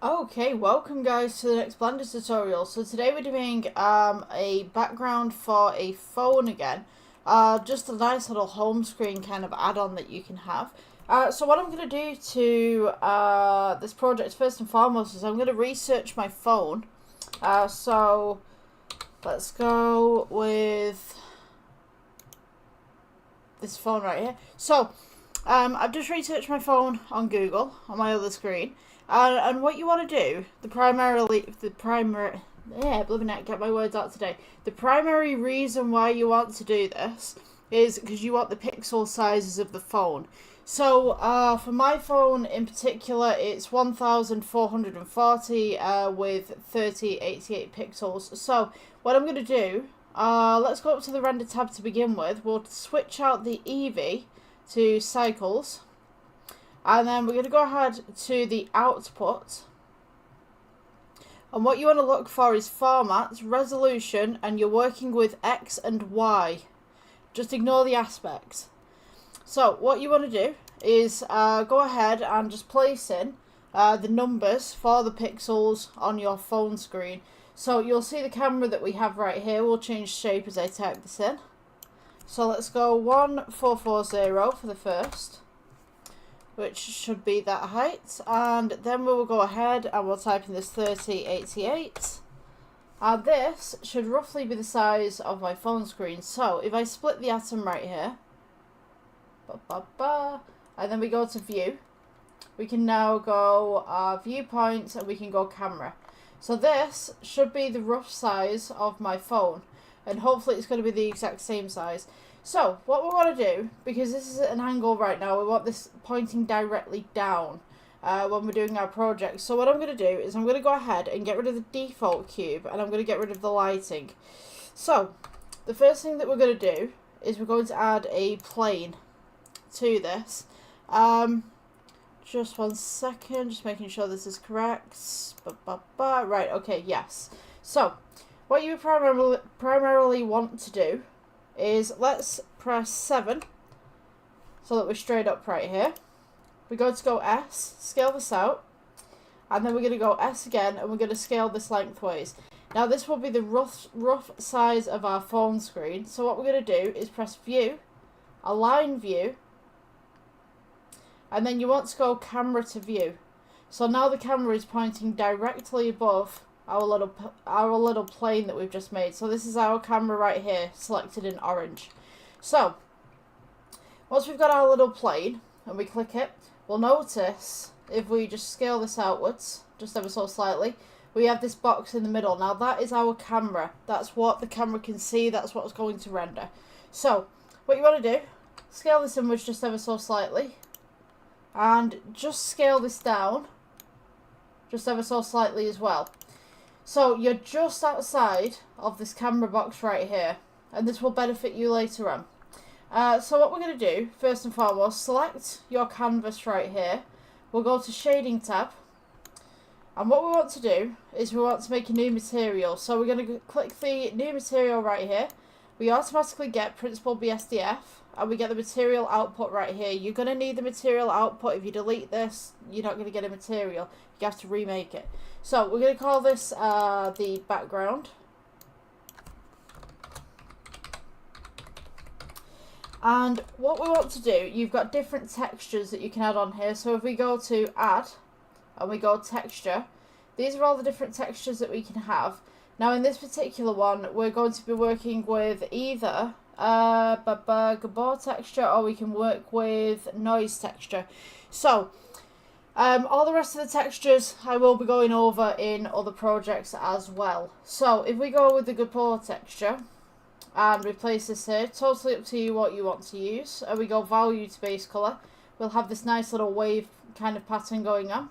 Okay, welcome guys to the next Blender tutorial. So today we're doing a background for a phone again. Just a nice little home screen kind of add-on that you can have. So what I'm going to do to this project first and foremost is I'm going to research my phone. So let's go with this phone right here. So I've just researched my phone on Google on my other screen. And what you want to do, the primary, get my words out today. The primary reason why you want to do this is because you want the pixel sizes of the phone. So, for my phone in particular, it's 1440 with 3088 pixels. So, what I'm going to do, let's go up to the render tab to begin with. We'll switch out the Eevee to cycles. And then we're going to go ahead to the output. And what you want to look for is format, resolution, and you're working with X and Y. Just ignore the aspects. So what you want to do is go ahead and just place in the numbers for the pixels on your phone screen. So you'll see the camera that we have right here. We'll change shape as I type this in. So let's go 1440 for the first, which should be that height, and then we will go ahead and we'll type in this 3088, and this should roughly be the size of my phone screen. So if I split the atom right here, and then we go to view, we can now go viewpoint and we can go camera. So this should be the rough size of my phone, and hopefully it's going to be the exact same size. So, what we want to do, because this is at an angle right now, we want this pointing directly down when we're doing our project. So what I'm going to do is I'm going to go ahead and get rid of the default cube, and I'm going to get rid of the lighting. So, the first thing that we're going to do is we're going to add a plane to this. Just one second, just making sure this is correct. Right, okay, yes. So, what you primarily want to do is let's press 7 so that we're straight up right here. We're going to go S, scale this out, and then we're going to go S again, and we're going to scale this lengthways. Now this will be the rough size of our phone screen. So what we're going to do is press view, align view, and then you want to go camera to view. So now the camera is pointing directly above our little plane that we've just made. So this is our camera right here, selected in orange. So once we've got our little plane and we click it, we'll notice if we just scale this outwards just ever so slightly, we have this box in the middle. Now that is our camera. That's what the camera can see. That's what's going to render. So what you want to do, scale this inwards just ever so slightly, and just scale this down just ever so slightly as well. So you're just outside of this camera box right here, and this will benefit you later on. So what we're going to do, first and foremost, select your canvas right here. We'll go to shading tab, and what we want to do is we want to make a new material. So we're going to click the new material right here. We automatically get Principled BSDF, and we get the material output right here. You're going to need the material output. If you delete this, you're not going to get a material. You have to remake it. So we're going to call this the background. And what we want to do, you've got different textures that you can add on here. So if we go to add and we go texture, these are all the different textures that we can have. Now in this particular one, we're going to be working with either gabor texture, or we can work with noise texture. So all the rest of the textures I will be going over in other projects as well. So if we go with the gabor texture and replace this here, totally up to you what you want to use, and we go value to base color, we'll have this nice little wave kind of pattern going on.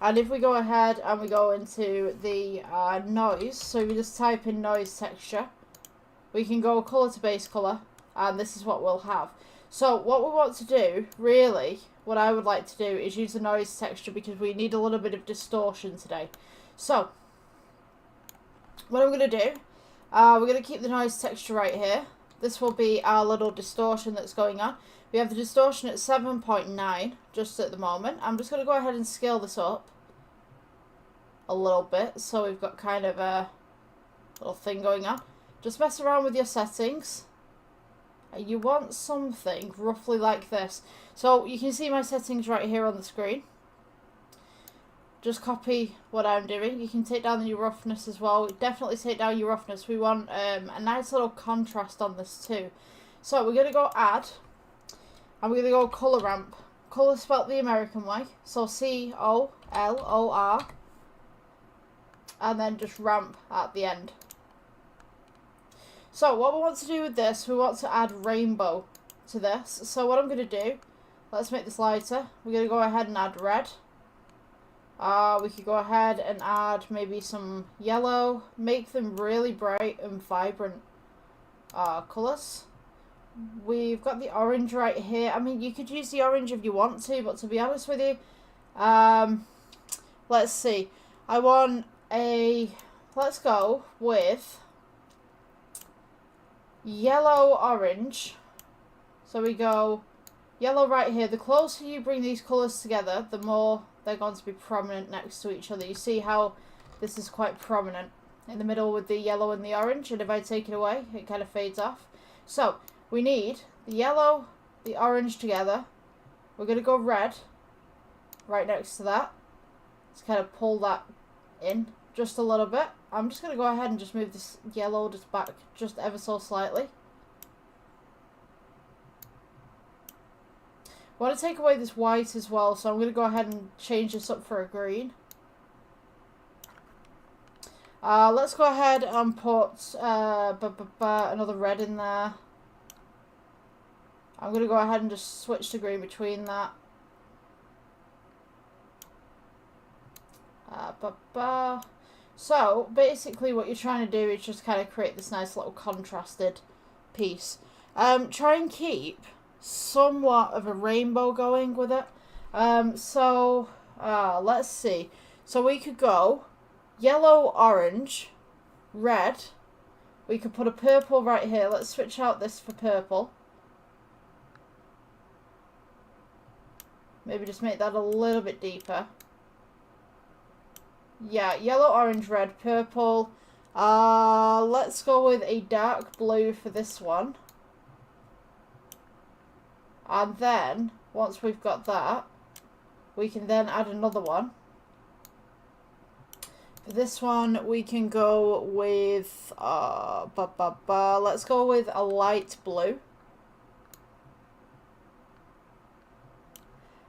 And if we go ahead and we go into the noise, so we just type in noise texture, we can go color to base color, and this is what we'll have. So what we want to do, really, what I would like to do is use the noise texture, because we need a little bit of distortion today. So what I'm going to do, we're going to keep the noise texture right here. This will be our little distortion that's going on. We have the distortion at 7.9 just at the moment. I'm just going to go ahead and scale this up a little bit, so we've got kind of a little thing going on. Just mess around with your settings. You want something roughly like this. So you can see my settings right here on the screen. Just copy what I'm doing. You can take down your roughness as well. Definitely take down your roughness. We want a nice little contrast on this too. So we're going to go add. And we're going to go color ramp. Color spelled the American way. So C-O-L-O-R. And then just ramp at the end. So what we want to do with this, we want to add rainbow to this. So what I'm going to do, let's make this lighter. We're going to go ahead and add red. We could go ahead and add maybe some yellow. Make them really bright and vibrant colours. We've got the orange right here. I mean, you could use the orange if you want to, but to be honest with you, let's see. I want a, let's go with yellow orange. So we go yellow right here. The closer you bring these colours together, the more they're going to be prominent next to each other. You see how this is quite prominent in the middle with the yellow and the orange, and if I take it away, it kind of fades off. So we need the yellow, the orange together. We're going to go red right next to that. Let's kind of pull that in just a little bit. I'm just going to go ahead and just move this yellow just back just ever so slightly. I want to take away this white as well, so I'm going to go ahead and change this up for a green. Let's go ahead and put another red in there. I'm going to go ahead and just switch to green between that. So basically what you're trying to do is just kind of create this nice little contrasted piece. Try and keep somewhat of a rainbow going with it. Let's see. So we could go yellow, orange, red. We could put a purple right here. Let's switch out this for purple. Maybe just make that a little bit deeper. Yeah, yellow, orange, red, purple. Let's go with a dark blue for this one. And then, once we've got that, we can then add another one. For this one, we can go with, let's go with a light blue.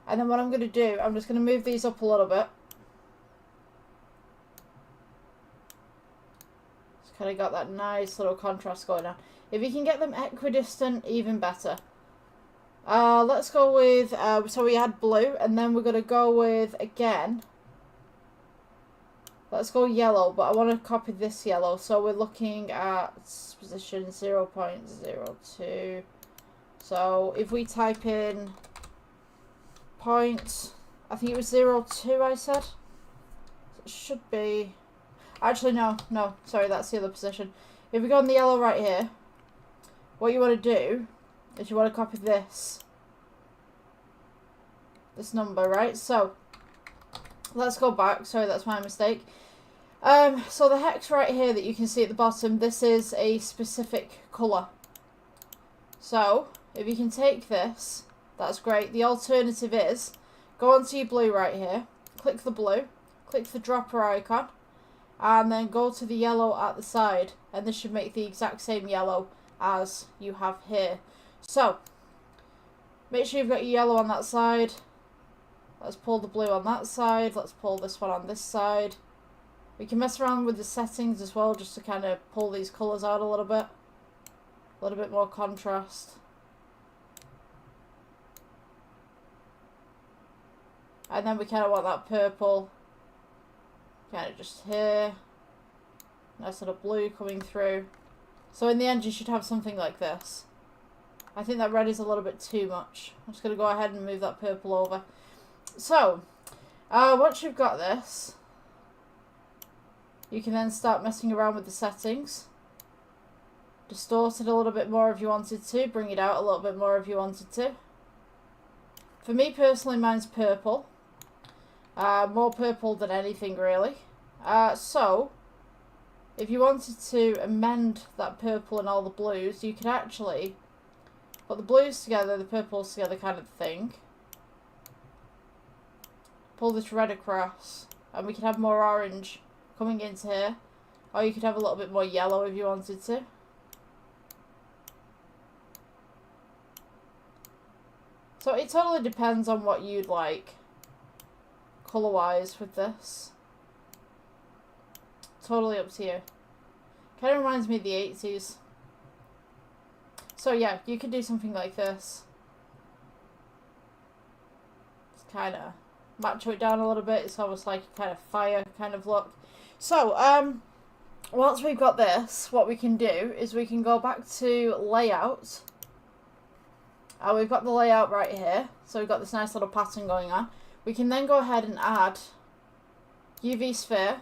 And then what I'm going to do, I'm just going to move these up a little bit. Just kind of got that nice little contrast going on. If you can get them equidistant, even better. Let's go with, so we had blue, and then we're going to go with, again, let's go yellow, but I want to copy this yellow, so we're looking at position 0.02, so if we type in point, I think it was 0.2 I said, so it should be, actually no, sorry, that's the other position. If we go on the yellow right here, what you want to do is you want to copy this number, right? So let's go back. Sorry, that's my mistake. So the hex right here that you can see at the bottom, this is a specific colour. So if you can take this, that's great. The alternative is go onto your blue right here, click the blue, click the dropper icon, and then go to the yellow at the side, and this should make the exact same yellow as you have here. So make sure you've got your yellow on that side. Let's pull the blue on that side. Let's pull this one on this side. We can mess around with the settings as well, just to kind of pull these colours out a little bit. A little bit more contrast. And then we kind of want that purple kind of just here. Nice little blue coming through. So in the end you should have something like this. I think that red is a little bit too much. I'm just going to go ahead and move that purple over. So, once you've got this, you can then start messing around with the settings. Distort it a little bit more if you wanted to. Bring it out a little bit more if you wanted to. For me personally, mine's purple. More purple than anything really. So, if you wanted to amend that purple and all the blues, you could actually put the blues together, the purples together kind of thing. Pull this red across, and we could have more orange coming into here. Or you could have a little bit more yellow if you wanted to. So it totally depends on what you'd like, colour-wise, with this. Totally up to you. Kind of reminds me of the 80s. So yeah, you could do something like this. Just kind of macho it down a little bit. It's almost like a kind of fire kind of look. So, once we've got this, what we can do is we can go back to layout. We've got the layout right here. So we've got this nice little pattern going on. We can then go ahead and add UV sphere.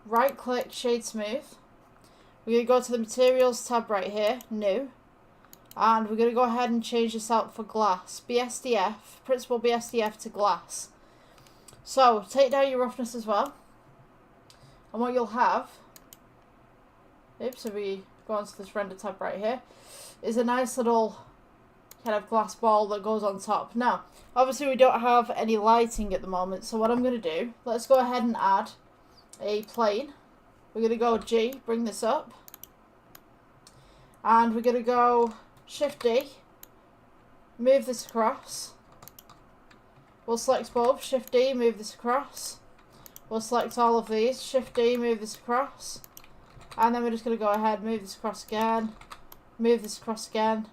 Right click, shade smooth. We're going to go to the materials tab right here, new. And we're going to go ahead and change this out for glass. BSDF, principal BSDF to glass. So take down your roughness as well. And what you'll have, oops, if we go onto this render tab right here, is a nice little kind of glass ball that goes on top. Now, obviously we don't have any lighting at the moment, so what I'm going to do, let's go ahead and add a plane. We're going to go G, bring this up, and we're going to go Shift D, move this across. We'll select both, Shift D, move this across. We'll select all of these, Shift D, move this across, and then we're just going to go ahead, move this across again, move this across again.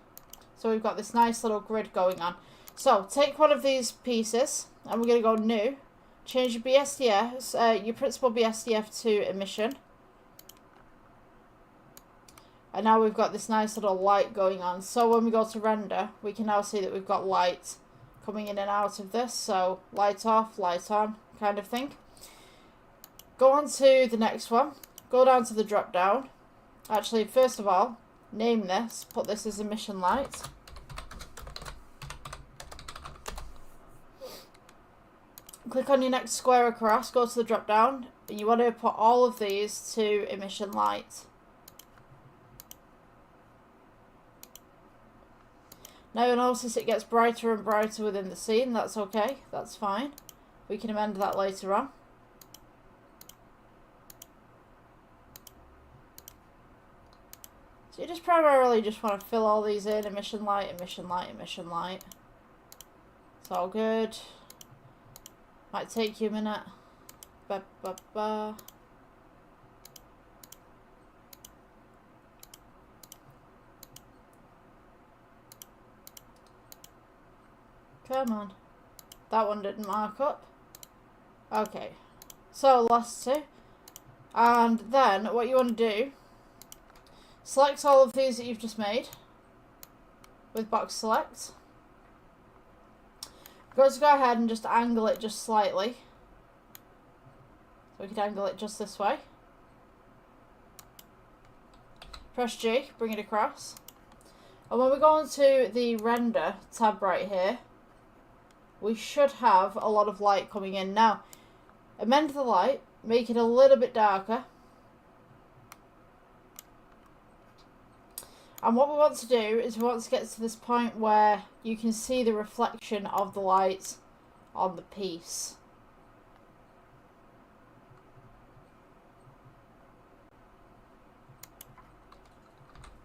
So we've got this nice little grid going on. So take one of these pieces, and we're going to go new, change your BSDF, your principal BSDF to emission. And now we've got this nice little light going on. So when we go to render, we can now see that we've got light coming in and out of this. So light off, light on kind of thing. Go on to the next one. Go down to the drop down. Actually, first of all, name this. Put this as emission light. Click on your next square across. Go to the drop down. And you want to put all of these to emission light. Now you'll notice it gets brighter and brighter within the scene. That's okay. That's fine. We can amend that later on. So you just primarily just want to fill all these in. Emission light, emission light, emission light. It's all good. Might take you a minute. Ba, ba, ba. Come on. That one didn't mark up. Okay. So last two. And then what you want to do, select all of these that you've just made with box select. Go ahead and just angle it just slightly. So we can angle it just this way. Press G, bring it across. And when we go into the render tab right here, we should have a lot of light coming in. Now, amend the light, make it a little bit darker. And what we want to do is we want to get to this point where you can see the reflection of the light on the piece.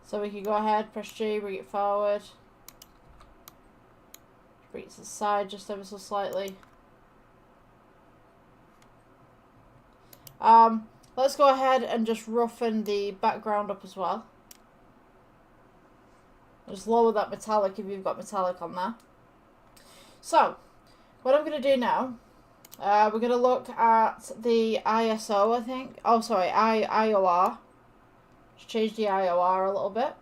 So we can go ahead, press G, bring it forward. Bring it to the side just ever so slightly. Let's go ahead and just roughen the background up as well. Just lower that metallic if you've got metallic on there. So, what I'm going to do now, we're going to look at the ISO, I think. Oh, sorry, IOR. Just change the IOR a little bit.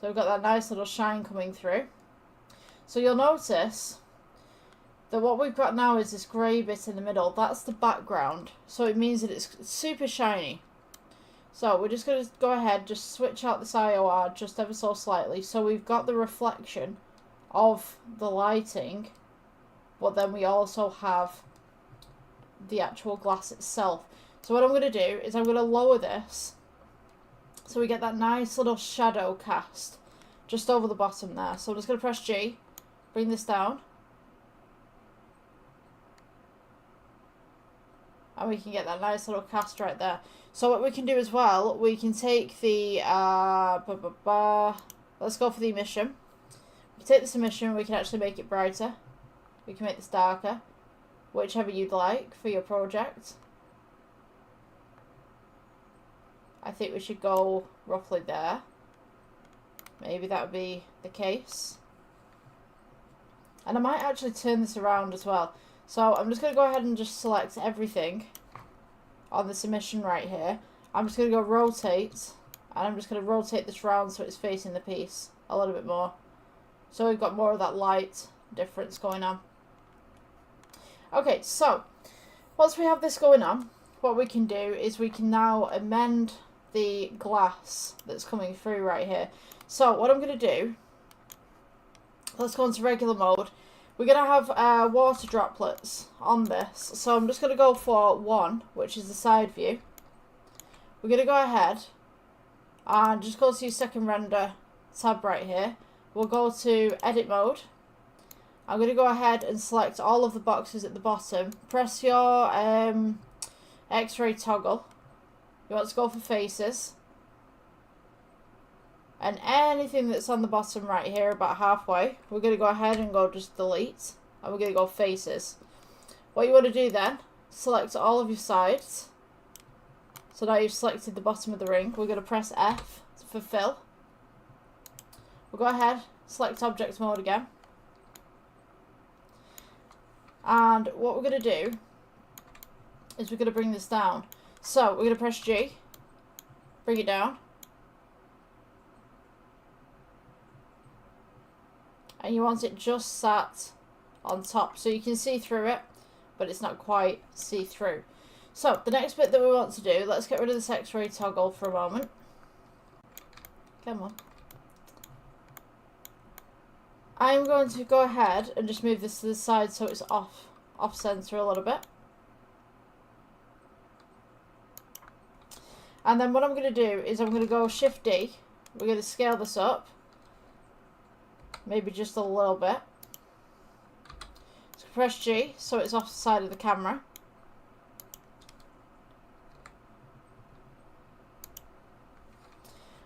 So we've got that nice little shine coming through. So you'll notice that what we've got now is this grey bit in the middle. That's the background. So it means that it's super shiny. So we're just going to go ahead, just switch out this IOR just ever so slightly. So we've got the reflection of the lighting, but then we also have the actual glass itself. So what I'm going to do is I'm going to lower this so we get that nice little shadow cast just over the bottom there. So I'm just going to press G, bring this down, and we can get that nice little cast right there. So what we can do as well, we can take the, let's go for the emission. We can take this emission, we can actually make it brighter. We can make this darker, whichever you'd like for your project. I think we should go roughly there. Maybe that would be the case. And I might actually turn this around as well. So I'm just going to go ahead and just select everything on this emission right here. I'm just going to go rotate, and I'm just going to rotate this round so it's facing the piece a little bit more. So we've got more of that light difference going on. Okay, so once we have this going on, what we can do is we can now amend the glass that's coming through right here. So what I'm going to do, let's go into regular mode. We're going to have water droplets on this. So I'm just going to go for 1, which is the side view. We're going to go ahead and just go to your second render tab right here. We'll go to edit mode. I'm going to go ahead and select all of the boxes at the bottom. Press your X-ray toggle. You want to go for faces. And anything that's on the bottom right here, about halfway, we're going to go ahead and go just delete. And we're going to go faces. What you want to do then, select all of your sides. So now you've selected the bottom of the ring. We're going to press F for fill. We'll go ahead, select object mode again. And what we're going to do is we're going to bring this down. So we're going to press G, bring it down. And you want it just sat on top, so you can see through it, but it's not quite see-through. So the next bit that we want to do, let's get rid of this X-ray toggle for a moment. Come on. I'm going to go ahead and just move this to the side so it's off center a little bit. And then what I'm going to do is I'm going to go Shift D. We're going to scale this up. Maybe just a little bit. So press G so it's off the side of the camera.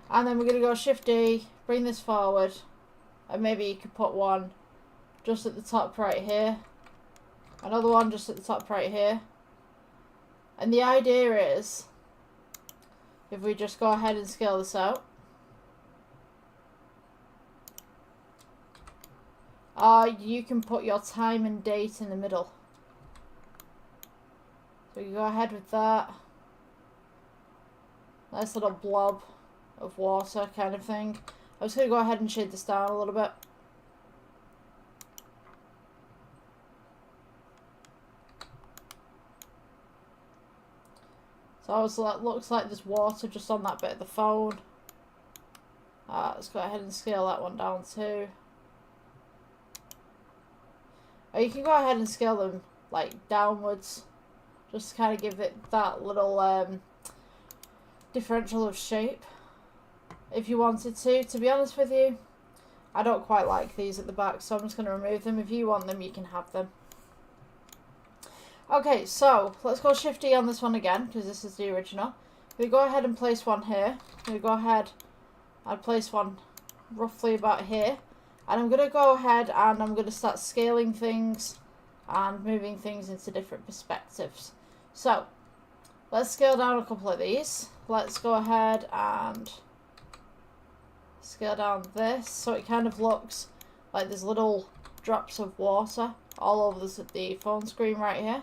And then we're going to go Shift D, bring this forward, and maybe you could put one just at the top right here. Another one just at the top right here. And the idea is, if we just go ahead and scale this out, you can put your time and date in the middle. So you go ahead with that. Nice little blob of water kind of thing. I'm just going to go ahead and shade this down a little bit. So it looks like there's water just on that bit of the phone. Let's go ahead and scale that one down too. Or you can go ahead and scale them like downwards, just to kind of give it that little differential of shape if you wanted to. To be honest with you, I don't quite like these at the back, so I'm just going to remove them. If you want them, you can have them. Okay, so let's go Shift D on this one again, because this is the original. We go ahead and place one here. We go ahead and place one roughly about here. And I'm going to go ahead and I'm going to start scaling things and moving things into different perspectives. So, let's scale down a couple of these. Let's go ahead and scale down this so it kind of looks like there's little drops of water all over the phone screen right here.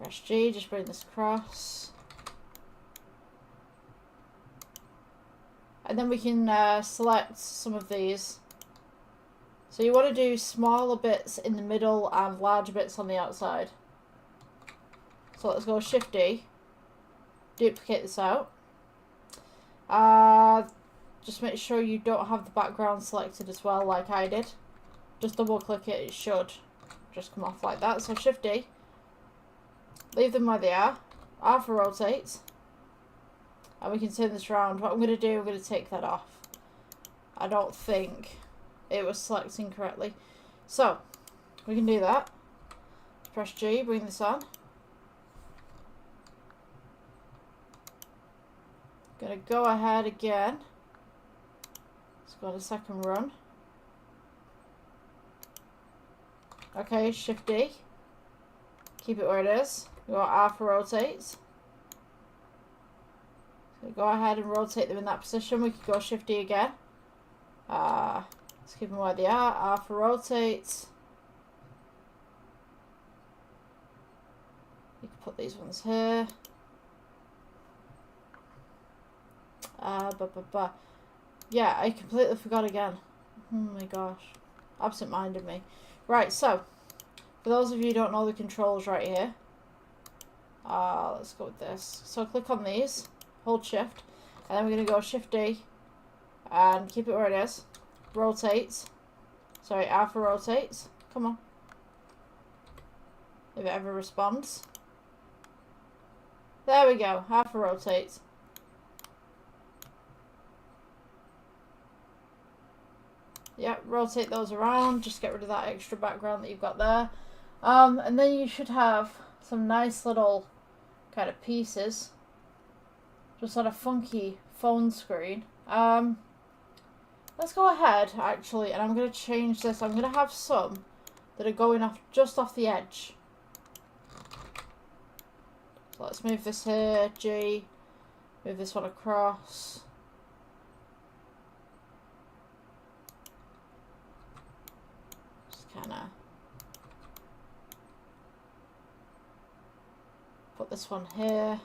Press G, just bring this across. And then we can select some of these. So you want to do smaller bits in the middle and larger bits on the outside. So let's go Shift D, duplicate this out. Just make sure you don't have the background selected as well, like I did. Just double click it, it should just come off like that. So Shift D, leave them where they are. R for rotate, and we can turn this around. What I'm going to do, I'm going to take that off. I don't think it was selecting correctly. So, we can do that. Press G, bring this on. Gonna go ahead again. Let's go to second run. Okay, Shift D. Keep it where it is. We got R for rotate. So go ahead and rotate them in that position. We could go Shift D again. Let's keep them where they are. R for rotate. You can put these ones here. Yeah, I completely forgot again. Oh my gosh. Absent-minded me. Right, so, for those of you who don't know the controls right here, let's go with this. So click on these, hold Shift, and then we're going to go Shift D, and keep it where it is. Rotate. Sorry, R for rotates. Come on. If it ever responds. There we go, R for rotates. Yeah, rotate those around, just get rid of that extra background that you've got there. And then you should have some nice little kind of pieces. Just on a funky phone screen. Let's go ahead, actually, and I'm going to change this. I'm going to have some that are going off just off the edge. So let's move this here, G. Move this one across. Put this one here.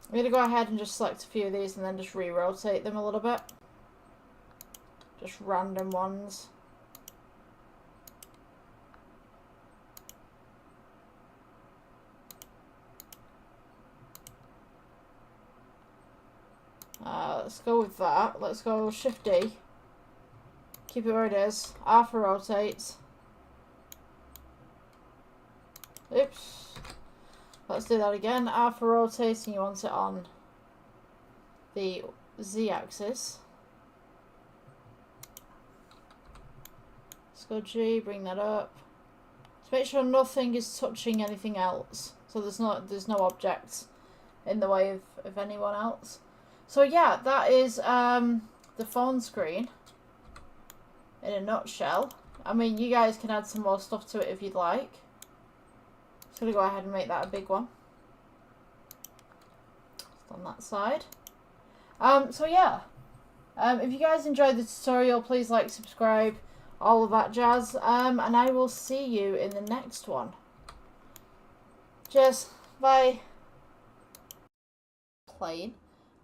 I'm going to go ahead and just select a few of these and then just re-rotate them a little bit. Just random ones. Let's go with that. Let's go Shift D. Keep it where it is. R for rotates. Oops. Let's do that again. R for rotating, you want it on the Z axis. Let's go G, bring that up. Just make sure nothing is touching anything else. So there's no objects in the way of anyone else. So yeah, that is the phone screen in a nutshell. I mean, you guys can add some more stuff to it if you'd like. Just gonna go ahead and make that a big one. Just on that side. So yeah. If you guys enjoyed the tutorial, please like, subscribe, all of that jazz. And I will see you in the next one. Cheers. Bye. Plane.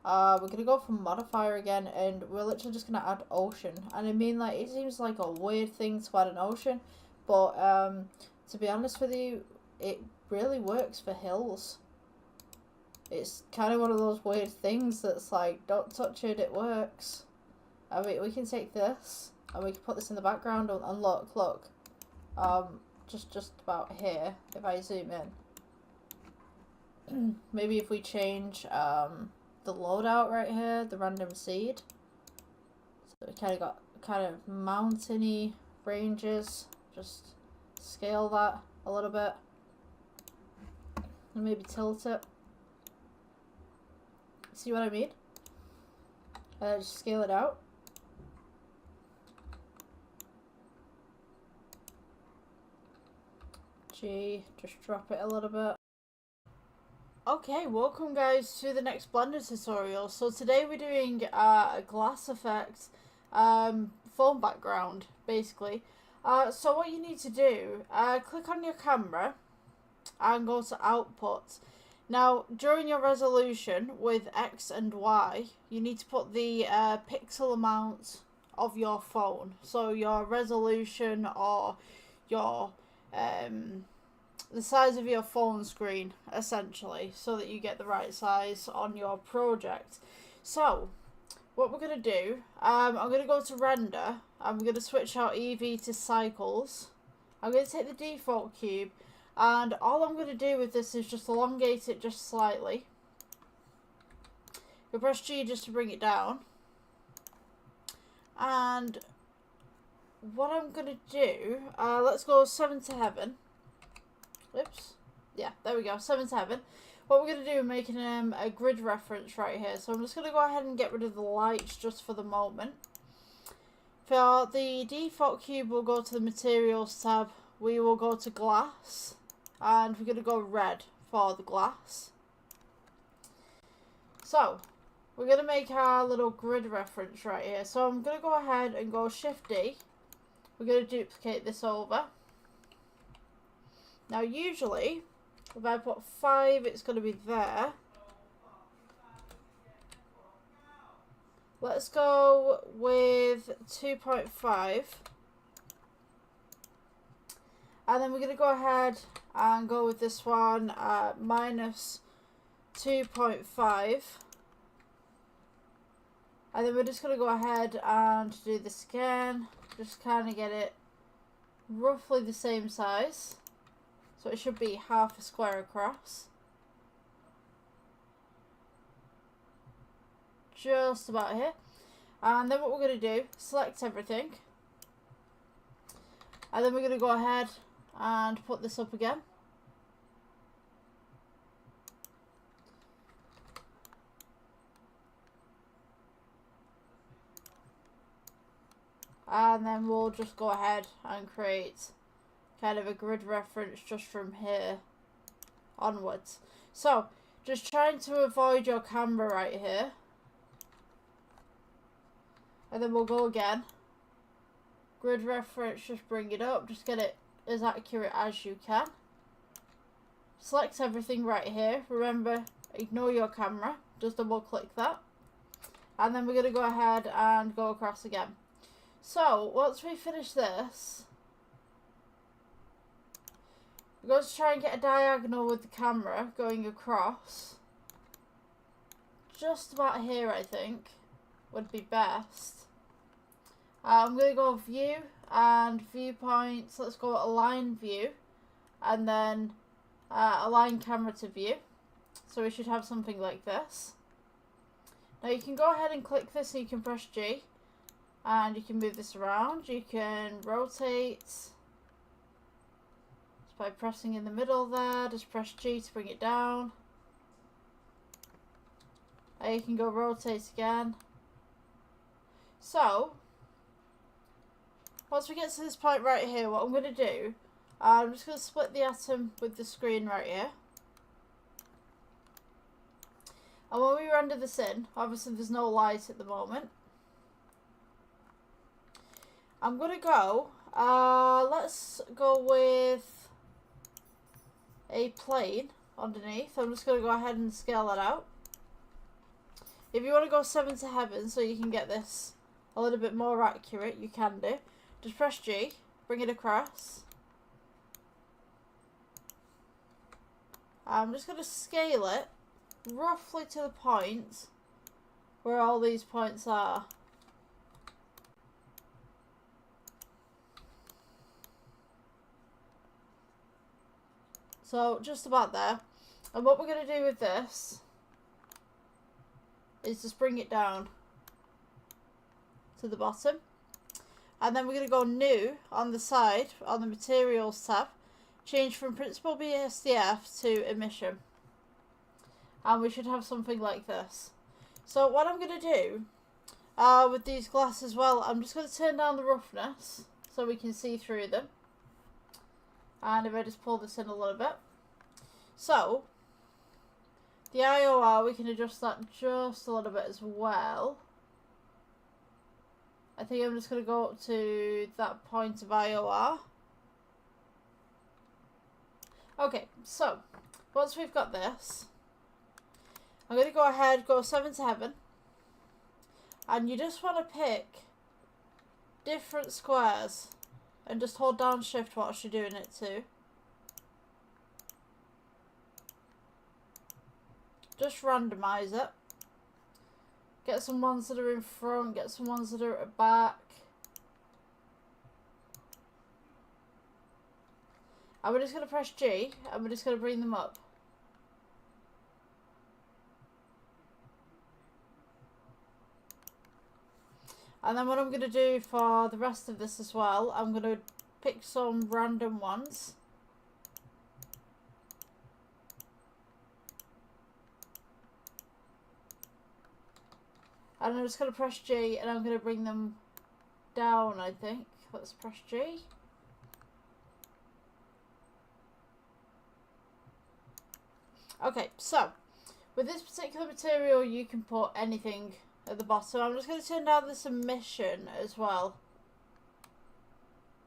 We're gonna go for modifier again, and we're literally just gonna add ocean. And I mean, like, it seems like a weird thing to add an ocean, but to be honest with you, it really works for hills. It's kind of one of those weird things that's like, don't touch it, it works. I mean, we can take this and we can put this in the background, and look, just about here. If I zoom in, maybe if we change the loadout right here, the random seed. So we kind of got mountainy ranges. Just scale that a little bit and maybe tilt it. See what I mean? Just scale it out. G, just drop it a little bit. Okay, welcome guys to the next Blender tutorial. So today we're doing a glass effect phone background, basically. So what you need to do, click on your camera and go to output. Now, during your resolution with X and Y, you need to put the pixel amount of your phone. So your resolution or your the size of your phone screen, essentially, so that you get the right size on your project. So, what we're going to do, I'm going to go to render. I'm going to switch out Eevee to cycles. I'm going to take the default cube, and all I'm going to do with this is just elongate it just slightly. You press G just to bring it down. And what I'm going to do, let's go 7 to heaven. Oops. Yeah, there we go, 7 to heaven. What we're going to do, we're making a grid reference right here. So I'm just going to go ahead and get rid of the lights just for the moment. For the default cube, we'll go to the materials tab. We will go to glass. And we're going to go red for the glass. So, we're going to make our little grid reference right here. So I'm going to go ahead and go Shift D. We're going to duplicate this over. Now usually, if I put 5, it's going to be there. Let's go with 2.5. And then we're going to go ahead and go with this one, minus 2.5. And then we're just going to go ahead and do this again. Just kind of get it roughly the same size. So it should be half a square across. Just about here. And then what we're going to do, select everything. And then we're going to go ahead and put this up again. And then we'll just go ahead and create kind of a grid reference just from here onwards. So, just trying to avoid your camera right here. And then we'll go again. Grid reference, just bring it up. Just get it as accurate as you can. Select everything right here. Remember, ignore your camera. Just double click that. And then we're going to go ahead and go across again. So, once we finish this, we're going to try and get a diagonal with the camera going across. Just about here, I think, would be best. I'm going to go view and viewpoints. Let's go align view. And then align camera to view. So we should have something like this. Now you can go ahead and click this and you can press G. And you can move this around. You can rotate. By pressing in the middle there, just press G to bring it down. And you can go rotate again. So, once we get to this point right here, what I'm going to do, I'm just going to split the atom with the screen right here. And when we render this in, obviously there's no light at the moment. I'm going to go, let's go with a plane underneath. I'm just going to go ahead and scale that out. If you want to go 7 to heaven so you can get this a little bit more accurate, you can do. Just press G, bring it across. I'm just going to scale it roughly to the point where all these points are. So, just about there. And what we're going to do with this is just bring it down to the bottom. And then we're going to go new on the side, on the materials tab. Change from principal BSDF to emission. And we should have something like this. So, what I'm going to do with these glass as well, I'm just going to turn down the roughness so we can see through them. And if I just pull this in a little bit. So, the IOR, we can adjust that just a little bit as well. I think I'm just going to go up to that point of IOR. Okay, so, once we've got this, I'm going to go ahead, go 7 to heaven. And you just want to pick different squares. And just hold down shift whilst you're doing it too. Just randomize it. Get some ones that are in front, get some ones that are at the back. And we're just going to press G and we're just going to bring them up. And then what I'm going to do for the rest of this as well, I'm going to pick some random ones. And I'm just going to press G and I'm going to bring them down, I think. Let's press G. Okay, so with this particular material you can put anything at the bottom. I'm just going to turn down this emission as well.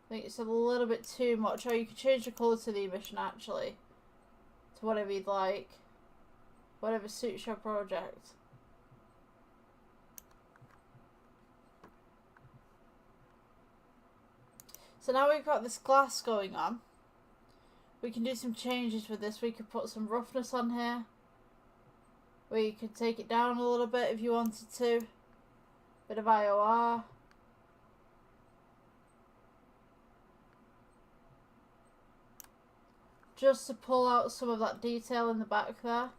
I think it's a little bit too much. Or you can change the colour to the emission actually. To whatever you'd like. Whatever suits your project. So now we've got this glass going on. We can do some changes with this. We could put some roughness on here. We could take it down a little bit if you wanted to. Bit of IOR. Just to pull out some of that detail in the back there.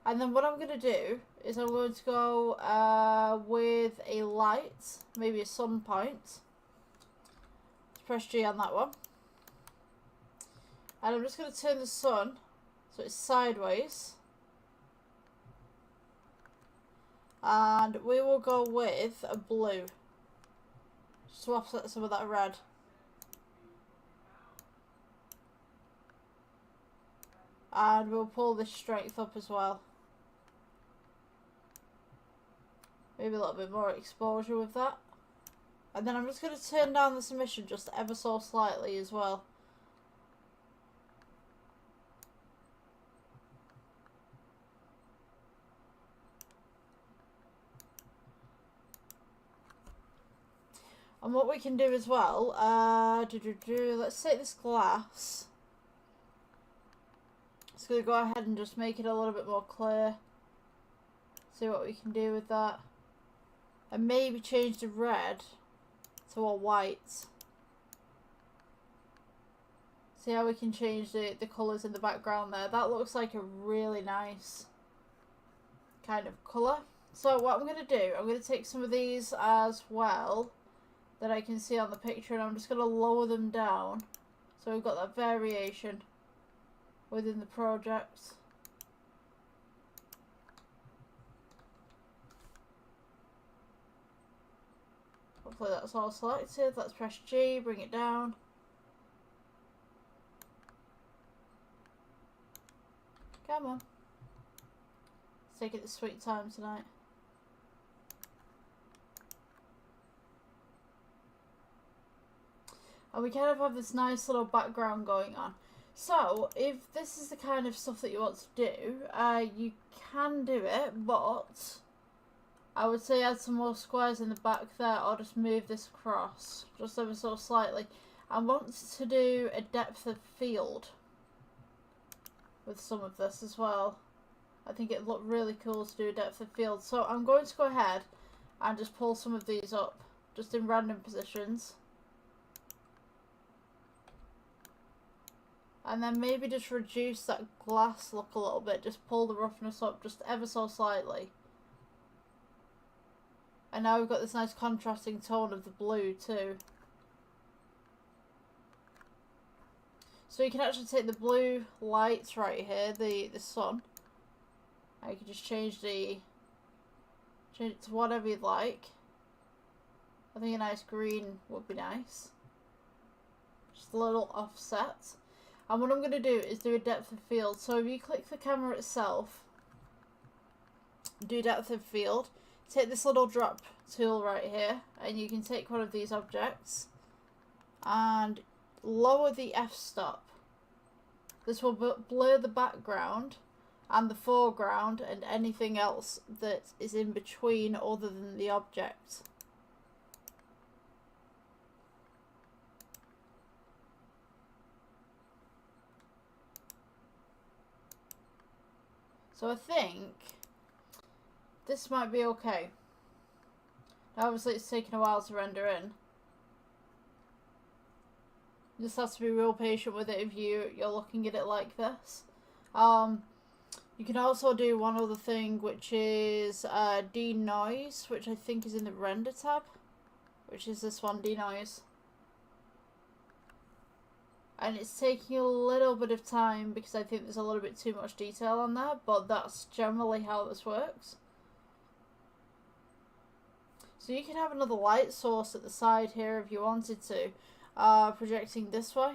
And then what I'm going to do is I'm going to go with a light, maybe a sun point. Let's press G on that one. And I'm just going to turn the sun so it's sideways. And we will go with a blue. Just to offset some of that red. And we'll pull this strength up as well. Maybe a little bit more exposure with that. And then I'm just going to turn down this emission just ever so slightly as well. And what we can do as well, let's take this glass. Just going to go ahead and just make it a little bit more clear. See what we can do with that. And maybe change the red to a white. See how we can change the colours in the background there. That looks like a really nice kind of colour. So what I'm going to do, I'm going to take some of these as well that I can see on the picture, and I'm just going to lower them down so we've got that variation within the project. Hopefully that's all selected. Let's press G, bring it down. Come on. Let's take it the sweet time tonight. And we kind of have this nice little background going on. So, if this is the kind of stuff that you want to do, you can do it, but I would say add some more squares in the back there, or just move this across, just ever so slightly. I want to do a depth of field with some of this as well. I think it'd look really cool to do a depth of field. So I'm going to go ahead and just pull some of these up, just in random positions. And then maybe just reduce that glass look a little bit. Just pull the roughness up just ever so slightly. And now we've got this nice contrasting tone of the blue too. So you can actually take the blue lights right here, the sun. And you can just change it to whatever you'd like. I think a nice green would be nice. Just a little offset. And what I'm going to do is do a depth of field. So if you click the camera itself, do depth of field, take this little drop tool right here, and you can take one of these objects and lower the f-stop. This will blur the background and the foreground and anything else that is in between other than the object. So I think this might be okay. Obviously it's taking a while to render in. You just have to be real patient with it if you're looking at it like this. You can also do one other thing, which is denoise, which I think is in the render tab, which is this one, denoise. And it's taking a little bit of time because I think there's a little bit too much detail on there, but that's generally how this works. So you can have another light source at the side here if you wanted to, projecting this way.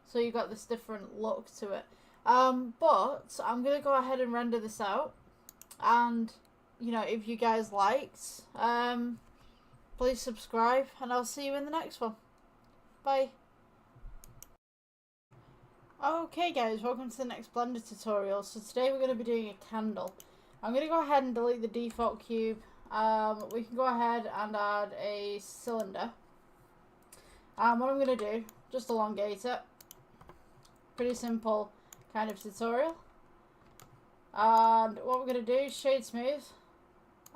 So you got this different look to it. But I'm going to go ahead and render this out. And, you know, if you guys liked, please subscribe. And I'll see you in the next one. Bye. Okay guys, welcome to the next Blender tutorial. So today we're going to be doing a candle. I'm going to go ahead and delete the default cube. We can go ahead and add a cylinder. And what I'm going to do, just elongate it. Pretty simple kind of tutorial. And what we're going to do is shade smooth.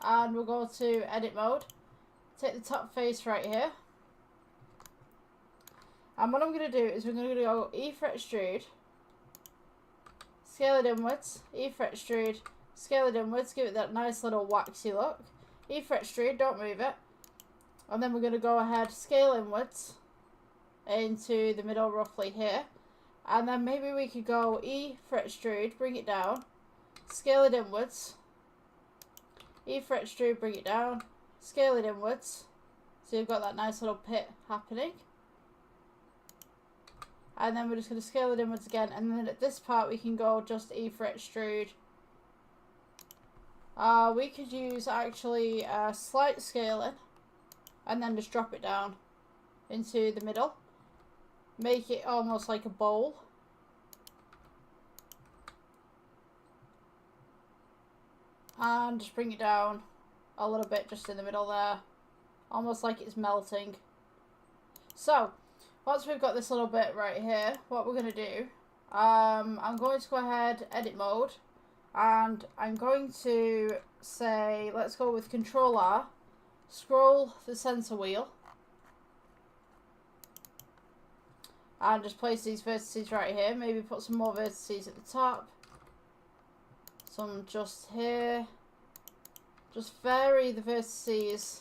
And we'll go to edit mode. Take the top face right here. And what I'm going to do is we're going to go E fret extrude. Scale it inwards. E fret extrude. Scale it inwards. Give it that nice little waxy look. E fret extrude, don't move it. And then we're going to go ahead, scale inwards into the middle roughly here. And then maybe we could go E fret extrude, bring it down, scale it inwards. E fret extrude, bring it down, scale it inwards. So you've got that nice little pit happening. And then we're just going to scale it inwards again. And then at this part we can go just E fret extrude. We could use actually slight scaling and then just drop it down into the middle. Make it almost like a bowl. And just bring it down a little bit just in the middle there. Almost like it's melting. So, once we've got this little bit right here, what we're going to do, I'm going to go ahead, edit mode. And I'm going to say, let's go with Control R, scroll the center wheel, and just place these vertices right here. Maybe put some more vertices at the top, some just here. Just vary the vertices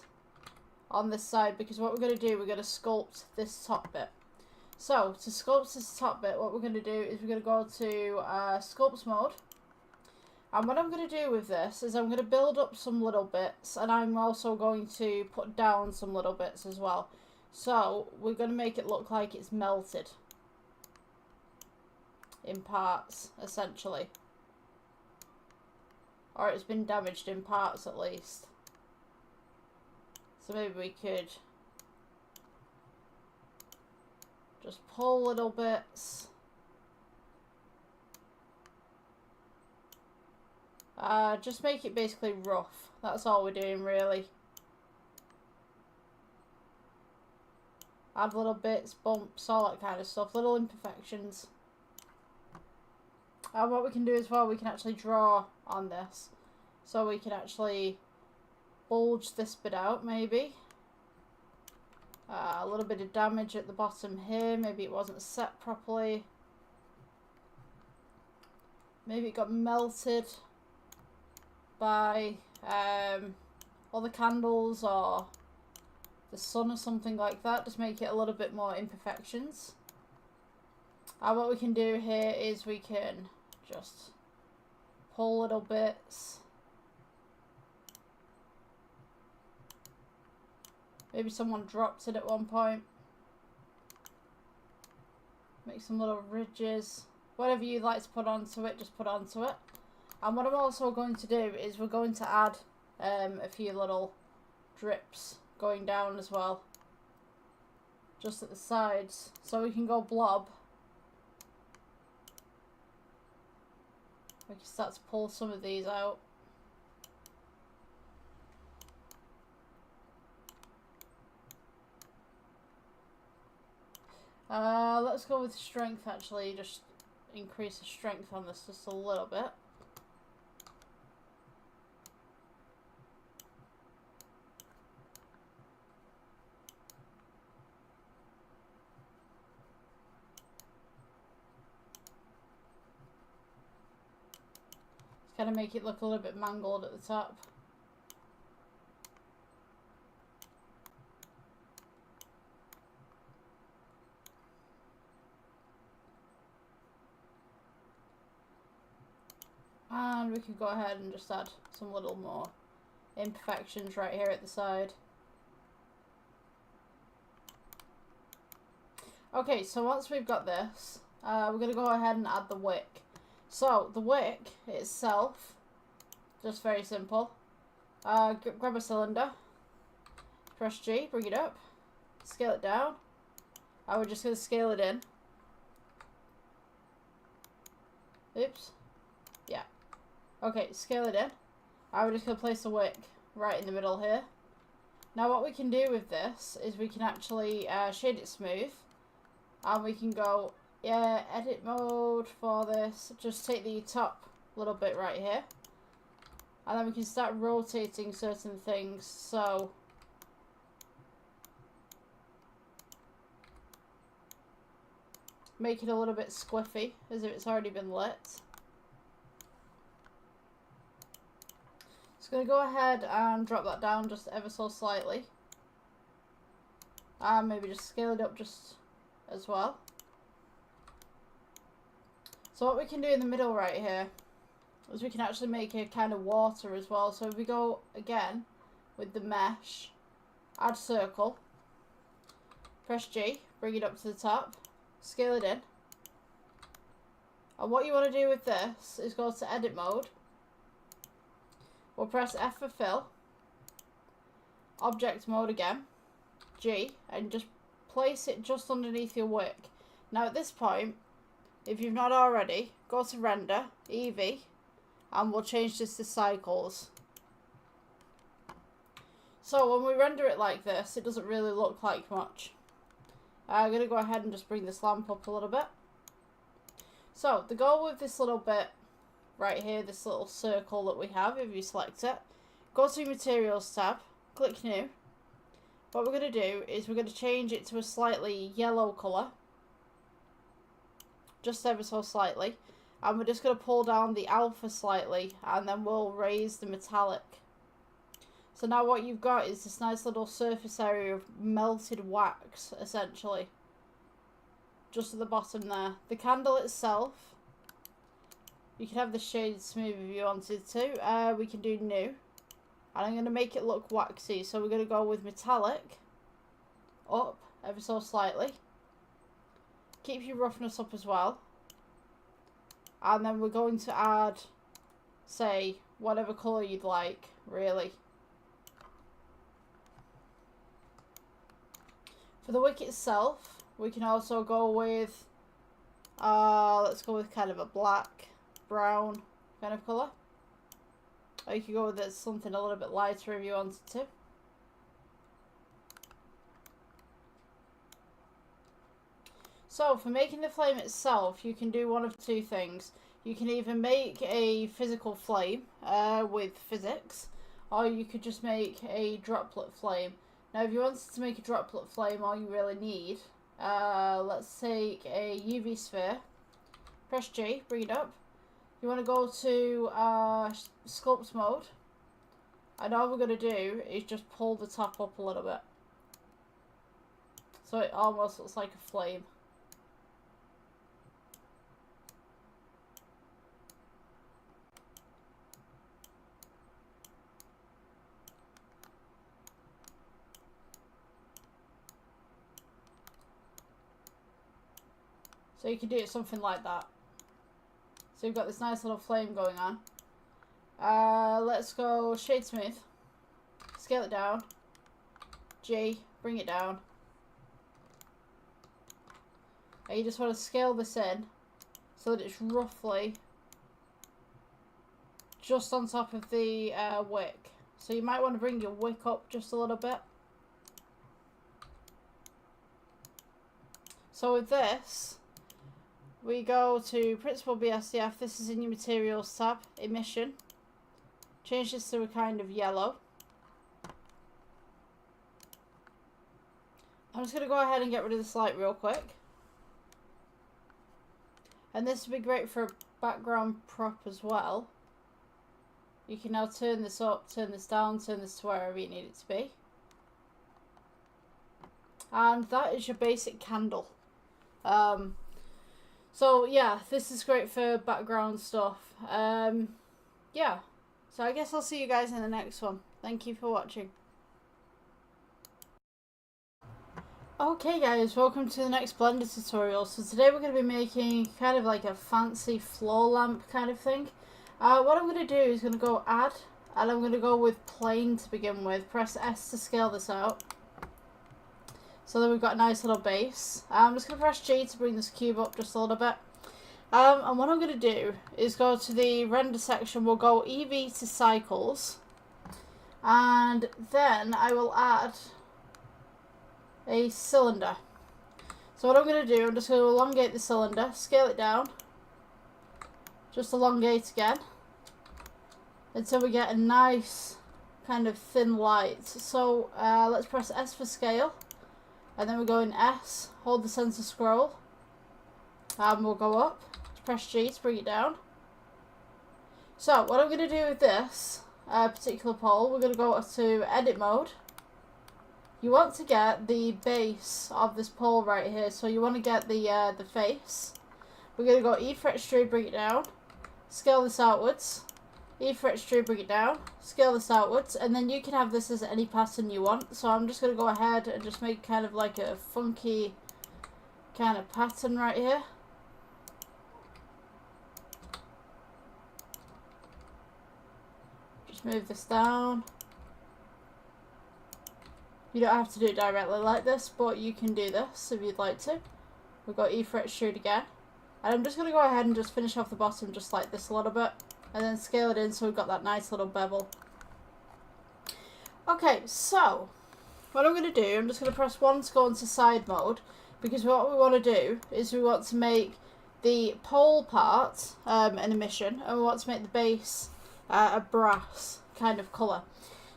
on this side because what we're going to do, we're going to sculpt this top bit. So, to sculpt this top bit, what we're going to do is we're going to go to Sculpt mode. And what I'm going to do with this is I'm going to build up some little bits, and I'm also going to put down some little bits as well. So we're going to make it look like it's melted in parts, essentially. Or it's been damaged in parts at least. So maybe we could just pull little bits. Just make it basically rough. That's all we're doing really. Add little bits, bumps, all that kind of stuff. Little imperfections. And what we can do as well, we can actually draw on this. So we can actually bulge this bit out maybe. A little bit of damage at the bottom here. Maybe it wasn't set properly. Maybe it got melted by all the candles or the sun or something like that. Just make it a little bit more imperfections. And what we can do here is we can just pull little bits. Maybe someone dropped it at one point. Make some little ridges. Whatever you'd like to put onto it, just put onto it. And what I'm also going to do is we're going to add a few little drips going down as well. Just at the sides. So we can go blob. We can start to pull some of these out. Let's go with strength actually. Just increase the strength on this just a little bit. Kind of make it look a little bit mangled at the top. And we can go ahead and just add some little more imperfections right here at the side. Okay, so once we've got this, we're going to go ahead and add the wick. So, the wick itself, just very simple. Grab a cylinder, press G, bring it up, scale it down, and we're just going to scale it in. Oops. Yeah. Okay, scale it in. And we're just going to place the wick right in the middle here. Now what we can do with this is we can actually shade it smooth. And we can go, yeah, edit mode for this. Just take the top little bit right here. And then we can start rotating certain things. So, make it a little bit squiffy, as if it's already been lit. Just going to go ahead and drop that down just ever so slightly. And maybe just scale it up just as well. So what we can do in the middle right here is we can actually make a kind of water as well. So if we go again with the mesh, add circle, press G, bring it up to the top, scale it in. And what you want to do with this is go to edit mode. We'll press F for fill, object mode again, G, and just place it just underneath your wick. Now at this point, if you've not already, go to render, Eevee, and we'll change this to cycles. So when we render it like this, it doesn't really look like much. I'm going to go ahead and just bring this lamp up a little bit. So the goal with this little bit right here, this little circle that we have, if you select it, go to Materials tab, click New. What we're going to do is we're going to change it to a slightly yellow colour, just ever so slightly, and we're just going to pull down the alpha slightly, and then we'll raise the metallic. So now what you've got is this nice little surface area of melted wax, essentially, just at the bottom there. The candle itself, you can have the shade smooth if you wanted to. We can do new. And I'm going to make it look waxy. So we're going to go with metallic. Up ever so slightly. Keep your roughness up as well. And then we're going to add, say, whatever colour you'd like, really. For the wick itself, we can also go with, let's go with kind of a black, brown kind of colour. Or you could go with something a little bit lighter if you wanted to. So for making the flame itself, you can do one of two things. You can either make a physical flame with physics, or you could just make a droplet flame. Now if you wanted to make a droplet flame, all you really need, let's take a UV sphere, press G, bring it up. You want to go to sculpt mode, and all we're going to do is just pull the top up a little bit, so it almost looks like a flame. So you can do it something like that. So you've got this nice little flame going on. Let's go shade smooth. Scale it down. G, bring it down. And you just want to scale this in so that it's roughly just on top of the wick. So you might want to bring your wick up just a little bit. So with this, we go to Principled BSDF. This is in your Materials tab, Emission. Change this to a kind of yellow. I'm just going to go ahead and get rid of this light real quick. And this would be great for a background prop as well. You can now turn this up, turn this down, turn this to wherever you need it to be. And that is your basic candle. So yeah, this is great for background stuff. Yeah, so I guess I'll see you guys in the next one. Thank you for watching. Okay guys, welcome to the next Blender tutorial. So today we're going to be making kind of like a fancy floor lamp kind of thing. What I'm going to do is going to go add, and I'm going to go with plane to begin with. Press S to scale this out. So then we've got a nice little base. I'm just going to press G to bring this cube up just a little bit. And what I'm going to do is go to the render section. We'll go EV to cycles. And then I will add a cylinder. So what I'm going to do, I'm just going to elongate the cylinder, scale it down, just elongate again, until we get a nice kind of thin light. So let's press S for scale, and then we go in S, hold the center scroll, and we'll go up, press G to bring it down. So what I'm going to do with this particular pole, we're going to go to edit mode. You want to get the base of this pole right here, so you want to get the face. We're going to go E for extrude, bring it down, scale this outwards, E for extrude, bring it down, scale this outwards, and then you can have this as any pattern you want. So I'm just going to go ahead and just make kind of like a funky kind of pattern right here. Just move this down. You don't have to do it directly like this, but you can do this if you'd like to. We've got E for extrude again. And I'm just going to go ahead and just finish off the bottom just like this a little bit. And then scale it in so we've got that nice little bevel. Okay, so what I'm going to do, I'm just going to press 1 to go into side mode. Because what we want to do is we want to make the pole part an emission. And we want to make the base a brass kind of colour.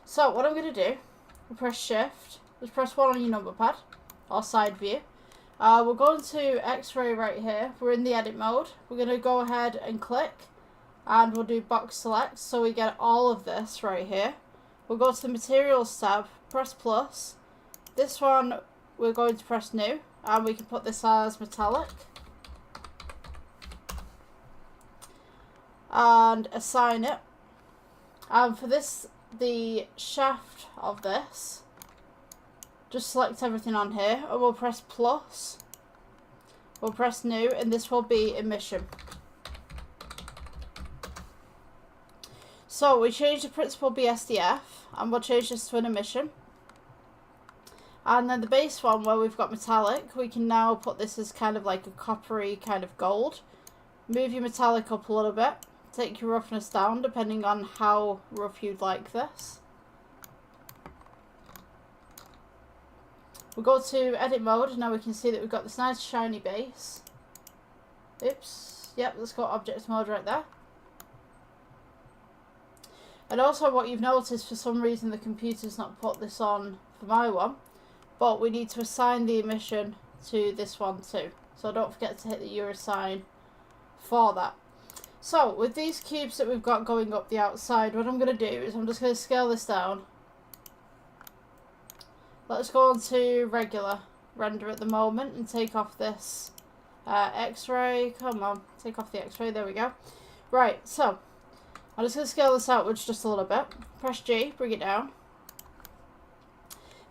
So what I'm going to do, we'll press shift, just press 1 on your number pad, or side view. We'll go into X-ray right here, we're in the edit mode. We're going to go ahead and click, and we'll do box select, so we get all of this right here. We'll go to the materials tab, press plus. This one, we're going to press new, and we can put this as metallic. And assign it. And for this, the shaft of this, just select everything on here, and we'll press plus, we'll press new, and this will be emission. So we change the principal BSDF, and we'll change this to an emission. And then the base one, where we've got metallic, we can now put this as kind of like a coppery kind of gold. Move your metallic up a little bit. Take your roughness down depending on how rough you'd like this. We'll go to edit mode, and now we can see that we've got this nice shiny base. Oops. Yep, let's go object mode right there. And also what you've noticed, for some reason the computer's not put this on for my one, but we need to assign the emission to this one too. So don't forget to hit the U assign for that. So, with these cubes that we've got going up the outside, what I'm going to do is I'm just going to scale this down. Let's go on to regular render at the moment and take off this X-ray. Come on, take off the X-ray, there we go. Right, so, I'm just going to scale this outwards just a little bit. Press G, bring it down.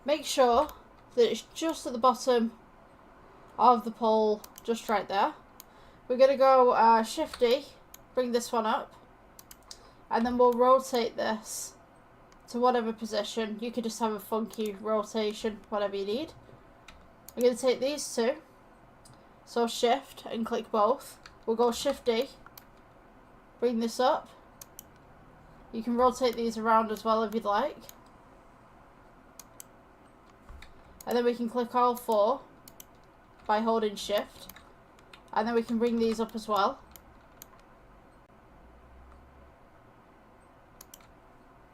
Make sure that it's just at the bottom of the pole, just right there. We're going to go Shift D. Bring this one up, and then we'll rotate this to whatever position. You could just have a funky rotation, whatever you need. We're going to take these two, so shift and click both. We'll go Shift D, bring this up. You can rotate these around as well if you'd like. And then we can click all 4 by holding shift, and then we can bring these up as well.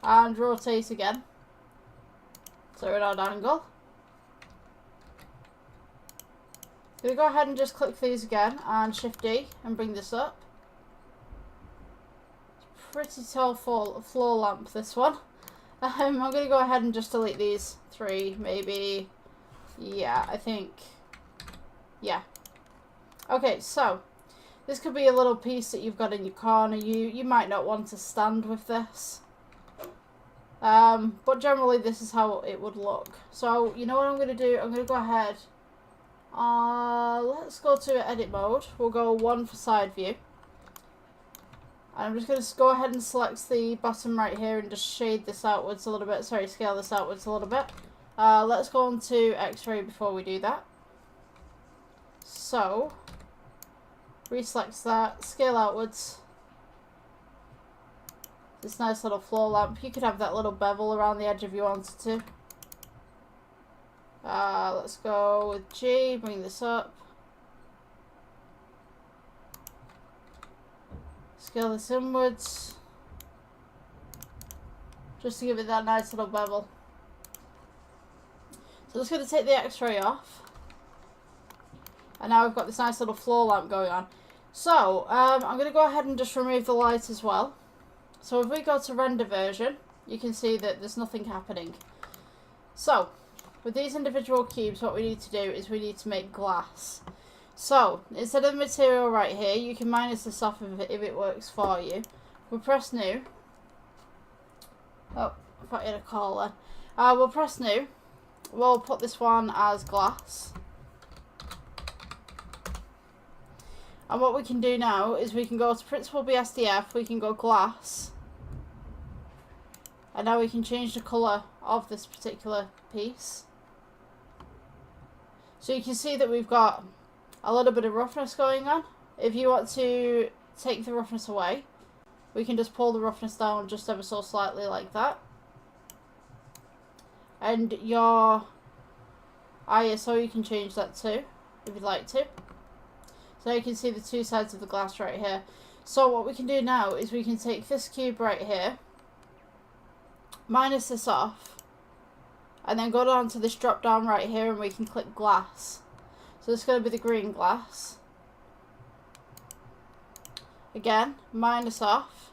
And rotate again, so we're at an angle. I'm going to go ahead and just click these again and Shift D and bring this up. pretty tall floor lamp, this one. I'm going to go ahead and just delete these 3, maybe. Yeah, I think. Yeah. Okay, so this could be a little piece that you've got in your corner. You might not want to stand with this. But generally this is how it would look. So, you know what I'm going to do? I'm going to go ahead. Let's go to edit mode. We'll go 1 for side view. And I'm just going to go ahead and select the bottom right here and just shade this outwards a little bit. Sorry, scale this outwards a little bit. Let's go on to X-ray before we do that. So, reselect that, scale outwards. This nice little floor lamp. You could have that little bevel around the edge if you wanted to. Let's go with G, bring this up. Scale this inwards. Just to give it that nice little bevel. So I'm just going to take the X-ray off. And now we've got this nice little floor lamp going on. So, I'm going to go ahead and just remove the light as well. So if we go to render version, you can see that there's nothing happening. So, with these individual cubes, what we need to do is we need to make glass. So, instead of the material right here, you can minus this off if it works for you. We'll press new. Oh, I thought you had a call then. We'll press new. We'll put this one as glass. And what we can do now is we can go to Principled BSDF, we can go glass. And now we can change the colour of this particular piece. So you can see that we've got a little bit of roughness going on. If you want to take the roughness away, we can just pull the roughness down just ever so slightly like that. And your ISO, you can change that too, if you'd like to. So you can see the 2 sides of the glass right here. So what we can do now is we can take this cube right here, minus this off, and then go down to this drop down right here and we can click glass. So it's going to be the green glass. Again, minus off,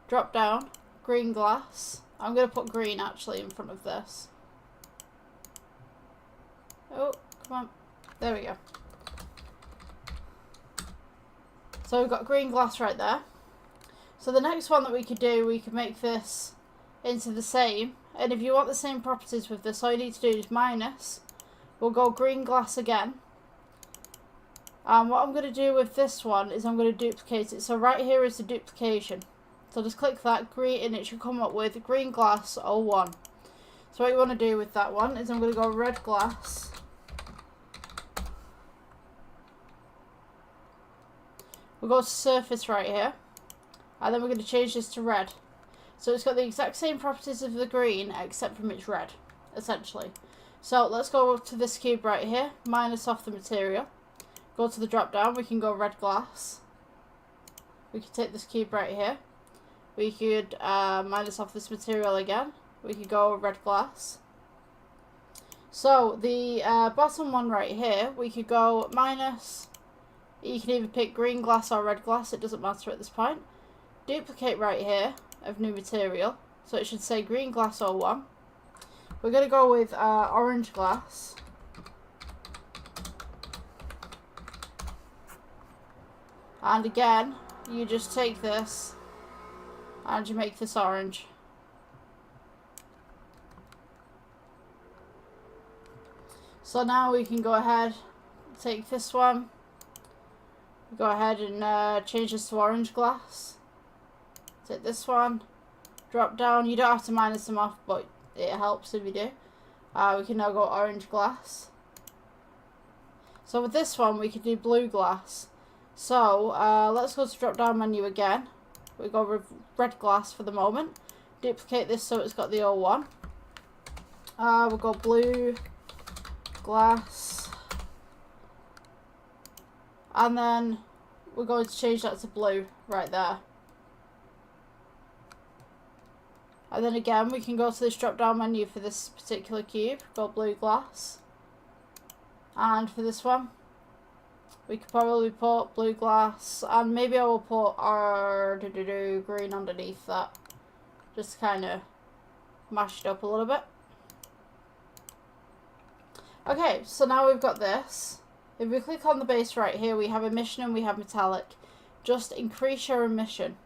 drop down, green glass. I'm going to put green actually in front of this. Oh, come on. There we go. So we've got green glass right there. So the next one that we could do, we could make this into the same. And if you want the same properties with this, all you need to do is minus. We'll go green glass again. And what I'm going to do with this one is I'm going to duplicate it. So right here is the duplication. So just click that, green, and it should come up with green glass 01. So what you want to do with that one is I'm going to go red glass. We'll go to surface right here. And then we're going to change this to red. So it's got the exact same properties of the green, except from it's red, essentially. So let's go to this cube right here, minus off the material. Go to the drop down, we can go red glass. We can take this cube right here. We could minus off this material again. We could go red glass. So the bottom one right here, we could go minus. You can either pick green glass or red glass, it doesn't matter at this point. Duplicate right here of new material. So it should say green glass 01. We're going to go with orange glass. And again, you just take this and you make this orange. So now we can go ahead, take this one, go ahead and change this to orange glass. Take this one, drop down. You don't have to minus them off, but it helps if you do. We can now go orange glass. So with this one, we can do blue glass. So let's go to drop down menu again. We go with red glass for the moment. Duplicate this so it's got the 01. We'll go blue glass. And then we're going to change that to blue right there. And then again, we can go to this drop down menu for this particular cube, go blue glass. And for this one, We could probably put blue glass, and maybe I will put our green underneath that. Just kind of mash it up a little bit. Okay, so now we've got this. If we click on the base right here, we have emission and we have metallic. Just increase your emission.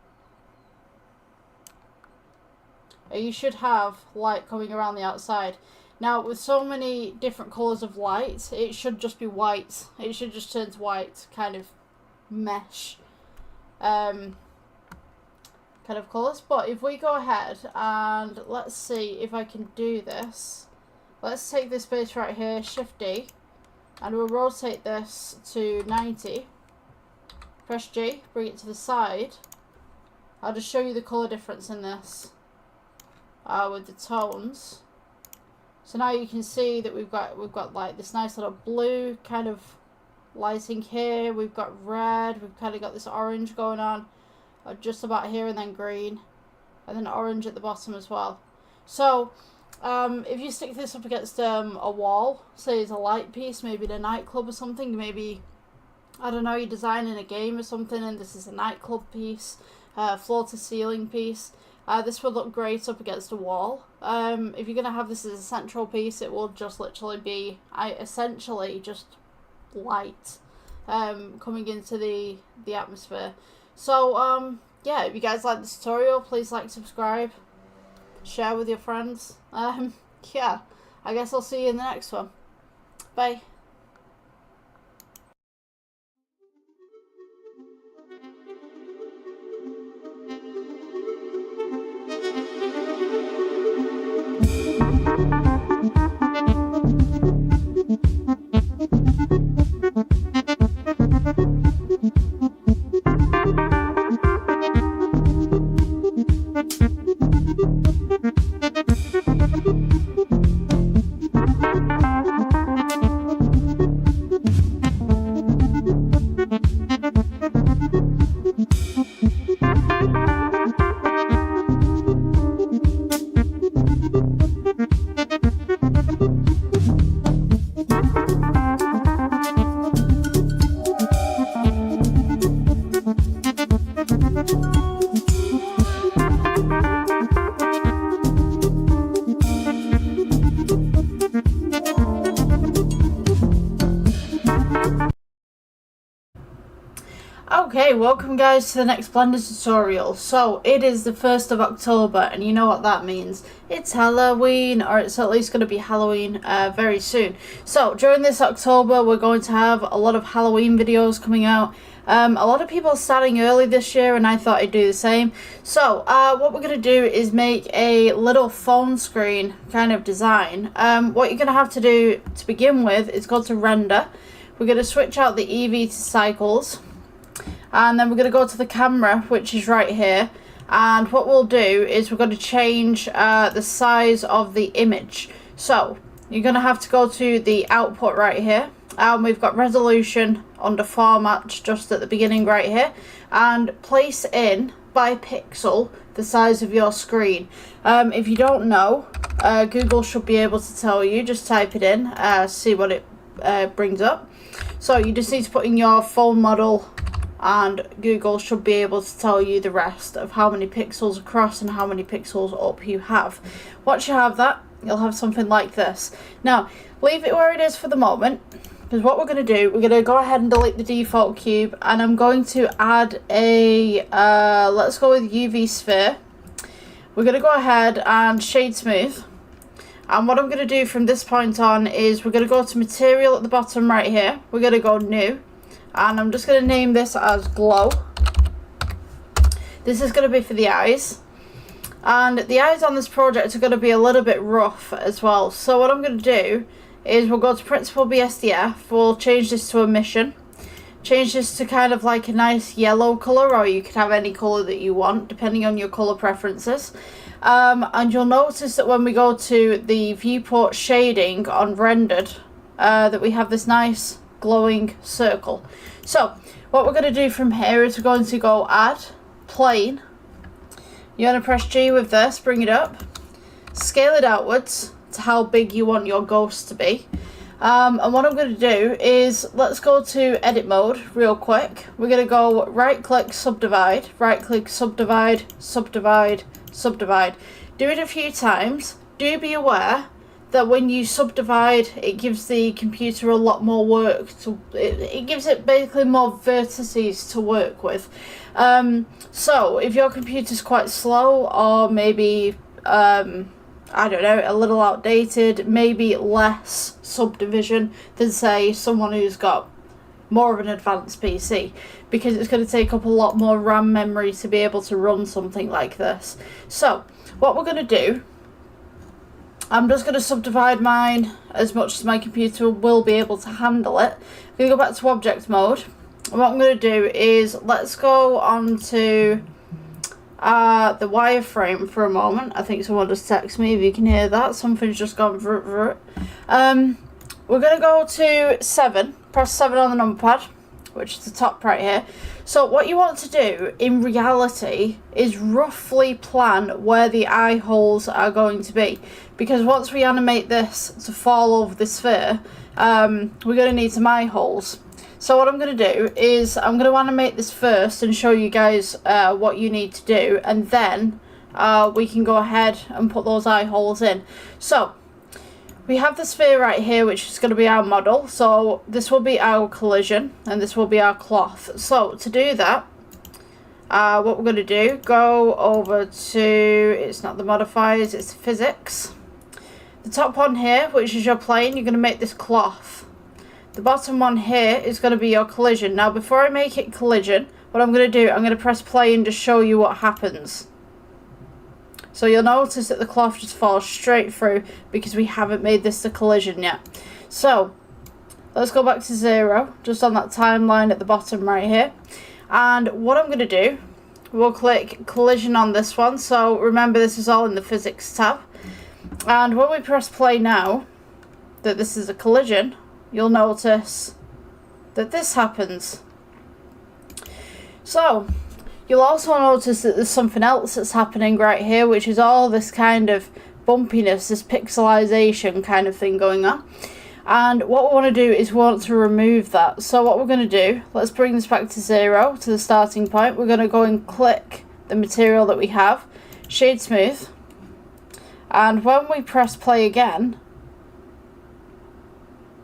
And you should have light coming around the outside. Now, with so many different colours of light, it should just be white. It should just turn to white, kind of mesh kind of colours. But if we go ahead and let's see if I can do this. Let's take this base right here, Shift D, and we'll rotate this to 90. Press G, bring it to the side. I'll just show you the colour difference in this with the tones. So now you can see that we've got like this nice little blue kind of lighting here. We've got red. We've kind of got this orange going on just about here, and then green, and then orange at the bottom as well. So if you stick this up against a wall, say it's a light piece, maybe in a nightclub or something, maybe, I don't know, you're designing a game or something and this is a nightclub piece, floor to ceiling piece, this would look great up against a wall. If you're going to have this as a central piece, it will just literally be essentially just light coming into the atmosphere. So yeah, if you guys like this tutorial, please like, subscribe, share with your friends. Yeah, I guess I'll see you in the next one. Bye. Okay, welcome guys to the next Blender tutorial. So it is the 1st of October, and you know what that means. It's Halloween, or it's at least going to be Halloween very soon. So during this October we're going to have a lot of Halloween videos coming out. A lot of people are starting early this year, and I thought I'd do the same. So what we're going to do is make a little phone screen kind of design. What you're going to have to do to begin with is go to render. We're going to switch out the Eevee to cycles. And then we're going to go to the camera, which is right here. And what we'll do is we're going to change the size of the image. So you're going to have to go to the output right here. And we've got resolution under format just at the beginning right here. And place in by pixel the size of your screen. If you don't know, Google should be able to tell you. Just type it in, see what it brings up. So you just need to put in your phone model, and Google should be able to tell you the rest of how many pixels across and how many pixels up you have. Once you have that, you'll have something like this. Now, leave it where it is for the moment, because what we're going to do, we're going to go ahead and delete the default cube, and I'm going to add a, let's go with UV sphere. We're going to go ahead and shade smooth. And what I'm going to do from this point on is we're going to go to material at the bottom right here. We're going to go new. And I'm just going to name this as glow. This is going to be for the eyes. And the eyes on this project are going to be a little bit rough as well. So what I'm going to do is we'll go to Principled BSDF. We'll change this to emission. Change this to kind of like a nice yellow colour, or you could have any colour that you want, depending on your colour preferences. And you'll notice that when we go to the viewport shading on rendered, that we have this nice glowing circle. So what we're going to do from here is we're going to go add plane. You're going to press G with this, bring it up, scale it outwards to how big you want your ghost to be, And what I'm going to do is, let's go to edit mode real quick. We're going to go right click, subdivide, right click, subdivide, subdivide, subdivide. Do it a few times. Do be aware that when you subdivide, it gives the computer a lot more work. It gives it basically more vertices to work with. So if your computer's quite slow, or maybe I don't know, a little outdated, maybe less subdivision than, say, someone who's got more of an advanced PC, because it's going to take up a lot more RAM memory to be able to run something like this. So what we're going to do, I'm just going to subdivide mine as much as my computer will be able to handle it. I'm going to go back to object mode. And what I'm going to do is, let's go on to the wireframe for a moment. I think someone just texted me, if you can hear that. Something's just gone through. We're going to go to 7. Press 7 on the numpad, which is the top right here. So what you want to do in reality is roughly plan where the eye holes are going to be, because once we animate this to fall over the sphere, we're going to need some eye holes. So what I'm going to do is, I'm going to animate this first and show you guys what you need to do, and then we can go ahead and put those eye holes in. So we have the sphere right here, which is going to be our model. So this will be our collision, and this will be our cloth. So to do that, what we're going to do, go over to, it's not the modifiers, it's physics. The top one here, which is your plane, you're going to make this cloth. The bottom one here is going to be your collision. Now before I make it collision, what I'm going to do, I'm going to press play and just show you what happens. So you'll notice that the cloth just falls straight through because we haven't made this the collision yet. So let's go back to 0, just on that timeline at the bottom right here. And what I'm going to do, we'll click collision on this one. So remember, this is all in the physics tab. And when we press play now, that this is a collision, you'll notice that this happens. So you'll also notice that there's something else that's happening right here, which is all this kind of bumpiness, this pixelization kind of thing going on. And what we want to do is we want to remove that. So what we're going to do, let's bring this back to 0, to the starting point. We're going to go and click the material that we have, shade smooth. And when we press play again,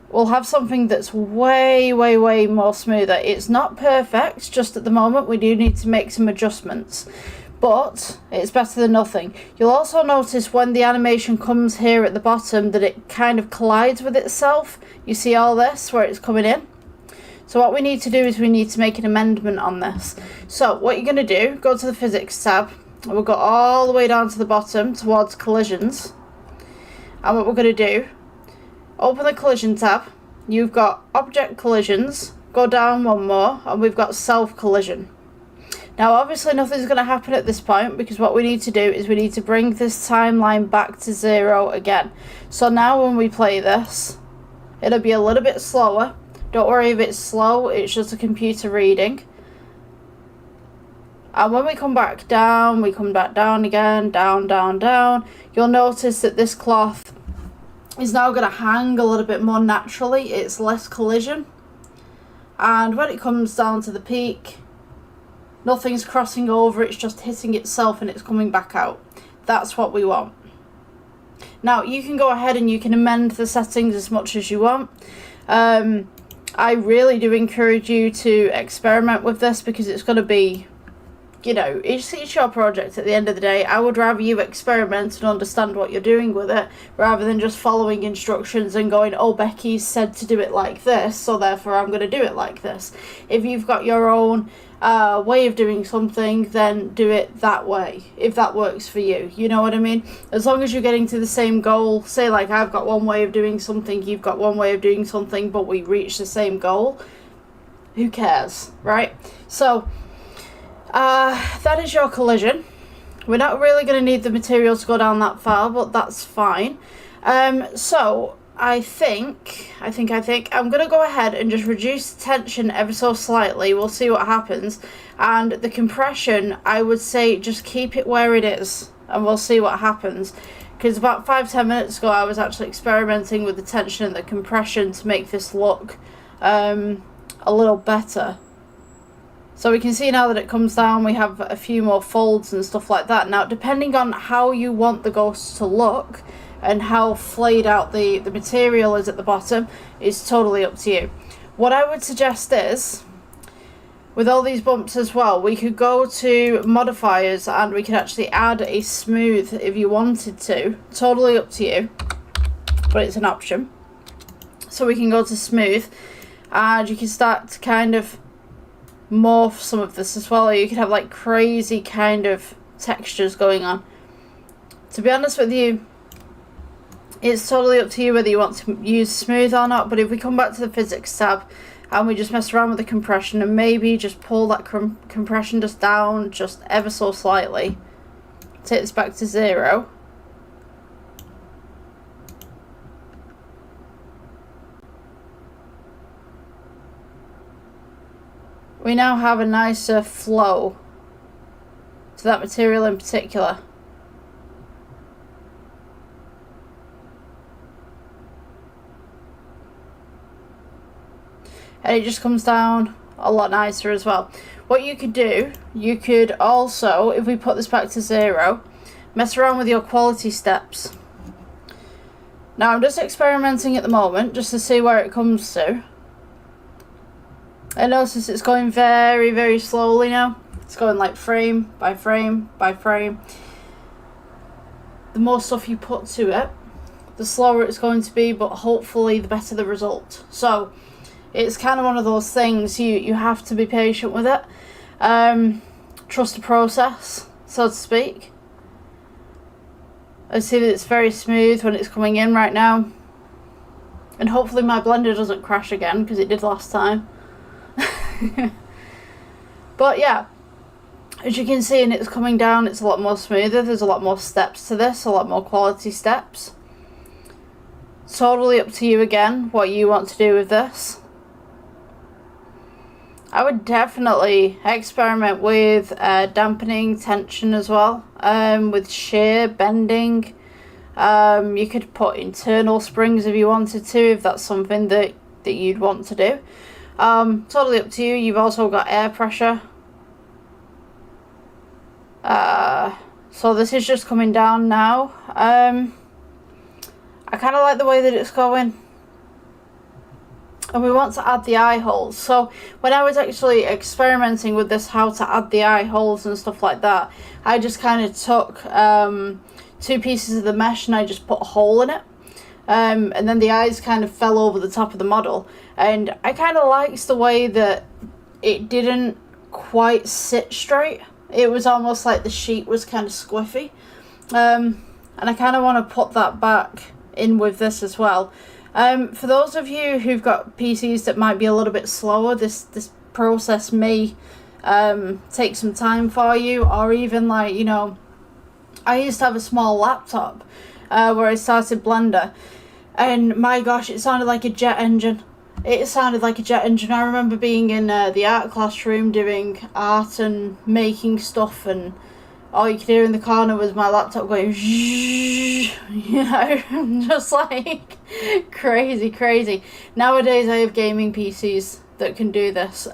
we'll have something that's way, way, way more smoother. It's not perfect, just at the moment we do need to make some adjustments, but it's better than nothing. You'll also notice when the animation comes here at the bottom that it kind of collides with itself. You see all this where it's coming in? So what we need to do is we need to make an amendment on this. So what you're going to do, go to the physics tab, and we'll go all the way down to the bottom towards collisions. And what we're going to do, open the collision tab, you've got object collisions, go down one more, and we've got self collision. Now obviously nothing's going to happen at this point, because what we need to do is we need to bring this timeline back to 0 again. So now when we play this, it'll be a little bit slower. Don't worry if it's slow, it's just a computer reading. And when we come back down, we come back down again, down, down, down, you'll notice that this cloth is now going to hang a little bit more naturally. It's less collision. And when it comes down to the peak, nothing's crossing over, it's just hitting itself and it's coming back out. That's what we want. Now you can go ahead and you can amend the settings as much as you want. I really do encourage you to experiment with this, because it's going to be, you know, it's your project at the end of the day. I would rather you experiment and understand what you're doing with it, rather than just following instructions and going, oh, Becky said to do it like this, so therefore I'm going to do it like this. If you've got your own way of doing something, then do it that way, if that works for you. You know what I mean? As long as you're getting to the same goal. Say like I've got one way of doing something, you've got one way of doing something, but we reach the same goal, who cares, right? So that is your collision. We're not really going to need the material to go down that far, but that's fine. So I think I'm going to go ahead and just reduce the tension ever so slightly. We'll see what happens. And the compression, I would say just keep it where it is, and we'll see what happens. because about 5-10 minutes ago I was actually experimenting with the tension and the compression to make this look a little better. So we can see now that it comes down, we have a few more folds and stuff like that. Now, depending on how you want the ghost to look and how flayed out the material is at the bottom, is totally up to you. What I would suggest is, with all these bumps as well, we could go to modifiers and we could actually add a smooth if you wanted to. Totally up to you, but it's an option. So we can go to smooth and you can start to kind of morph some of this as well, or you could have like crazy kind of textures going on. To be honest with you, it's totally up to you whether you want to use smooth or not, but if we come back to the physics tab and we just mess around with the compression and maybe just pull that compression just down just ever so slightly, take this back to 0. We now have a nicer flow to that material in particular. And it just comes down a lot nicer as well. What you could do, you could also, if we put this back to 0, mess around with your quality steps. Now I'm just experimenting at the moment just to see where it comes to. I notice it's going very, very slowly now. It's going like frame by frame by frame. The more stuff you put to it, the slower it's going to be, but hopefully the better the result. So it's kind of one of those things, you have to be patient with it. Trust the process, so to speak. I see that it's very smooth when it's coming in right now. And hopefully my blender doesn't crash again, because it did last time. But yeah, as you can see, and it's coming down, it's a lot more smoother. There's a lot more steps to this, a lot more quality steps. Totally up to you again what you want to do with this. I would definitely experiment with dampening tension as well, with shear, bending. You could put internal springs if you wanted to, if that's something that you'd want to do. Totally up to you. You've also got air pressure. So this is just coming down now. I kind of like the way that it's going. And we want to add the eye holes. So when I was actually experimenting with this, how to add the eye holes and stuff like that, I just kind of took 2 pieces of the mesh and I just put a hole in it. And then the eyes kind of fell over the top of the model. And I kind of liked the way that it didn't quite sit straight. It was almost like the sheet was kind of squiffy. And I kind of want to put that back in with this as well. For those of you who've got PCs that might be a little bit slower, this process may take some time for you, or even like, you know, I used to have a small laptop where I started Blender, and my gosh, it sounded like a jet engine. It sounded like a jet engine. I remember being in the art classroom doing art and making stuff, and all you could hear in the corner was my laptop going zzzz, you know, just like crazy. Nowadays I have gaming PCs that can do this.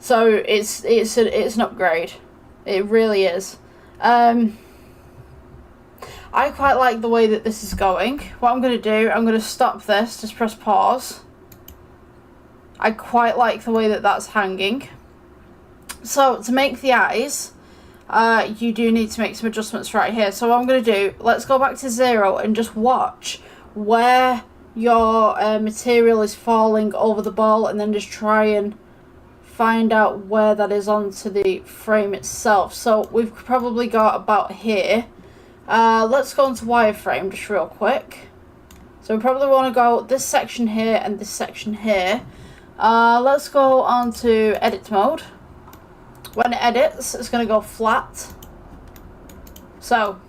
So it's an upgrade. It really is. I quite like the way that this is going. What I'm going to do, I'm going to stop this, just press pause. I quite like the way that that's hanging. So to make the eyes, you do need to make some adjustments right here. So what I'm going to do, let's go back to 0 and just watch where your material is falling over the ball, and then just try and find out where that is onto the frame itself. So we've probably got about here. Let's go into wireframe just real quick. So we probably want to go this section here and this section here. Let's go on to edit mode. When it edits, it's going to go flat. So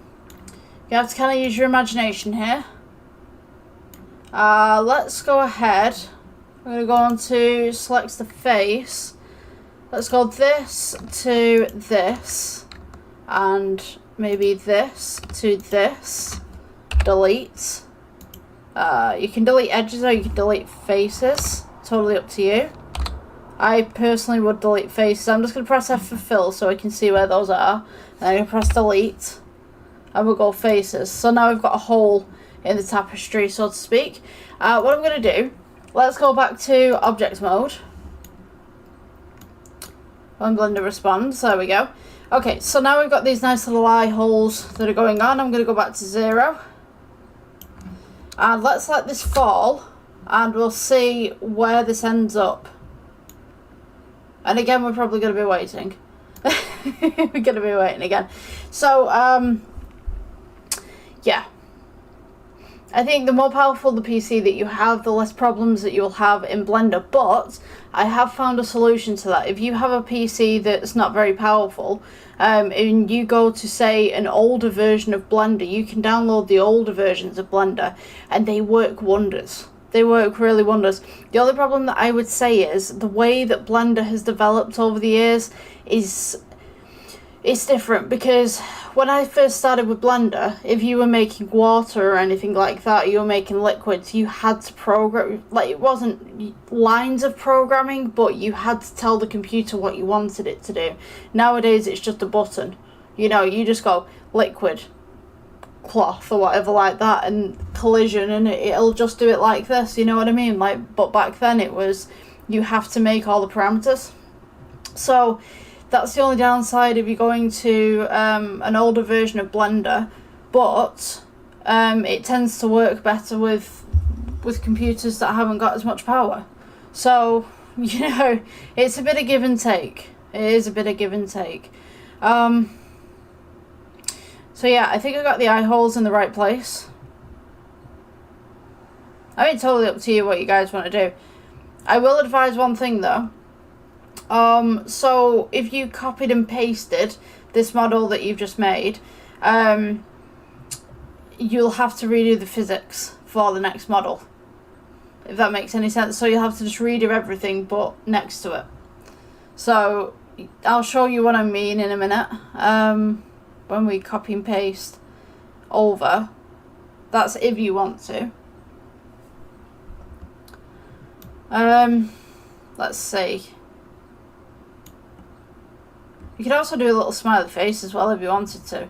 you have to kind of use your imagination here. Let's go ahead. I'm going to go on to select the face. Let's go this to this, and maybe this to this, delete. You can delete edges or you can delete faces, totally up to you. I personally would delete faces. I'm just going to press F for fill so I can see where those are. And I'm going to press delete. And we'll go faces. So now we've got a hole in the tapestry, so to speak. What I'm going to do, let's go back to object mode. When Blender responds, there we go. Okay, so now we've got these nice little eye holes that are going on. I'm going to go back to 0. And let's let this fall. And we'll see where this ends up. And again, we're probably going to be waiting. We're going to be waiting again. So, yeah. I think the more powerful the PC that you have, the less problems that you'll have in Blender. But I have found a solution to that. If you have a PC that's not very powerful, and you go to, say, an older version of Blender, you can download the older versions of Blender, and they work wonders. They work really wonders. The only problem that I would say is the way that Blender has developed over the years is it's different, because when I first started with Blender, if you were making water or anything like that, you were making liquids, you had to program, like, it wasn't lines of programming, but you had to tell the computer what you wanted it to do. Nowadays it's just a button. You know, you just go liquid, cloth or whatever like that, and collision, and it'll just do it like this, you know what I mean? Like, but back then it was, you have to make all the parameters. So that's the only downside if you're going to an older version of Blender, but it tends to work better with computers that haven't got as much power. So, you know, it's a bit of give and take. It is a bit of give and take. So yeah, I think I got the eye holes in the right place. I mean, totally up to you what you guys want to do. I will advise one thing though. So if you copied and pasted this model that you've just made, you'll have to redo the physics for the next model, if that makes any sense. So you'll have to just redo everything but next to it. So I'll show you what I mean in a minute. When we copy and paste over, that's if you want to. Let's see. You could also do a little smiley face as well if you wanted to.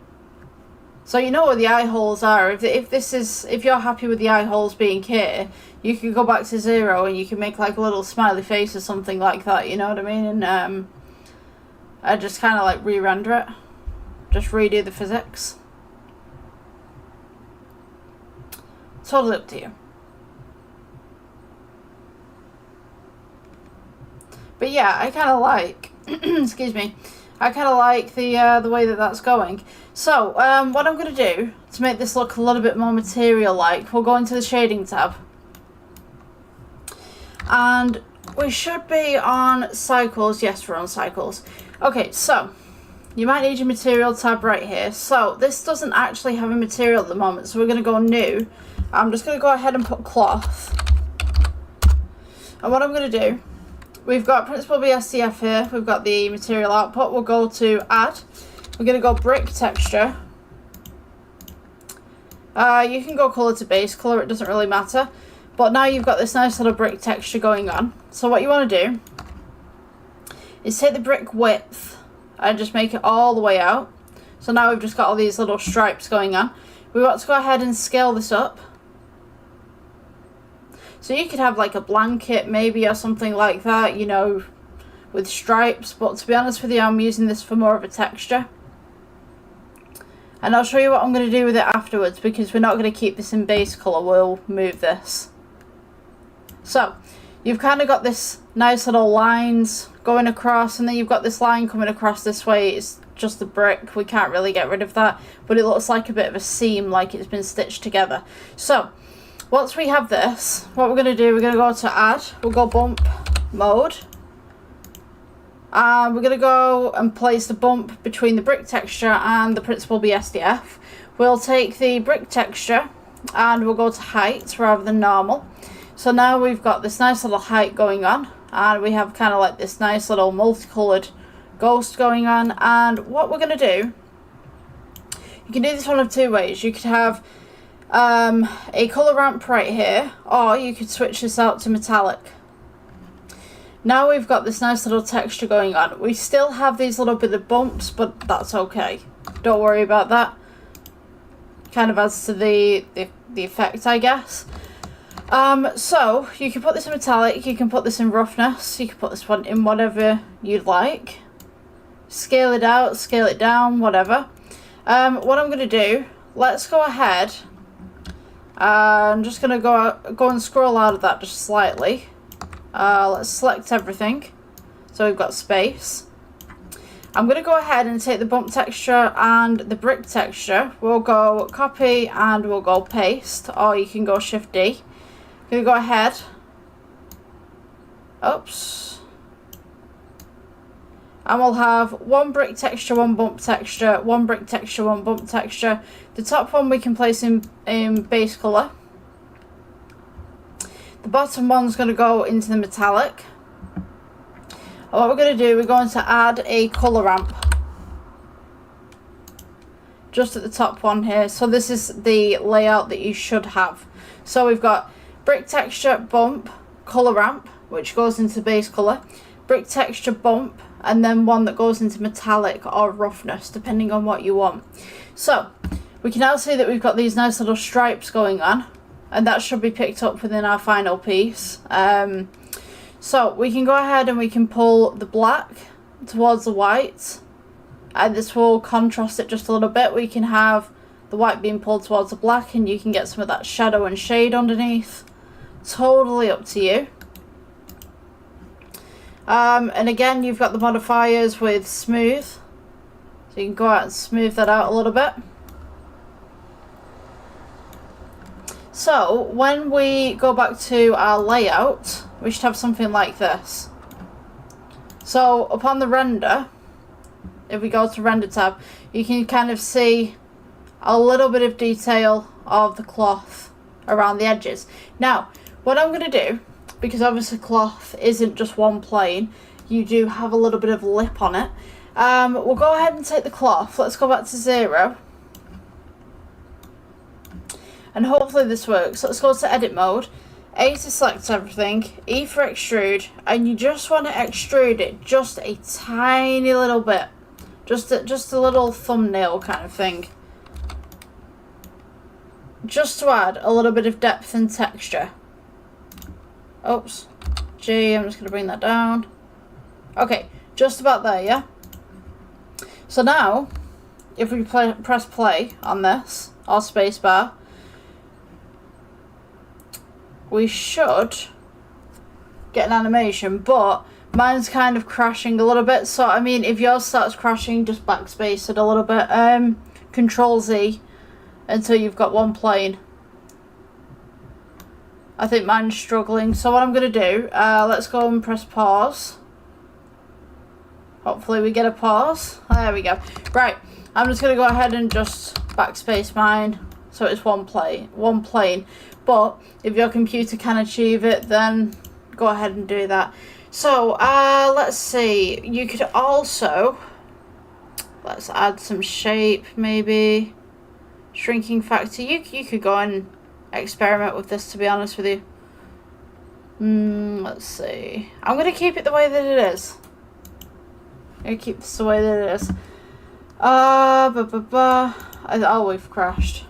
So you know where the eye holes are. If you're happy with the eye holes being here, you can go back to 0 and you can make like a little smiley face or something like that. You know what I mean? And I just kind of like re-render it. Just redo the physics. Totally up to you. But yeah, I kind of like, excuse me, I kind of like the way that that's going. So, what I'm going to do to make this look a little bit more material-like, we'll go into the shading tab. And we should be on cycles. Yes, we're on cycles. Okay, so you might need your material tab right here. So this doesn't actually have a material at the moment, so we're going to go new. I'm just going to go ahead and put cloth. And what I'm going to do, we've got Principled BSDF here, we've got the material output. We'll go to add, we're going to go brick texture. You can go color to base color, it doesn't really matter. But now you've got this nice little brick texture going on. So what you want to do is take the brick width and just make it all the way out. So now we've just got all these little stripes going on. We want to go ahead and scale this up. So you could have like a blanket maybe or something like that, you know, with stripes. But to be honest with you, I'm using this for more of a texture. And I'll show you what I'm going to do with it afterwards, because we're not going to keep this in base colour, we'll move this. So, you've kind of got this nice little lines going across, and then you've got this line coming across this way. It's just the brick, we can't really get rid of that, but it looks like a bit of a seam, like it's been stitched together. So, once we have this, what we're going to do, we're going to go to add, we'll go bump mode. And we're going to go and place the bump between the brick texture and the Principled BSDF. We'll take the brick texture and we'll go to height rather than normal. So now we've got this nice little height going on, and we have kind of like this nice little multicoloured ghost going on. And what we're going to do you can do this one of two ways. You could have a colour ramp right here, or you could switch this out to metallic. Now we've got this nice little texture going on. We still have these little bit of bumps, but that's okay. Don't worry about that. Kind of adds to the effect, I guess. So you can put this in metallic, you can put this in roughness, you can put this one in whatever you'd like. Scale it out, scale it down, whatever. What I'm going to do, let's go ahead. I'm just going to go and scroll out of that just slightly. Let's select everything. So we've got space. I'm going to go ahead and take the bump texture and the brick texture. We'll go copy and we'll go paste, or you can go Shift D. I'm going to go ahead. Oops. And we'll have one brick texture, one bump texture, one brick texture, one bump texture. The top one we can place in base colour. The bottom one's going to go into the metallic. And what we're going to do, we're going to add a colour ramp. Just at the top one here. So this is the layout that you should have. So we've got brick texture, bump, colour ramp, which goes into base colour. Brick texture, bump, and then one that goes into metallic or roughness, depending on what you want. So we can now see that we've got these nice little stripes going on, and that should be picked up within our final piece. So we can go ahead and we can pull the black towards the white, and this will contrast it just a little bit. We can have the white being pulled towards the black, and you can get some of that shadow and shade underneath. Totally up to you. And again, you've got the modifiers with smooth, so you can go out and smooth that out a little bit. So when we go back to our layout, we should have something like this. So upon the render, if we go to render tab, you can kind of see a little bit of detail of the cloth around the edges. Now, what I'm going to do, because obviously cloth isn't just one plane, you do have a little bit of lip on it. We'll go ahead and take the cloth. Let's go back to 0. And hopefully this works. Let's go to edit mode. A to select everything. E for extrude. And you just want to extrude it just a tiny little bit. Just a little thumbnail kind of thing. Just to add a little bit of depth and texture. Oops. G, I'm just going to bring that down. Okay, just about there, yeah? So now, if we press play on this, or spacebar, we should get an animation, but mine's kind of crashing a little bit. So, I mean, if yours starts crashing, just backspace it a little bit. Control Z until you've got one plane. I think mine's struggling. So what I'm going to do, let's go and press pause. Hopefully we get a pause. There we go. Right, I'm just going to go ahead and just backspace mine. So it's one plane. But if your computer can achieve it, then go ahead and do that. So, let's see. You could also, let's add some shape, maybe. Shrinking factor. You could go and experiment with this, to be honest with you. Let's see. I'm going to keep it the way that it is. I'm going to keep this the way that it is. Oh, we've crashed.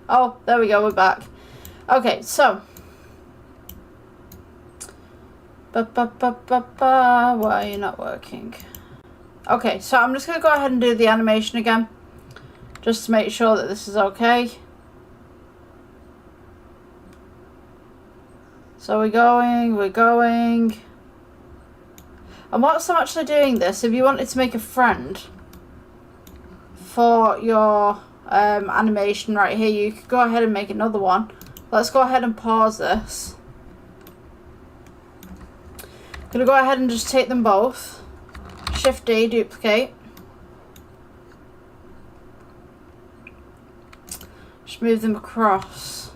Oh, there we go, we're back. Okay, so. Why are you not working? Okay, so I'm just going to go ahead and do the animation again. Just to make sure that this is okay. So we're going. And whilst I'm actually doing this, if you wanted to make a friend for your animation right here, you could go ahead and make another one. Let's go ahead and pause this. I'm going to go ahead and just take them both. Shift D, duplicate. Just move them across.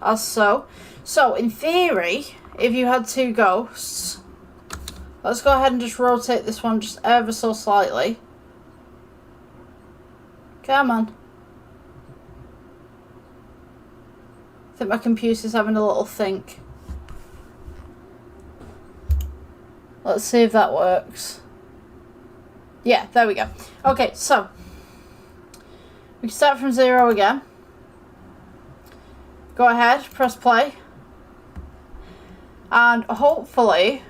As so. So, in theory, if you had two ghosts, let's go ahead and just rotate this one just ever so slightly. Come on. I think my computer's having a little think. Let's see if that works. Yeah, there we go. Okay, so we can start from 0 again. Go ahead, press play. And hopefully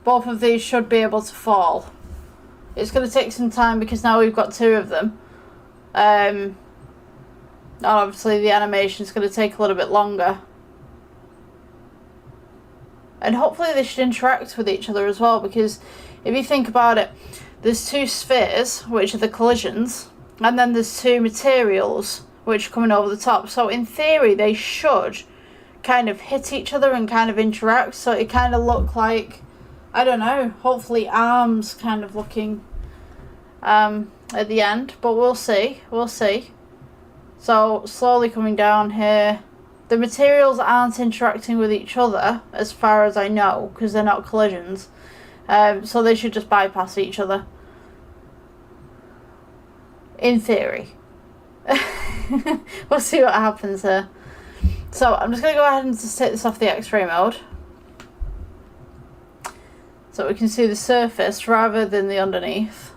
both of these should be able to fall. It's going to take some time because now we've got 2 of them. And obviously the animation is going to take a little bit longer. And hopefully they should interact with each other as well, because if you think about it, there's 2 spheres, which are the collisions, and then there's 2 materials, which are coming over the top. So in theory, they should kind of hit each other and kind of interact, so it kind of look like, I don't know, hopefully arms kind of looking at the end, but we'll see. So slowly coming down here. The materials aren't interacting with each other as far as I know, because they're not collisions, so they should just bypass each other in theory. We'll see what happens here. So I'm just going to go ahead and just take this off the X-ray mode, so we can see the surface rather than the underneath.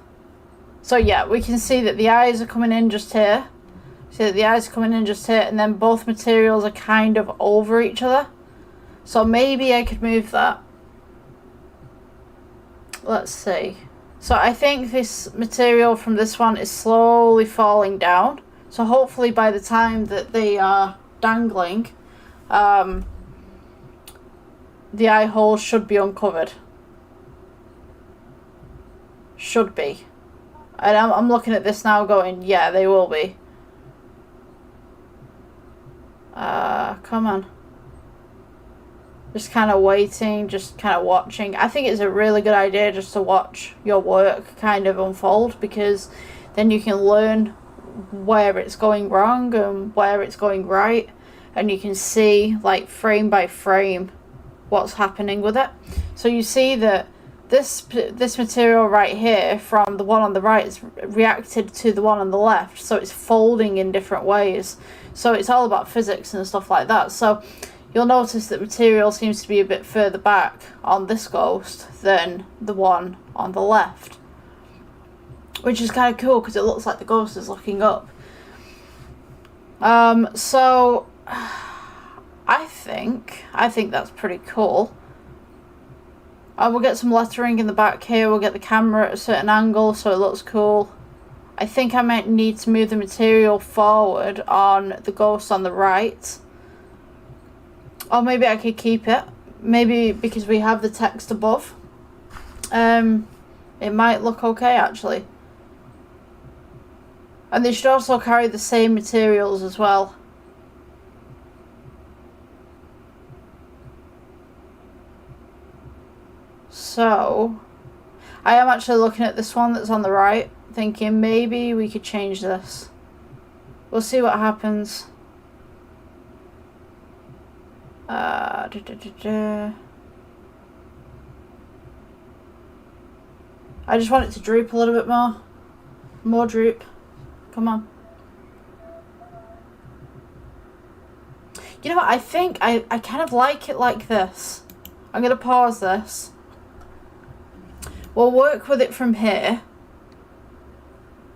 So yeah, we can see that the eyes are coming in just here. See that the eyes are coming in just here, and then both materials are kind of over each other. So maybe I could move that. Let's see. So I think this material from this one is slowly falling down. So hopefully by the time that they are dangling, the eye holes should be uncovered. Should be. And I'm looking at this now going, yeah, they will be. Come on. Just kind of waiting, just kind of watching. I think it's a really good idea just to watch your work kind of unfold, because then you can learn where it's going wrong and where it's going right, and you can see like frame by frame what's happening with it. So you see that this material right here from the one on the right is reacted to the one on the left, so it's folding in different ways. So it's all about physics and stuff like that. So you'll notice that material seems to be a bit further back on this ghost than the one on the left, which is kind of cool because it looks like the ghost is looking up. So I think that's pretty cool. We'll get some lettering in the back here. We'll get the camera at a certain angle so it looks cool. I think I might need to move the material forward on the ghost on the right. Or maybe I could keep it. Maybe because we have the text above. It might look okay actually. And they should also carry the same materials as well. So, I am actually looking at this one that's on the right, thinking maybe we could change this. We'll see what happens. I just want it to droop a little bit more. More droop. Come on. You know what, I think I kind of like it like this. I'm going to pause this. We'll work with it from here.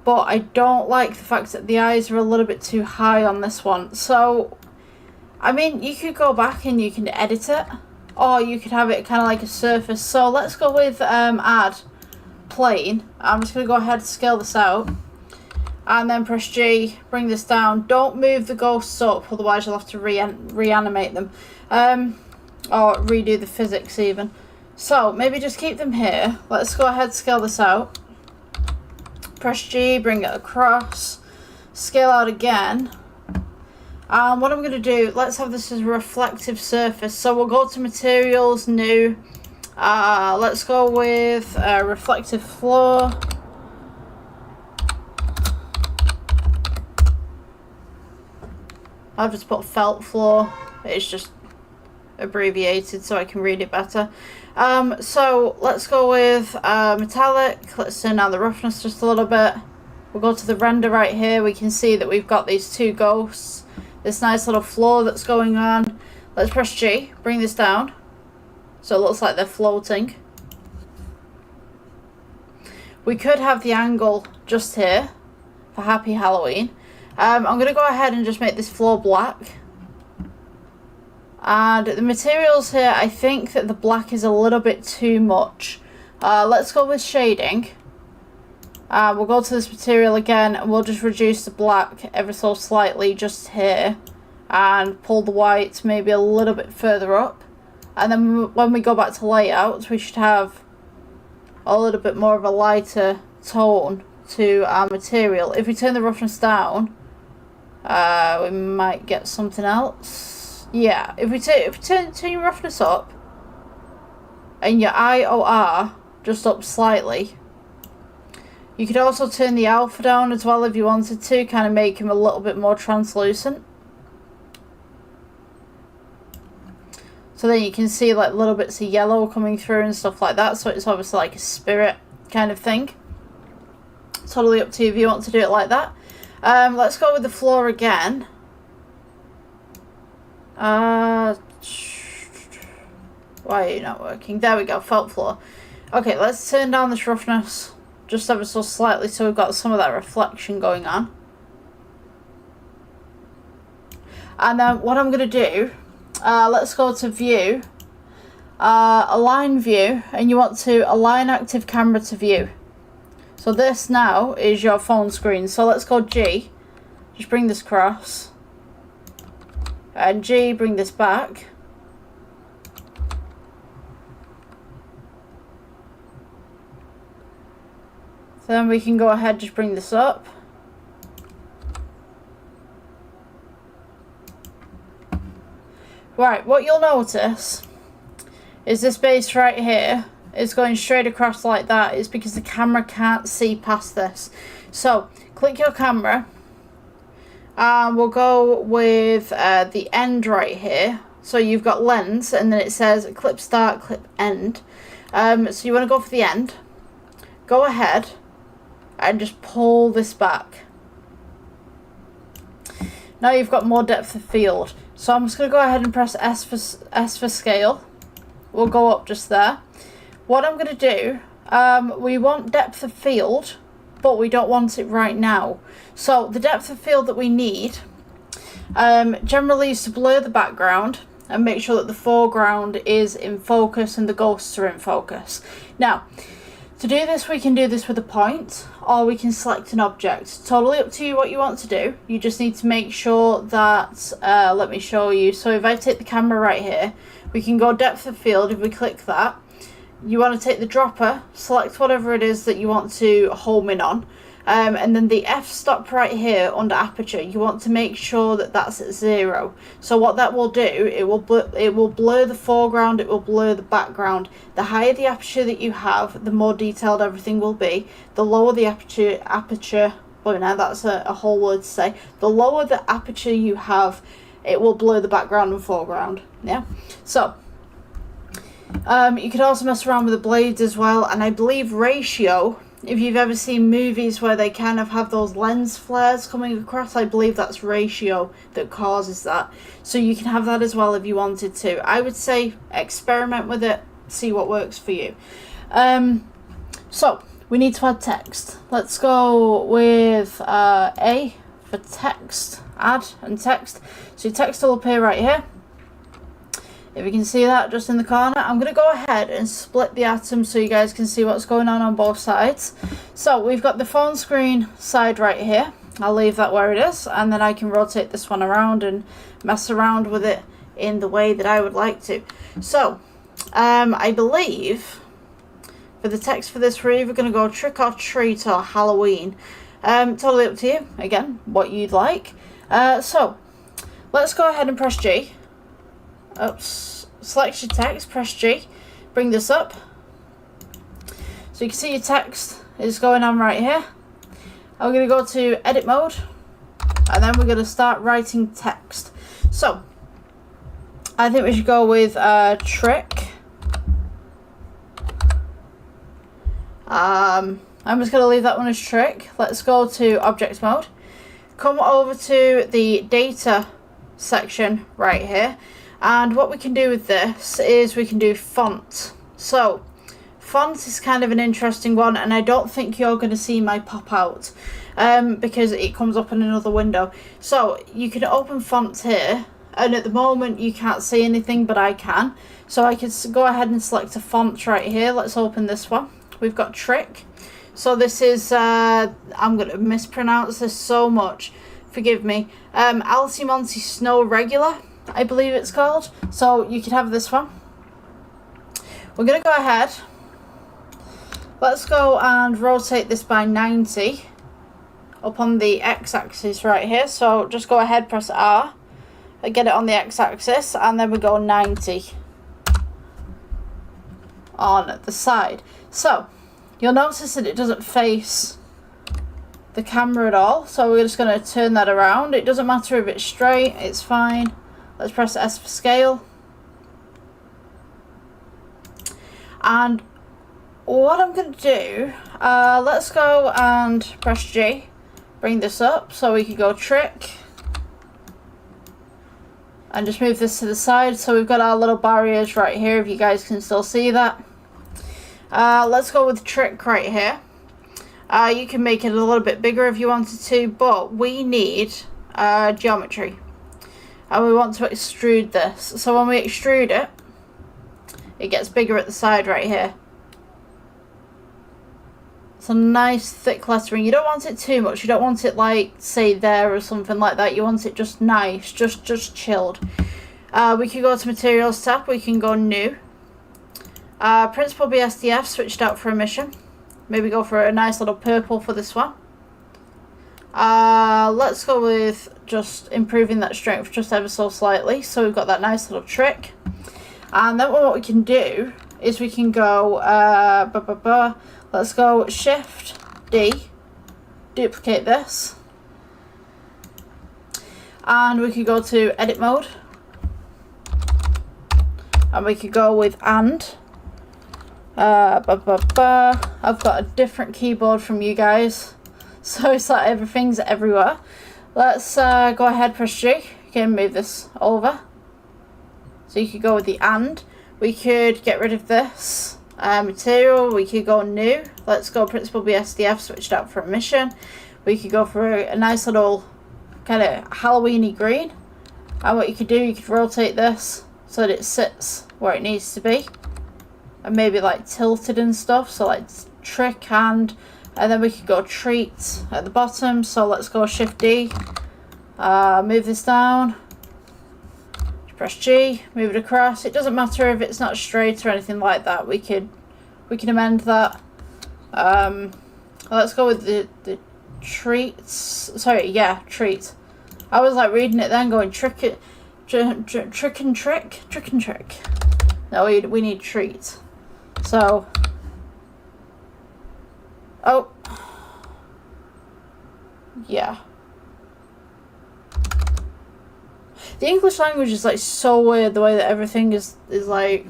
But I don't like the fact that the eyes are a little bit too high on this one. So, I mean, you could go back and you can edit it. Or you could have it kind of like a surface. So let's go with add plane. I'm just going to go ahead and scale this out. And then press G, bring this down. Don't move the ghosts up, otherwise you'll have to reanimate them. Or redo the physics even. So, maybe just keep them here. Let's go ahead and scale this out. Press G, bring it across. Scale out again. And what I'm going to do, let's have this as a reflective surface. So we'll go to materials, new. Let's go with reflective floor. I've just put felt floor. It's just abbreviated so I can read it better. So let's go with metallic. Let's turn down the roughness just a little bit. We'll go to the render right here. We can see that we've got these two ghosts. This nice little floor that's going on. Let's press G, bring this down. So it looks like they're floating. We could have the angle just here for Happy Halloween. I'm going to go ahead and just make this floor black. And the materials here, I think that the black is a little bit too much. Let's go with shading. We'll go to this material again and we'll just reduce the black ever so slightly just here. And pull the white maybe a little bit further up. And then when we go back to layouts, we should have a little bit more of a lighter tone to our material. If we turn the roughness down, we might get something else. Yeah, if we turn your roughness up and your IOR just up slightly. You could also turn the alpha down as well if you wanted to, kind of make him a little bit more translucent. So then you can see like little bits of yellow coming through and stuff like that. So it's obviously like a spirit kind of thing. Totally up to you if you want to do it like that. Let's go with the floor again. Why are you not working? There we go, felt floor. Okay, let's turn down this roughness just ever so slightly so we've got some of that reflection going on. And then what I'm going to do, let's go to view, align view, and you want to align active camera to view. So this now is your phone screen. So let's go G, just bring this across, and G, bring this back. Then we can go ahead, just bring this up. Right, what you'll notice is this base right here is going straight across like that. It's because the camera can't see past this. So, click your camera. And we'll go with the end right here. So you've got lens, and then it says clip start, clip end. So you want to go for the end. Go ahead and just pull this back. Now you've got more depth of field. So I'm just going to go ahead and press S for scale. We'll go up just there. What I'm going to do, we want depth of field, but we don't want it right now. So the depth of field that we need generally is to blur the background and make sure that the foreground is in focus and the ghosts are in focus. Now, to do this, we can do this with a point, or we can select an object. Totally up to you what you want to do. You just need to make sure that, let me show you. So if I take the camera right here, we can go depth of field. If we click that, you want to take the dropper, select whatever it is that you want to home in on. And then the f-stop right here under aperture, you want to make sure that that's at 0. So what that will do, it will blur the foreground, it will blur the background. The higher the aperture that you have, the more detailed everything will be. The lower the aperture, well now that's a whole word to say. The lower the aperture you have, it will blur the background and foreground. Yeah. So you could also mess around with the blades as well, and I believe ratio. If you've ever seen movies where they kind of have those lens flares coming across, I believe that's ratio that causes that. So you can have that as well if you wanted to. I would say experiment with it, see what works for you. So we need to add text. Let's go with A for text, add and text. So your text will appear right here. If you can see that just in the corner, I'm going to go ahead and split the atom so you guys can see what's going on both sides. So we've got the phone screen side right here. I'll leave that where it is, and then I can rotate this one around and mess around with it in the way that I would like to. So I believe for the text for this, we're either going to go trick or treat or Halloween. Totally up to you, again, what you'd like. So let's go ahead and press G. Oops. Select your text, press G, bring this up. So you can see your text is going on right here. I'm going to go to edit mode, and then we're going to start writing text. So I think we should go with trick I'm just going to leave that one as trick. Let's go to object mode. Come over to the data section right here. And what we can do with this is we can do font. So font is kind of an interesting one, and I don't think you're going to see my pop out because it comes up in another window. So you can open font here, and at the moment you can't see anything, but I can. So I can go ahead and select a font right here. Let's open this one. We've got Trick. So this is, I'm going to mispronounce this so much, forgive me, Alcimonte Snow Regular, I believe it's called. So you could have this one. We're going to go ahead. Let's go and rotate this by 90 up on the x-axis right here. So just go ahead, press R, and get it on the x-axis, and then we go 90 on the side. So you'll notice that it doesn't face the camera at all. So we're just going to turn that around. It doesn't matter if it's straight, it's fine. Let's press S for scale. And what I'm going to do, let's go and press G, bring this up so we can go Trick, and just move this to the side. So we've got our little barriers right here, if you guys can still see that. Let's go with Trick right here. You can make it a little bit bigger if you wanted to, but we need geometry. And we want to extrude this. So when we extrude it, it gets bigger at the side right here. It's a nice thick lettering. You don't want it too much. You don't want it like, say, there or something like that. You want it just nice, just chilled. We can go to Materials tab. We can go New. Principled BSDF switched out for emission. Maybe go for a nice little purple for this one. Let's go with just improving that strength just ever so slightly. So we've got that nice little trick. And then what we can do is we can go, let's go Shift D, duplicate this. And we could go to edit mode. And we could go with and. I've got a different keyboard from you guys, so it's like everything's everywhere. Let's go ahead, press G. You can move this over. So you could go with the and. We could get rid of this material. We could go New. Let's go Principled BSDF switched out for emission. We could go for a nice little kind of Halloweeny green. And what you could do, you could rotate this so that it sits where it needs to be. And maybe like tilted and stuff, so like Trick and then we could go Treat at the bottom. So let's go Shift D, move this down, press G, move it across. It doesn't matter if it's not straight or anything like that. We can amend that. Let's go with the treats. Sorry, yeah, treat. I was like reading it then, going trick and trick. No, we need treat. So, oh, yeah. The English language is like so weird, the way that everything is like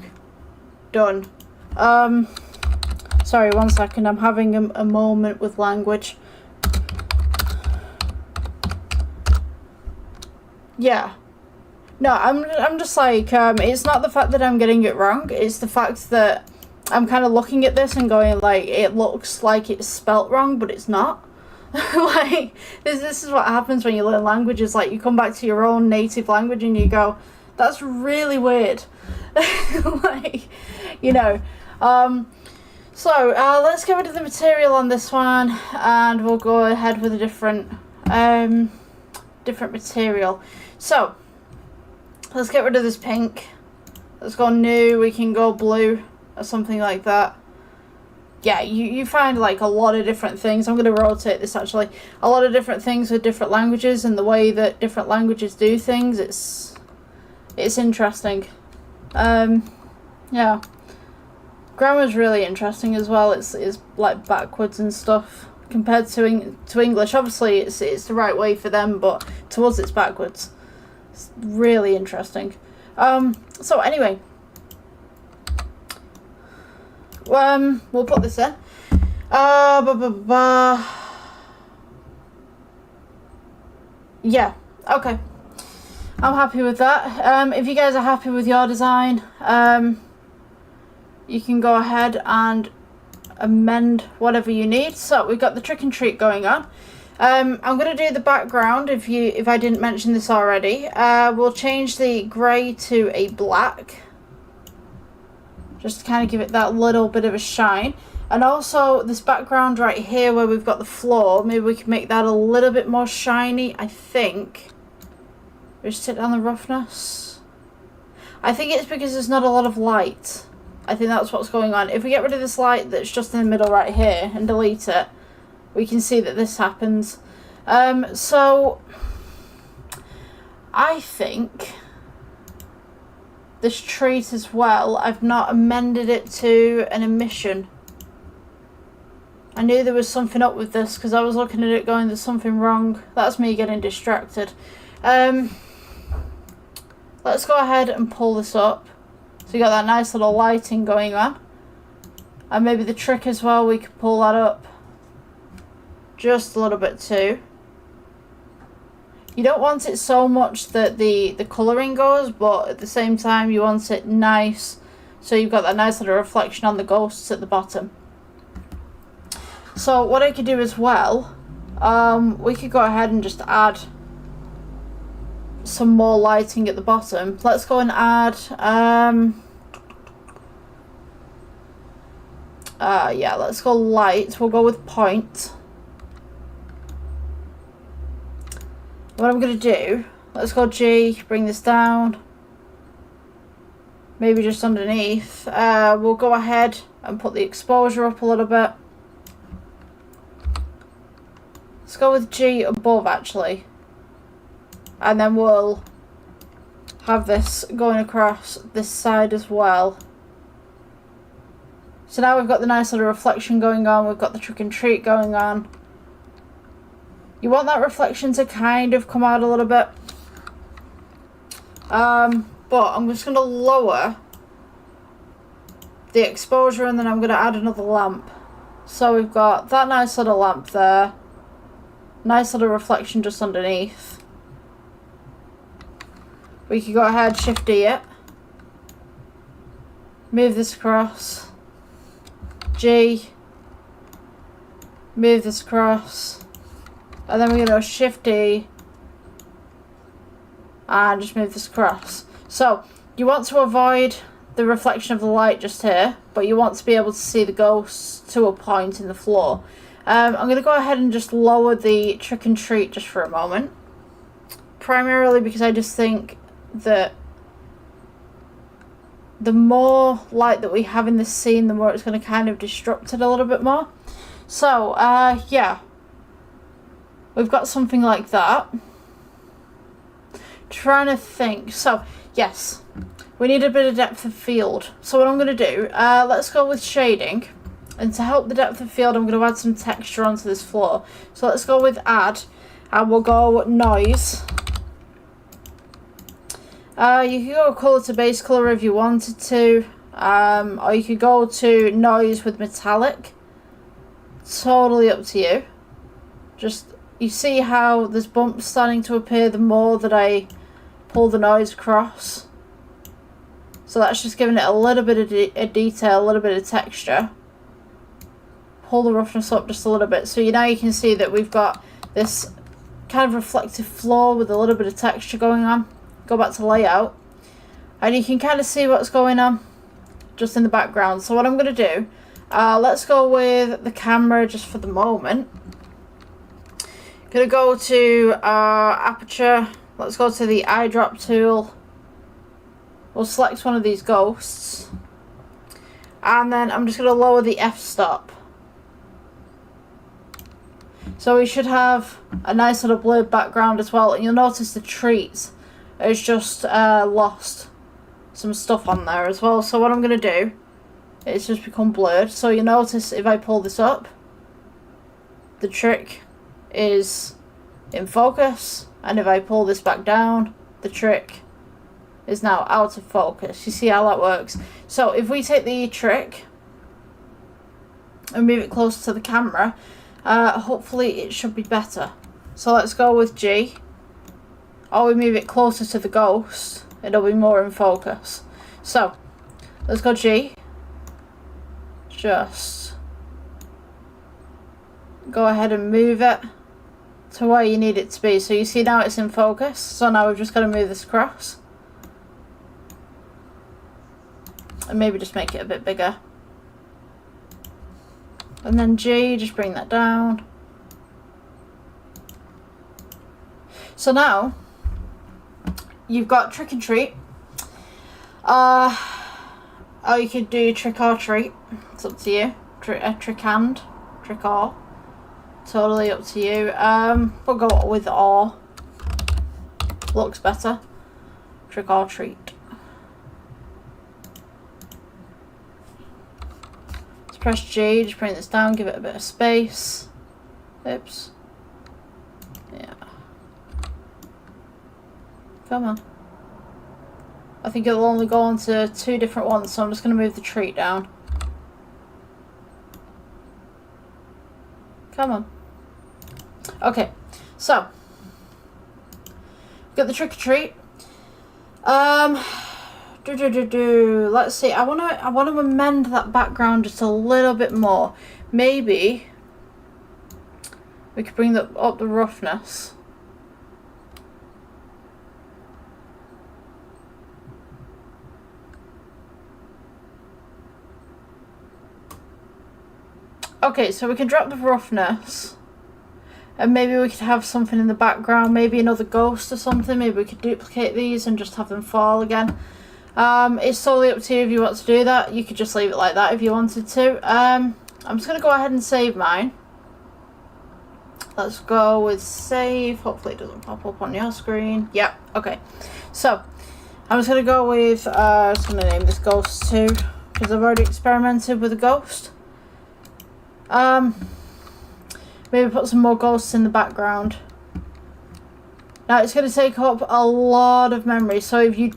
done. Sorry, 1 second, I'm having a moment with language. Yeah. No, I'm just like, it's not the fact that I'm getting it wrong, it's the fact that I'm kind of looking at this and going like, it looks like it's spelt wrong, but it's not. Like, this is what happens when you learn languages. Like, you come back to your own native language and you go, that's really weird. Like, you know. So, let's get rid of the material on this one, and we'll go ahead with a different material. So, let's get rid of this pink. Let's go New. We can go blue or something like that. Yeah, you find like a lot of different things. I'm going to rotate this actually. A lot of different things with different languages and the way that different languages do things. It's interesting. Yeah. Grammar's really interesting as well. It's like backwards and stuff compared to English. Obviously, it's the right way for them, but to us it's backwards. It's really interesting. So anyway, we'll put this in. Yeah, okay. I'm happy with that. If you guys are happy with your design, you can go ahead and amend whatever you need. So we've got the trick and treat going on. I'm going to do the background if I didn't mention this already. We'll change the grey to a black, just to kind of give it that little bit of a shine. And also this background right here where we've got the floor, maybe we can make that a little bit more shiny, I think. Just take down the roughness. I think it's because there's not a lot of light. I think that's what's going on. If we get rid of this light that's just in the middle right here and delete it, we can see that this happens. So I think this treat as well, I've not amended it to an emission. I knew there was something up with this because I was looking at it going, there's something wrong. That's me getting distracted. Let's go ahead and pull this up. So you got that nice little lighting going on. And maybe the trick as well, we could pull that up just a little bit too. You don't want it so much that the colouring goes, but at the same time you want it nice. So you've got that nice little reflection on the ghosts at the bottom. So what I could do as well, we could go ahead and just add some more lighting at the bottom. Let's go and add yeah, let's go light. We'll go with point. What I'm gonna do, let's go G, bring this down, maybe just underneath. We'll go ahead and put the exposure up a little bit. Let's go with G above actually, and then we'll have this going across this side as well. So now we've got the nice little reflection going on, we've got the trick and treat going on. You want that reflection to kind of come out a little bit. But I'm just going to lower the exposure and then I'm going to add another lamp. So we've got that nice little lamp there. Nice little reflection just underneath. We can go ahead, Shift D it. Move this across. G. Move this across. And then we're going to Shift D and just move this across. So you want to avoid the reflection of the light just here, but you want to be able to see the ghosts to a point in the floor. I'm going to go ahead and just lower the trick and treat just for a moment. Primarily because I just think that the more light that we have in this scene, the more it's going to kind of disrupt it a little bit more. So, yeah. We've got something like that. Trying to think. So, yes. We need a bit of depth of field. So what I'm going to do, let's go with shading. And to help the depth of field, I'm going to add some texture onto this floor. So let's go with add. And we'll go noise. You could go colour to base colour if you wanted to. Or you could go to noise with metallic. Totally up to you. Just, you see how there's bumps starting to appear the more that I pull the noise across. So that's just giving it a little bit of detail, a little bit of texture. Pull the roughness up just a little bit. So now you can see that we've got this kind of reflective floor with a little bit of texture going on. Go back to layout. And you can kind of see what's going on just in the background. So what I'm going to do, let's go with the camera just for the moment. Going to go to aperture. Let's go to the eyedrop tool. We'll select one of these ghosts. And then I'm just going to lower the f-stop. So we should have a nice little blurred background as well. And you'll notice the treat has just lost some stuff on there as well. So what I'm going to do, it's just become blurred. So you notice if I pull this up, the trick is in focus. And if I pull this back down, the trick is now out of focus. You see how that works? So if we take the trick and move it closer to the camera, hopefully it should be better. So let's go with G. Or we move it closer to the ghost, it'll be more in focus. So let's go G. Just go ahead and move it to where you need it to be. So you see now it's in focus. So now we've just got to move this across. And maybe just make it a bit bigger. And then G, just bring that down. So now you've got trick and treat. Or you could do trick or treat. It's up to you. Trick and trick or. Totally up to you. We'll go with or. Looks better. Trick or treat. Let's press G, just bring this down, give it a bit of space. Oops. Yeah. Come on. I think it'll only go on to 2 different ones, so I'm just going to move the treat down. Come on. Okay, so got the trick or treat. Let's see. I wanna amend that background just a little bit more. Maybe we could bring up the roughness. Okay, so we can drop the roughness. And maybe we could have something in the background, maybe another ghost or something. Maybe we could duplicate these and just have them fall again. It's totally up to you if you want to do that. You could just leave it like that if you wanted to. I'm just going to go ahead and save mine. Let's go with save. Hopefully it doesn't pop up on your screen. Yep, okay. So, I'm just going to go with, I'm just going to name this Ghost 2. Because I've already experimented with a ghost. Maybe put some more ghosts in the background. Now it's going to take up a lot of memory, so if you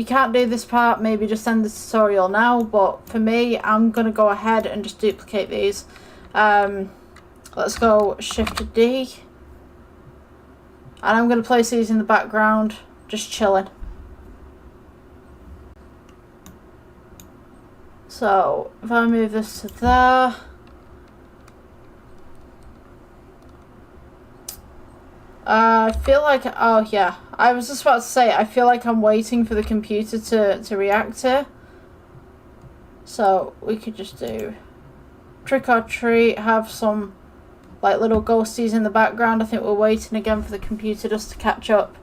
can't do this part, maybe just end the tutorial now. But for me, I'm going to go ahead and just duplicate these. Let's go Shift D, and I'm going to place these in the background, just chilling. So if I move this to there. I feel like, oh yeah, I was just about to say, I feel like I'm waiting for the computer to react here. So we could just do trick or treat, have some like little ghosties in the background. I think we're waiting again for the computer just to catch up.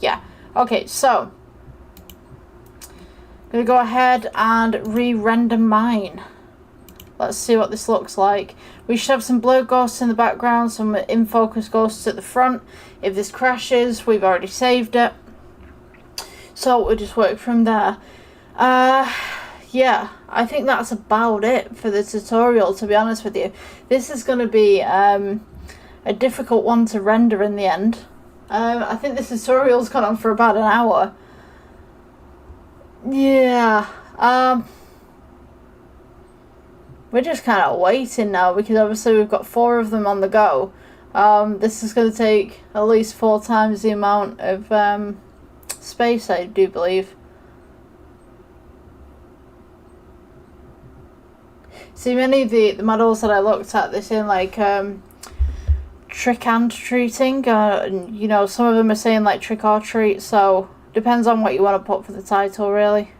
Yeah, okay, so I'm going to go ahead and re-render mine. Let's see what this looks like. We should have some blur ghosts in the background, some in focus ghosts at the front. If this crashes, we've already saved it. So we'll just work from there. Yeah, I think that's about it for the tutorial, to be honest with you. This is going to be a difficult one to render in the end. I think this tutorial's gone on for about an hour. Yeah, we're just kind of waiting now because obviously we've got 4 of them on the go. This is going to take at least 4 times the amount of space, I do believe. See, many of the models that I looked at, they're saying like trick and treating. And, you know, some of them are saying like trick or treat, so depends on what you want to put for the title, really.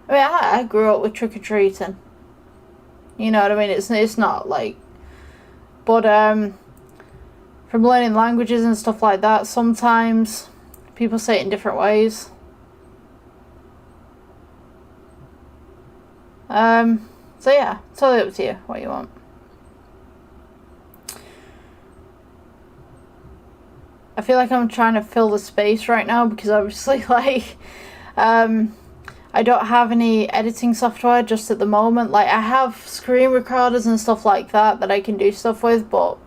I mean, I grew up with trick-or-treating. You know what I mean? It's not like... But, from learning languages and stuff like that, sometimes people say it in different ways. So yeah, totally up to you, what you want. I feel like I'm trying to fill the space right now because obviously, like, I don't have any editing software just at the moment. Like, I have screen recorders and stuff like that I can do stuff with, but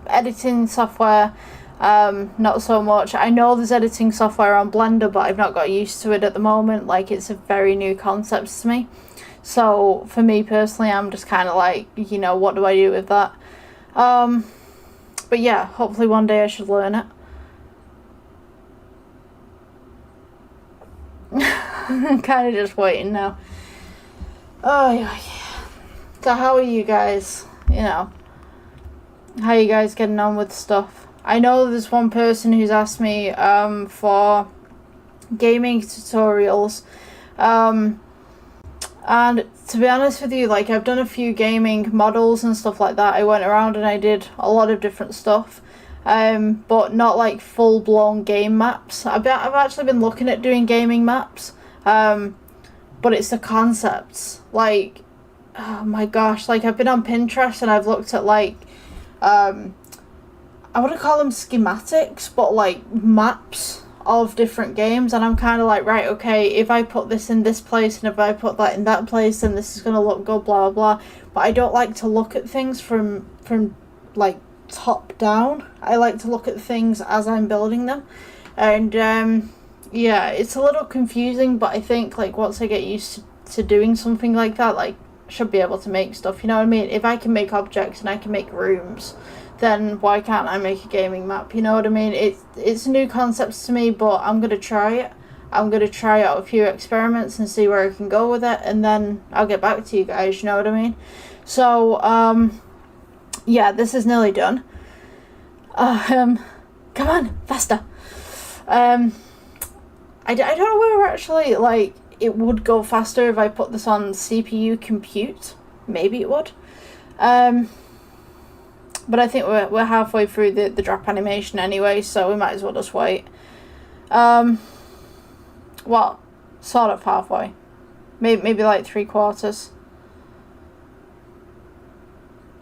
editing software, not so much. I know there's editing software on Blender, but I've not got used to it at the moment. Like, it's a very new concept to me. So for me personally, I'm just kind of like, you know, what do I do with that? But yeah, hopefully one day I should learn it. I'm kind of just waiting now. Oh yeah. So how are you guys? You know, how are you guys getting on with stuff? I know there's one person who's asked me for gaming tutorials, and to be honest with you, like, I've done a few gaming models and stuff like that. I went around and I did a lot of different stuff, but not like full-blown game maps. I've actually been looking at doing gaming maps, but it's the concepts, like, oh my gosh, like, I've been on Pinterest and I've looked at, like, I wouldn't call them schematics, but like maps of different games, and I'm kind of like, right, okay, if I put this in this place and if I put that in that place, then this is going to look good, blah, blah, blah. But I don't like to look at things from like top down. I like to look at things as I'm building them. And yeah, it's a little confusing, but I think like once I get used to doing something like that, like, I should be able to make stuff, you know what I mean? If I can make objects and I can make rooms, then why can't I make a gaming map? You know what I mean? It's new concepts to me, but I'm going to try it. I'm going to try out a few experiments and see where I can go with it, and then I'll get back to you guys, you know what I mean? So, yeah, this is nearly done. Come on, faster. I don't know whether actually, like, it would go faster if I put this on CPU compute. Maybe it would. But I think we're halfway through the drop animation anyway, so we might as well just wait. Well, sort of halfway. Maybe like 3/4.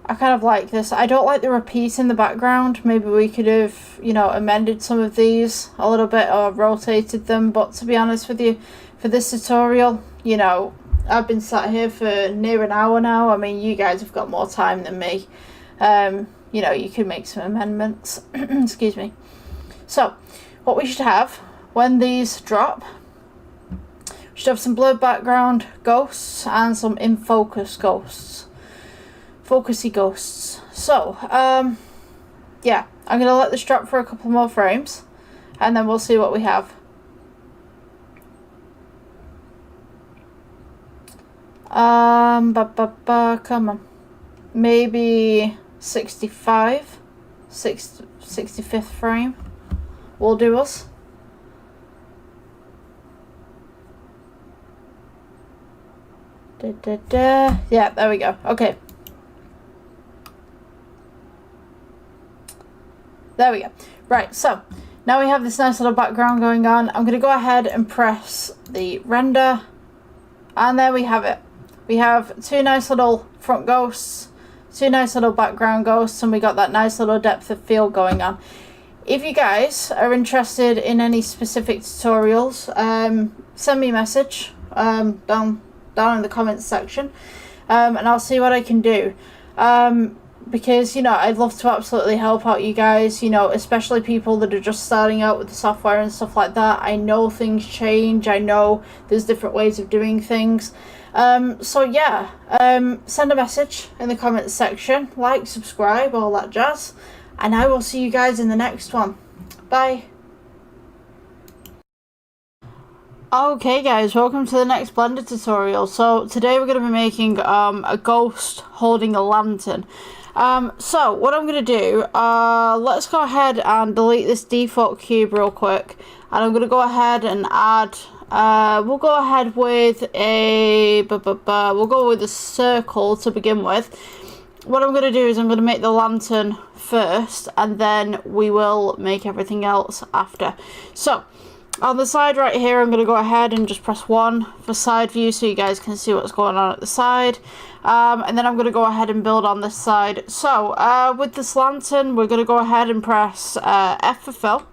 I kind of like this. I don't like the repeat in the background. Maybe we could have, you know, amended some of these a little bit or rotated them. But to be honest with you, for this tutorial, you know, I've been sat here for near an hour now. I mean, you guys have got more time than me. You know, you could make some amendments. Excuse me. So, what we should have when these drop, we should have some blurred background ghosts and some in focus ghosts. Focusy ghosts. So, yeah, I'm going to let this drop for a couple more frames, and then we'll see what we have. Come on. Maybe 65th frame will do us. Yeah, there we go. Okay. There we go. Right, so now we have this nice little background going on. I'm going to go ahead and press the render, and there we have it. We have two nice little front ghosts, two nice little background ghosts, and we got that nice little depth of field going on. If you guys are interested in any specific tutorials, send me a message down in the comments section, and I'll see what I can do. Because, you know, I'd love to absolutely help out you guys, you know, especially people that are just starting out with the software and stuff like that. I know things change. I know there's different ways of doing things. So yeah, send a message in the comments section, like, subscribe, all that jazz, and I will see you guys in the next one. Bye. Okay guys, welcome to the next Blender tutorial. So today we're going to be making a ghost holding a lantern. So what I'm going to do, let's go ahead and delete this default cube real quick, and I'm going to go ahead and add, we'll go ahead with we'll go with a circle to begin with. What I'm going to do is I'm going to make the lantern first, and then we will make everything else after. So on the side right here, I'm going to go ahead and just press 1 for side view so you guys can see what's going on at the side. And then I'm going to go ahead and build on this side. So with this lantern, we're going to go ahead and press F for fill,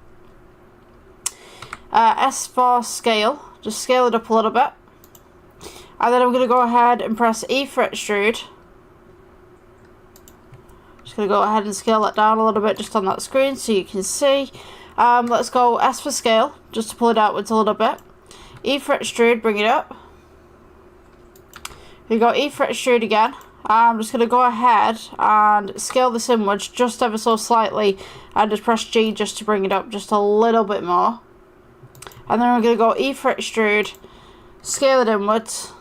S for scale, just scale it up a little bit. And then I'm going to go ahead and press E for extrude. Just going to go ahead and scale that down a little bit just on that screen so you can see. Let's go S for scale, just to pull it outwards a little bit. E for extrude, bring it up. We got E-fret extrude again. I'm just going to go ahead and scale this inwards just ever so slightly and just press G just to bring it up just a little bit more. And then we're going to go E-fret extrude, scale it inwards.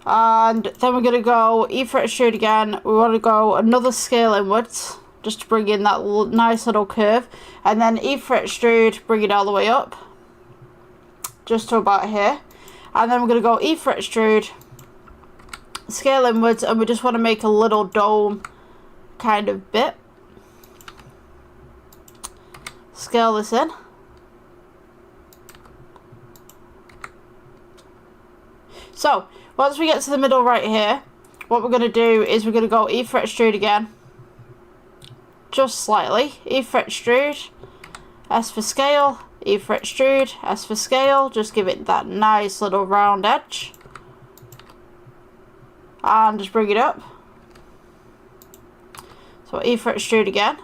And then we're going to go E-fret extrude again. We want to go another scale inwards just to bring in that nice little curve. And then E-fret extrude, bring it all the way up just to about here. And then we're going to go E-fret extrude, scale inwards, and we just want to make a little dome kind of bit. Scale this in. So, once we get to the middle right here, what we're going to do is we're going to go E-fret extrude again. Just slightly. E-fret extrude, S for scale. E-fret extrude, S for scale, just give it that nice little round edge. And just bring it up. So E-fret extrude again.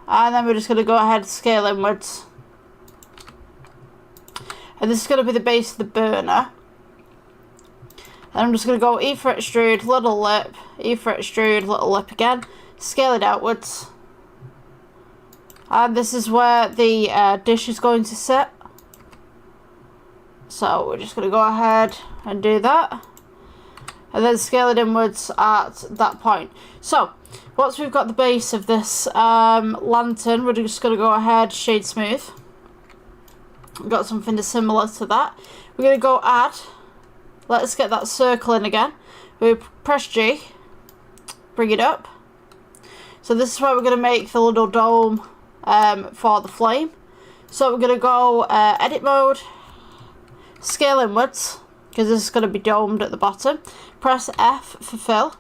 And then we're just going to go ahead and scale inwards. And this is going to be the base of the burner. And I'm just going to go E-fret extrude, little lip, E-fret extrude, little lip again. Scale it outwards. And this is where the dish is going to sit. So we're just going to go ahead and do that. And then scale it inwards at that point. So, once we've got the base of this lantern, we're just going to go ahead, shade smooth. We've got something similar to that. We're going to go add. Let's get that circle in again. We press G. Bring it up. So this is where we're going to make the little dome for the flame. So we're going to go edit mode, scale inwards, because this is going to be domed at the bottom. Press F for fill,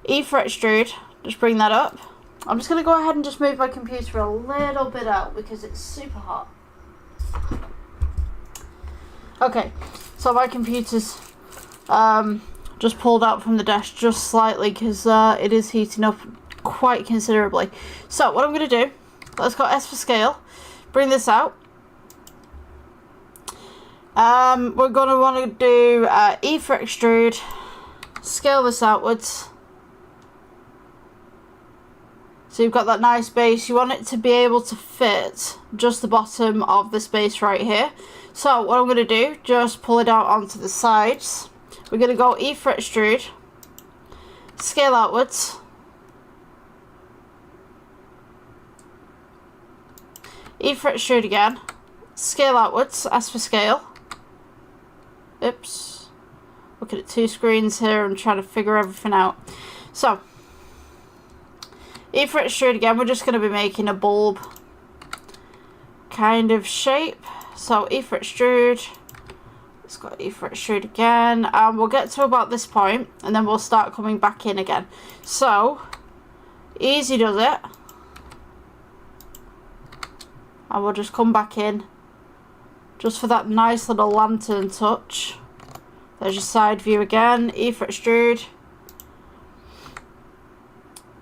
E-fret extrude, just bring that up. I'm just going to go ahead and just move my computer a little bit out because it's super hot. Okay, so my computer's just pulled out from the desk just slightly because it is heating up quite considerably. So what I'm going to do, let's go S for scale, bring this out. We're going to want to do E-fret extrude, scale this outwards. So you've got that nice base. You want it to be able to fit just the bottom of the space right here. So what I'm going to do, just pull it out onto the sides. We're going to go E-fret extrude, scale outwards. E-fret extrude again, scale outwards, S for scale. Oops, looking at two screens here and trying to figure everything out. So, E-fret extrude again, we're just going to be making a bulb kind of shape. So E-fret extrude, let's go E-fret extrude again, and we'll get to about this point and then we'll start coming back in again. So, easy does it. And we'll just come back in just for that nice little lantern touch. There's your side view again, E-fret extrude.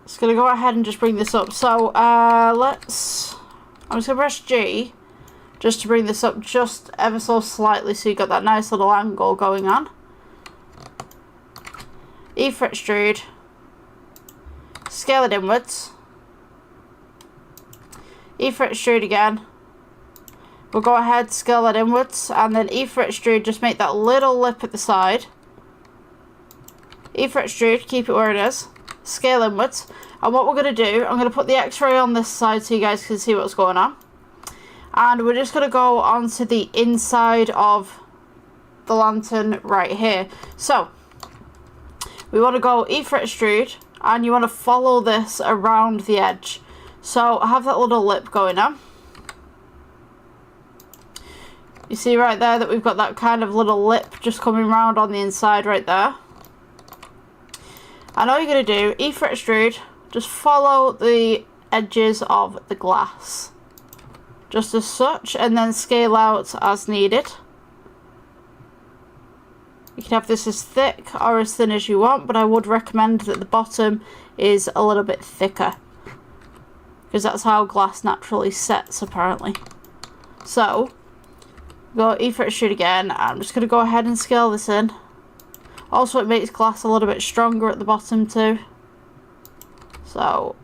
Just going to go ahead and just bring this up. So I'm just going to press G just to bring this up just ever so slightly so you've got that nice little angle going on. E-fret extrude, scale it inwards. E-fret extrude again. We'll go ahead, scale that inwards, and then E-fret extrude, just make that little lip at the side. E-fret extrude, keep it where it is. Scale inwards. And what we're going to do, I'm going to put the X-ray on this side so you guys can see what's going on. And we're just going to go onto the inside of the lantern right here. So, we want to go E-fret extrude, and you want to follow this around the edge. So I have that little lip going on. You see right there that we've got that kind of little lip just coming round on the inside right there. And all you're going to do, E-fret extrude, just follow the edges of the glass. Just as such, and then scale out as needed. You can have this as thick or as thin as you want, but I would recommend that the bottom is a little bit thicker, because that's how glass naturally sets apparently. So Go E-fret extrude again. I'm just going to go ahead and scale this in. Also, it makes glass a little bit stronger at the bottom too. So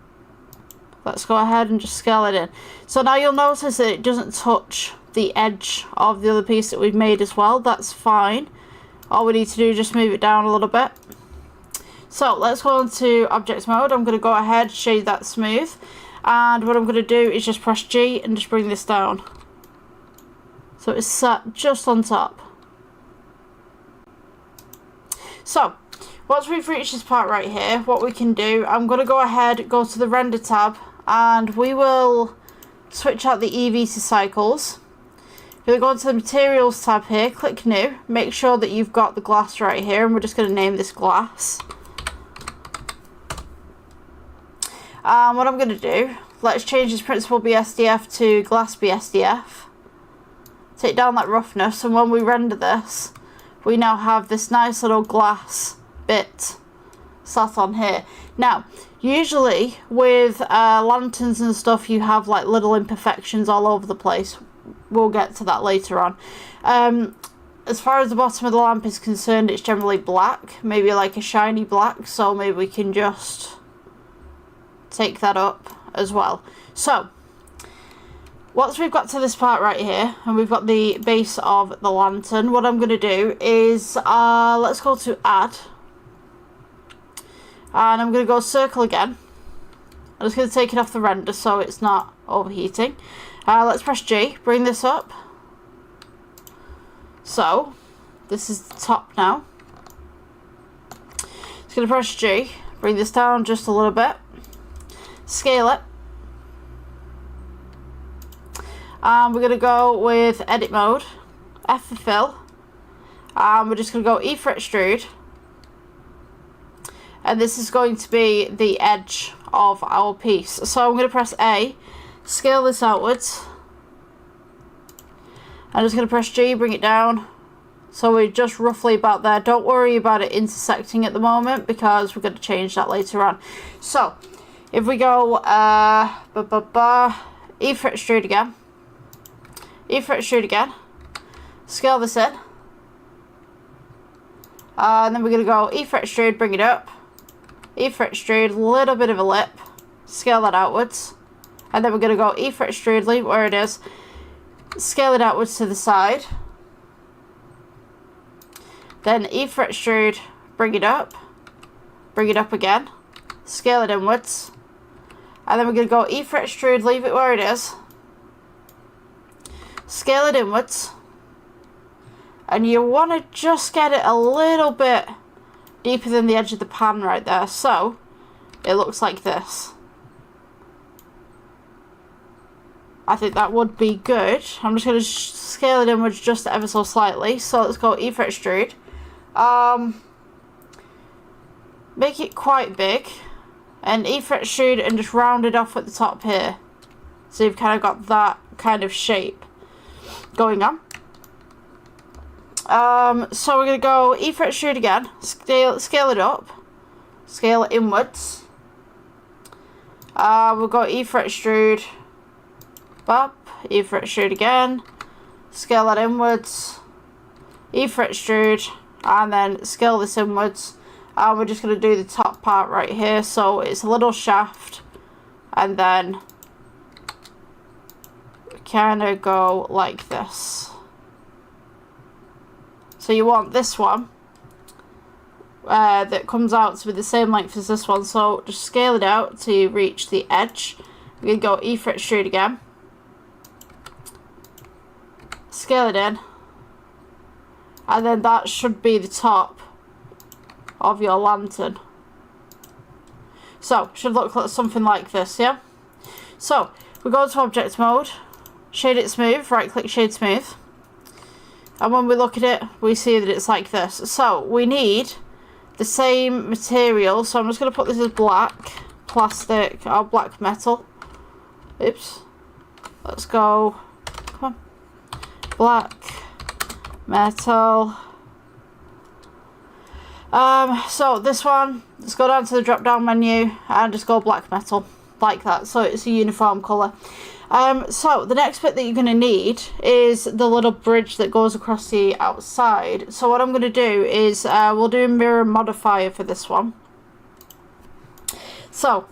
let's go ahead and just scale it in. So now you'll notice that it doesn't touch the edge of the other piece that we've made as well. That's fine. All we need to do is just move it down a little bit. So let's go into object mode. I'm going to go ahead, shade that smooth. And what I'm going to do is just press G and just bring this down. So it's set just on top. So once we've reached this part right here, what we can do, I'm going to go ahead, go to the render tab, and we will switch out the EV to cycles. We're going to go into the materials tab here, click new, make sure that you've got the glass right here, and we're just going to name this glass. What I'm going to do, let's change this principled BSDF to glass BSDF. Take down that roughness, and when we render this, we now have this nice little glass bit sat on here. Now, usually with lanterns and stuff, you have like little imperfections all over the place. We'll get to that later on. As far as the bottom of the lamp is concerned, it's generally black, maybe like a shiny black, so maybe we can just take that up as well. So once we've got to this part right here, and we've got the base of the lantern, what I'm going to do is, let's go to add, and I'm going to go circle again. I'm just going to take it off the render so it's not overheating. Let's press G, bring this up. So this is the top now. Just going to press G, bring this down just a little bit, scale it. And we're going to go with edit mode, F for fill, and we're just going to go E-fret extrude, and this is going to be the edge of our piece. So I'm going to press A, scale this outwards, I'm just going to press G, bring it down, so we're just roughly about there. Don't worry about it intersecting at the moment because we're going to change that later on. So if we go E-fret extrude again, E-fret extrude again, scale this in, and then we're going to go E-fret extrude, bring it up, E-fret extrude, little bit of a lip, scale that outwards, and then we're going to go E-fret extrude, leave it where it is, scale it outwards to the side, then E-fret extrude, bring it up again, scale it inwards, and then we're going to go E-fret extrude, leave it where it is, scale it inwards, and you want to just get it a little bit deeper than the edge of the pan right there, so it looks like this. I think that would be good. I'm just going to scale it inwards just ever so slightly. So let's go E-fret extrude. Make it quite big, and E-fret extrude and just round it off at the top here. So you've kind of got that kind of shape going on. So we're going to go E-fret extrude again, scale it up, scale it inwards. We'll go E-fret extrude, up, E-fret extrude again, scale that inwards, E-fret extrude, and then scale this inwards. And we're just going to do the top part right here, so it's a little shaft, and then kind of go like this. So you want this one that comes out to be the same length as this one, so just scale it out to reach the edge. We're going to go E-fret extrude again, scale it in, and then that should be the top of your lantern. So should look like something like this, yeah? So we go to object mode, shade it smooth, right click shade smooth, and when we look at it we see that it's like this. So we need the same material, so I'm just going to put this as black plastic or black metal. Oops, let's go, come on, black metal. So this one, let's go down to the drop down menu and just go black metal like that, so it's a uniform colour. So the next bit that you're going to need is the little bridge that goes across the outside. So what I'm going to do is we'll do a mirror modifier for this one. So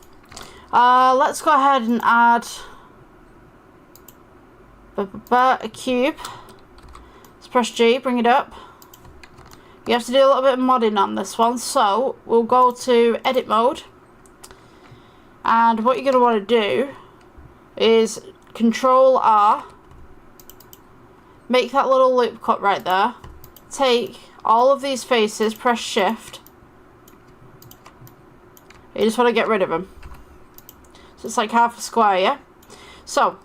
let's go ahead and add a cube. Let's press G, bring it up. You have to do a little bit of modding on this one, so we'll go to edit mode, and what you're going to want to do is Control R, make that little loop cut right there, take all of these faces, press shift, you just want to get rid of them, so it's like half a square, yeah? So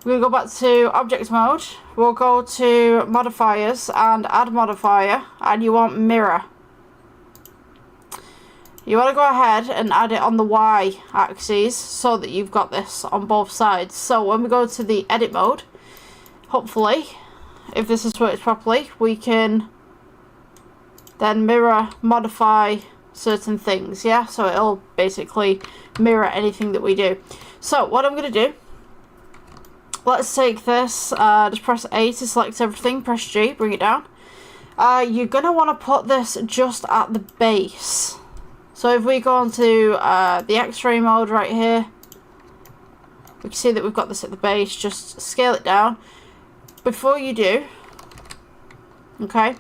we're going to go back to object mode, we'll go to modifiers and add modifier, and you want mirror. You want to go ahead and add it on the Y axis so that you've got this on both sides. So when we go to the edit mode, hopefully, if this is worked properly, we can then mirror modify certain things, yeah? So it'll basically mirror anything that we do. So what I'm going to do, let's take this, just press A to select everything, press G, bring it down. You're going to want to put this just at the base. So if we go on to the X-ray mode right here, we can see that we've got this at the base. Just scale it down. Before you do, okay,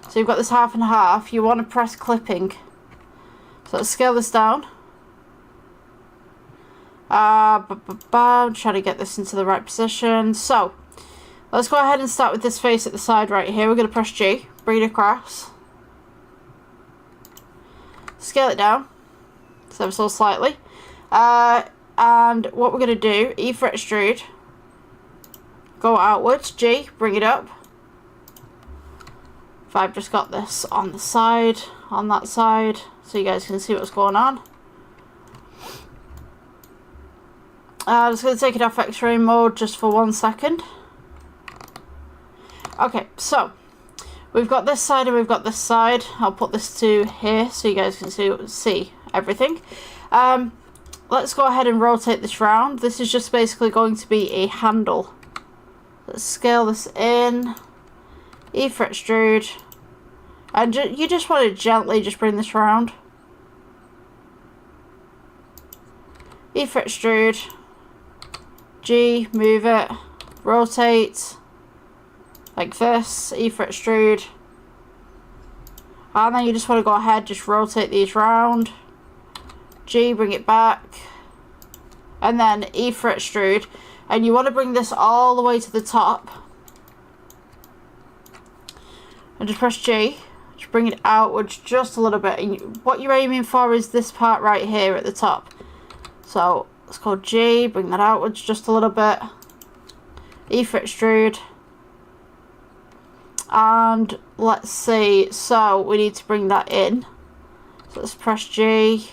so you've got this half and half, you want to press clipping. So let's scale this down. I'm trying to get this into the right position. So let's go ahead and start with this face at the side right here. We're going to press G, bring it across. Scale it down, so slightly, and what we're going to do, E for extrude, go outwards, G, bring it up. If I've just got this on the side, on that side, so you guys can see what's going on. I'm just going to take it off X-ray mode just for 1 second. Okay, so we've got this side and we've got this side. I'll put this to here so you guys can see everything. Let's go ahead and rotate this round. This is just basically going to be a handle. Let's scale this in. E for extrude. And you just want to gently just bring this round. E for extrude. G, move it. Rotate. Like this, E for extrude, and then you just want to go ahead, just rotate these round, G, bring it back, and then E for extrude, and you want to bring this all the way to the top, and just press G, just bring it outwards just a little bit, and what you're aiming for is this part right here at the top. So let's go G, bring that outwards just a little bit, E for extrude. And let's see, so we need to bring that in. So let's press G.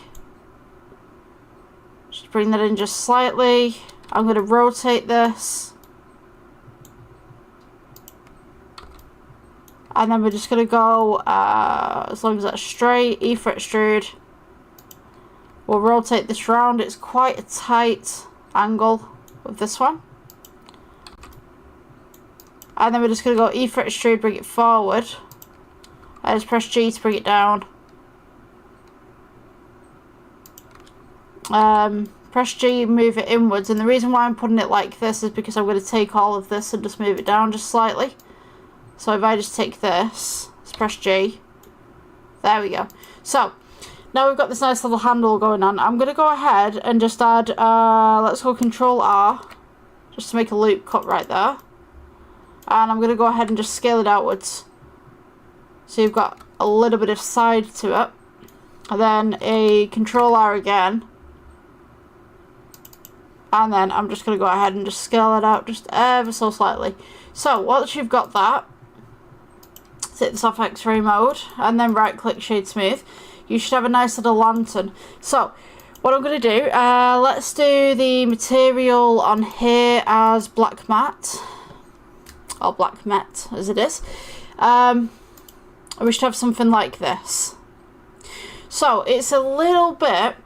Just bring that in just slightly. I'm going to rotate this. And then we're just going to go, as long as that's straight, E for extrude. We'll rotate this round. It's quite a tight angle with this one. And then we're just going to go E for extrude, bring it forward. And just press G to bring it down. Press G, move it inwards. And the reason why I'm putting it like this is because I'm going to take all of this and just move it down just slightly. So if I just take this, let's press G. There we go. So now we've got this nice little handle going on. I'm going to go ahead and just add, let's go Control R. Just to make a loop cut right there. And I'm going to go ahead and just scale it outwards. So you've got a little bit of side to it. And then a Control R again. And then I'm just going to go ahead and just scale it out just ever so slightly. So once you've got that, take this off X-ray mode. And then right click Shade Smooth. You should have a nice little lantern. So what I'm going to do, let's do the material on here as black matte. Or black matte as it is. We should have something like this. So it's a little bit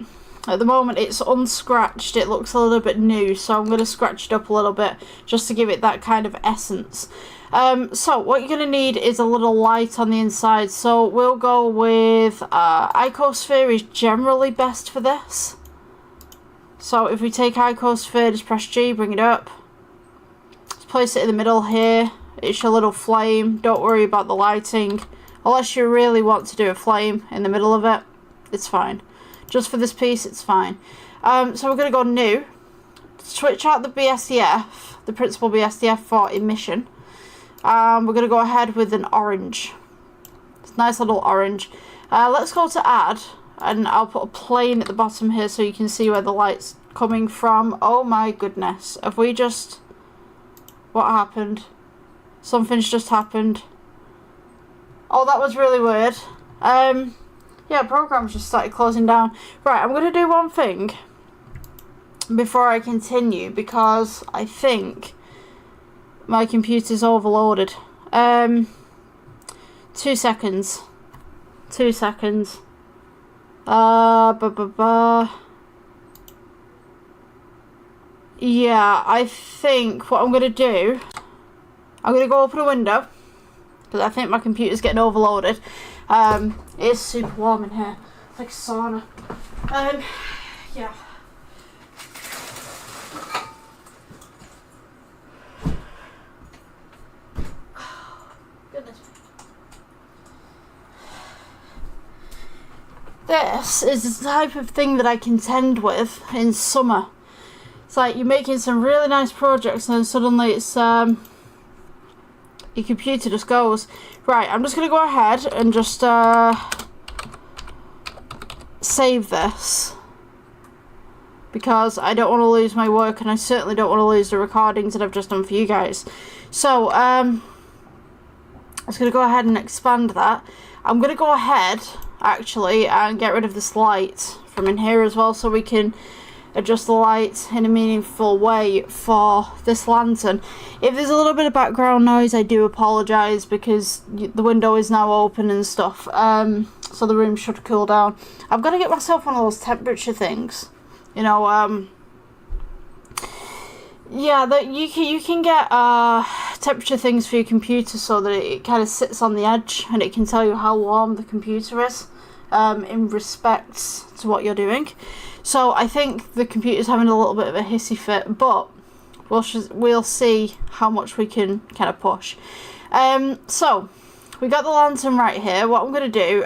At the moment it's unscratched, it looks a little bit new, so I'm going to scratch it up a little bit just to give it that kind of essence. So what you're going to need is a little light on the inside, so we'll go with Icosphere is generally best for this. So if we take Icosphere, just press G, bring it up. Let's place it in the middle here. It's your little flame, don't worry about the lighting. Unless you really want to do a flame in the middle of it, it's fine. Just for this piece, it's fine. So we're going to go new. Switch out the BSDF, the principal BSDF for emission. We're going to go ahead with an orange. It's a nice little orange. Let's go to add, and I'll put a plane at the bottom here so you can see where the light's coming from. Oh my goodness. Have we just... What happened? Something's just happened. Oh, that was really weird. Yeah, program's just started closing down. Right, I'm going to do one thing before I continue because I think my computer's overloaded. 2 seconds. 2 seconds. Yeah, I think what I'm going to do, I'm going to go open a window because I think my computer's getting overloaded. It's super warm in here. It's like a sauna. Yeah. Goodness. This is the type of thing that I contend with in summer. It's like you're making some really nice projects and then suddenly it's your computer just goes. Right, I'm just going to go ahead and just save this because I don't want to lose my work and I certainly don't want to lose the recordings that I've just done for you guys. So I'm just going to go ahead and expand that. I'm going to go ahead actually and get rid of this light from in here as well so we can adjust the light in a meaningful way for this lantern. If there's a little bit of background noise, I do apologise because the window is now open and stuff, so the room should cool down. I've got to get myself one of those temperature things, you know, yeah, that you can get temperature things for your computer so that it kind of sits on the edge and it can tell you how warm the computer is in respects to what you're doing. So I think the computer's having a little bit of a hissy fit, but we'll see how much we can kind of push. So we got the lantern right here. What I'm going to do,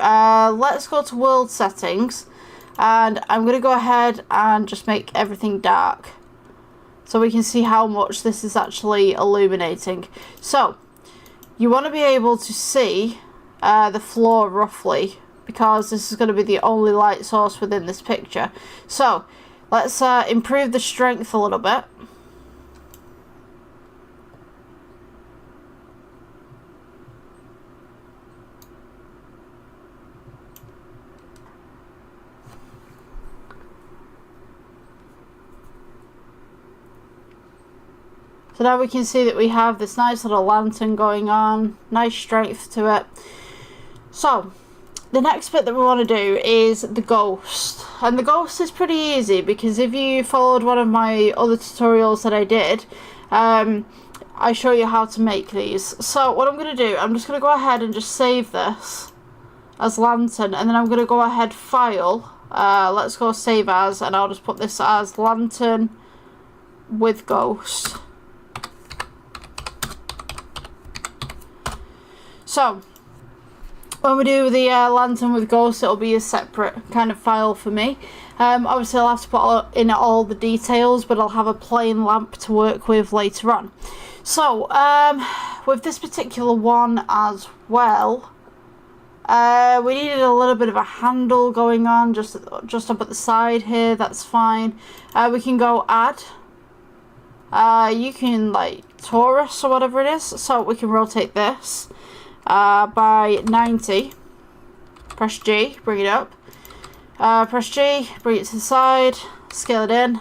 let's go to world settings, and I'm going to go ahead and just make everything dark so we can see how much this is actually illuminating. So you want to be able to see the floor roughly, because this is going to be the only light source within this picture. So let's improve the strength a little bit. So now we can see that we have this nice little lantern going on, nice strength to it. So the next bit that we want to do is the ghost, and the ghost is pretty easy because if you followed one of my other tutorials that I did, I show you how to make these. So what I'm going to do, I'm just going to go ahead and just save this as lantern, and then I'm going to go ahead file, let's go save as, and I'll just put this as lantern with ghost. So when we do the lantern with ghost, it'll be a separate kind of file for me. Obviously I'll have to put in all the details, but I'll have a plain lamp to work with later on. So with this particular one as well, we needed a little bit of a handle going on just up at the side here. That's fine. We can go add. You can like torus or whatever it is, so we can rotate this by 90. Press G, bring it up. Press G, bring it to the side, scale it in.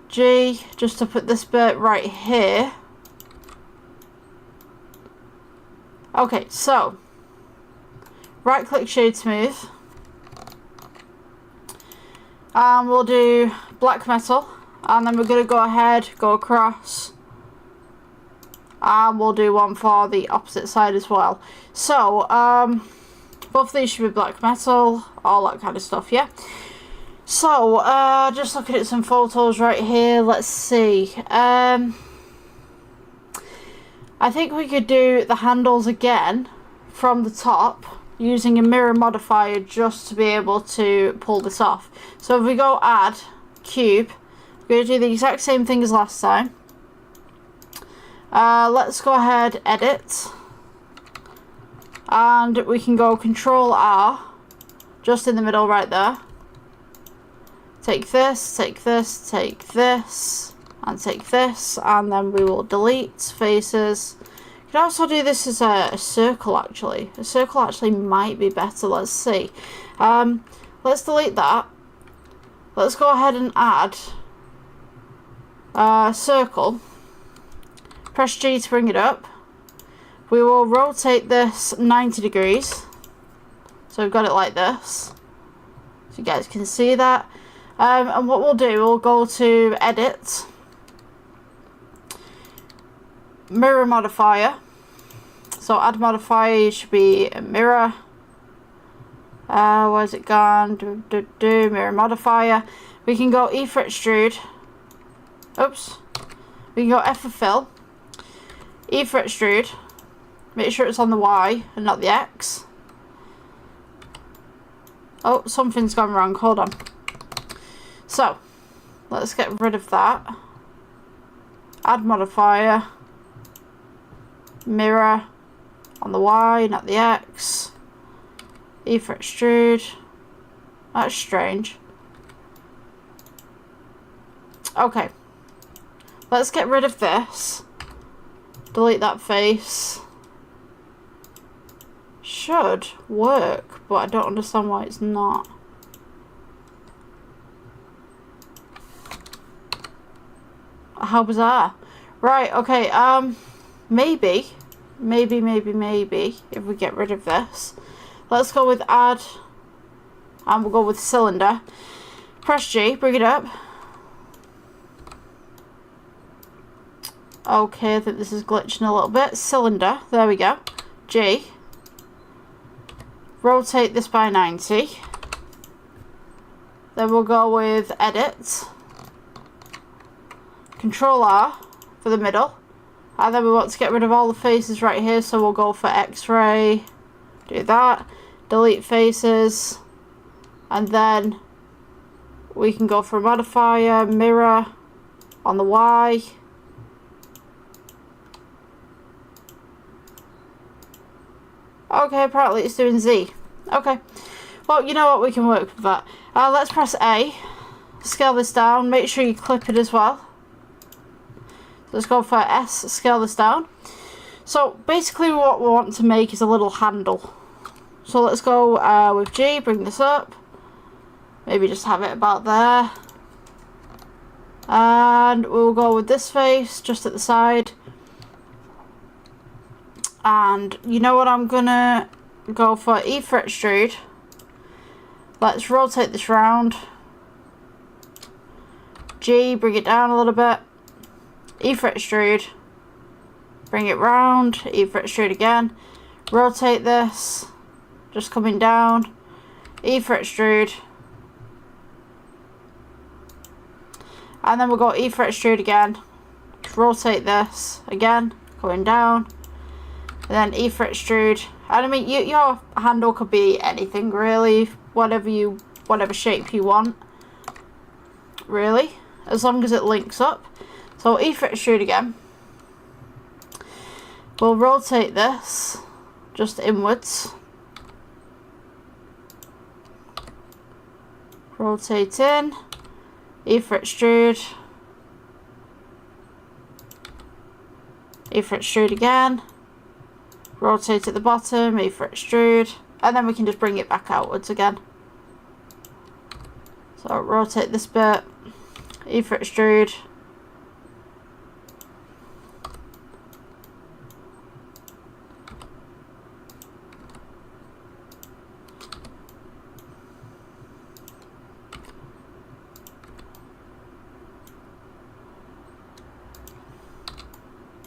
G, just to put this bit right here. Okay, so right click shade smooth, And we'll do black metal. And then we're going to go ahead, go across. And we'll do one for the opposite side as well. So, both of these should be black metal, all that kind of stuff, yeah? So, just looking at some photos right here, let's see. I think we could do the handles again from the top using a mirror modifier just to be able to pull this off. So if we go add, cube, we're going to do the exact same thing as last time. Let's go ahead, edit. And we can go Control R, just in the middle right there. Take this, take this, take this, and take this, and then we will delete faces. You can also do this as a circle actually. A circle actually might be better, let's see. Let's delete that. Let's go ahead and add circle. Press G to bring it up. We will rotate this 90 degrees. So we've got it like this. So you guys can see that. And what we'll do, we'll go to edit. Mirror modifier. So add modifier should be a mirror. Where's it gone? Mirror modifier. We can go E for extrude. Oops. We can go F for fill. E for extrude. Make sure it's on the Y and not the X. Oh, something's gone wrong. Hold on. So, let's get rid of that. Add modifier. Mirror on the Y, not the X. E for extrude. That's strange. Okay. Let's get rid of this. Delete that face. Should work, but I don't understand why it's not. How bizarre. Right, okay, maybe if we get rid of this. Let's go with add, and we'll go with cylinder. Press G, bring it up. Okay, I think this is glitching a little bit. Cylinder, there we go. G. Rotate this by 90. Then we'll go with edit. Control R for the middle. And then we want to get rid of all the faces right here, so we'll go for X-ray. Do that. Delete faces. And then we can go for a modifier, mirror on the Y. Okay, apparently it's doing Z. Okay. Well, you know what? We can work with that. Let's press A. Scale this down. Make sure you clip it as well. Let's go for S. Scale this down. So, basically what we want to make is a little handle. So, let's go with G. Bring this up. Maybe just have it about there. And we'll go with this face just at the side. And you know what, I'm gonna go for E for extrude. Let's rotate this round. G, bring it down a little bit. E for extrude. Bring it round. E for extrude again. Rotate this. Just coming down. E for extrude. And then we'll go E for extrude again. Rotate this again. Going down. And then E for extrude. And I mean, your handle could be anything really, whatever shape you want, really, as long as it links up. So E for extrude again. We'll rotate this just inwards. Rotate in. E for extrude. E for extrude again. Rotate at the bottom, E for extrude, and then we can just bring it back outwards again. So rotate this bit, E for extrude,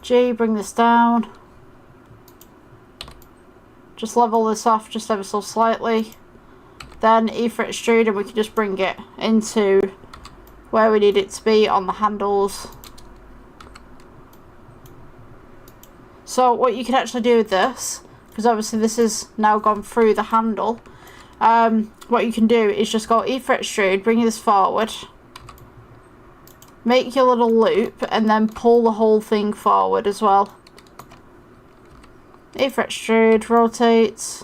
G, bring this down. Just level this off just ever so slightly. Then E for extrude, and we can just bring it into where we need it to be on the handles. So what you can actually do with this, because obviously this has now gone through the handle, what you can do is just go E for extrude, bring this forward, make your little loop, and then pull the whole thing forward as well. E for extrude, rotate,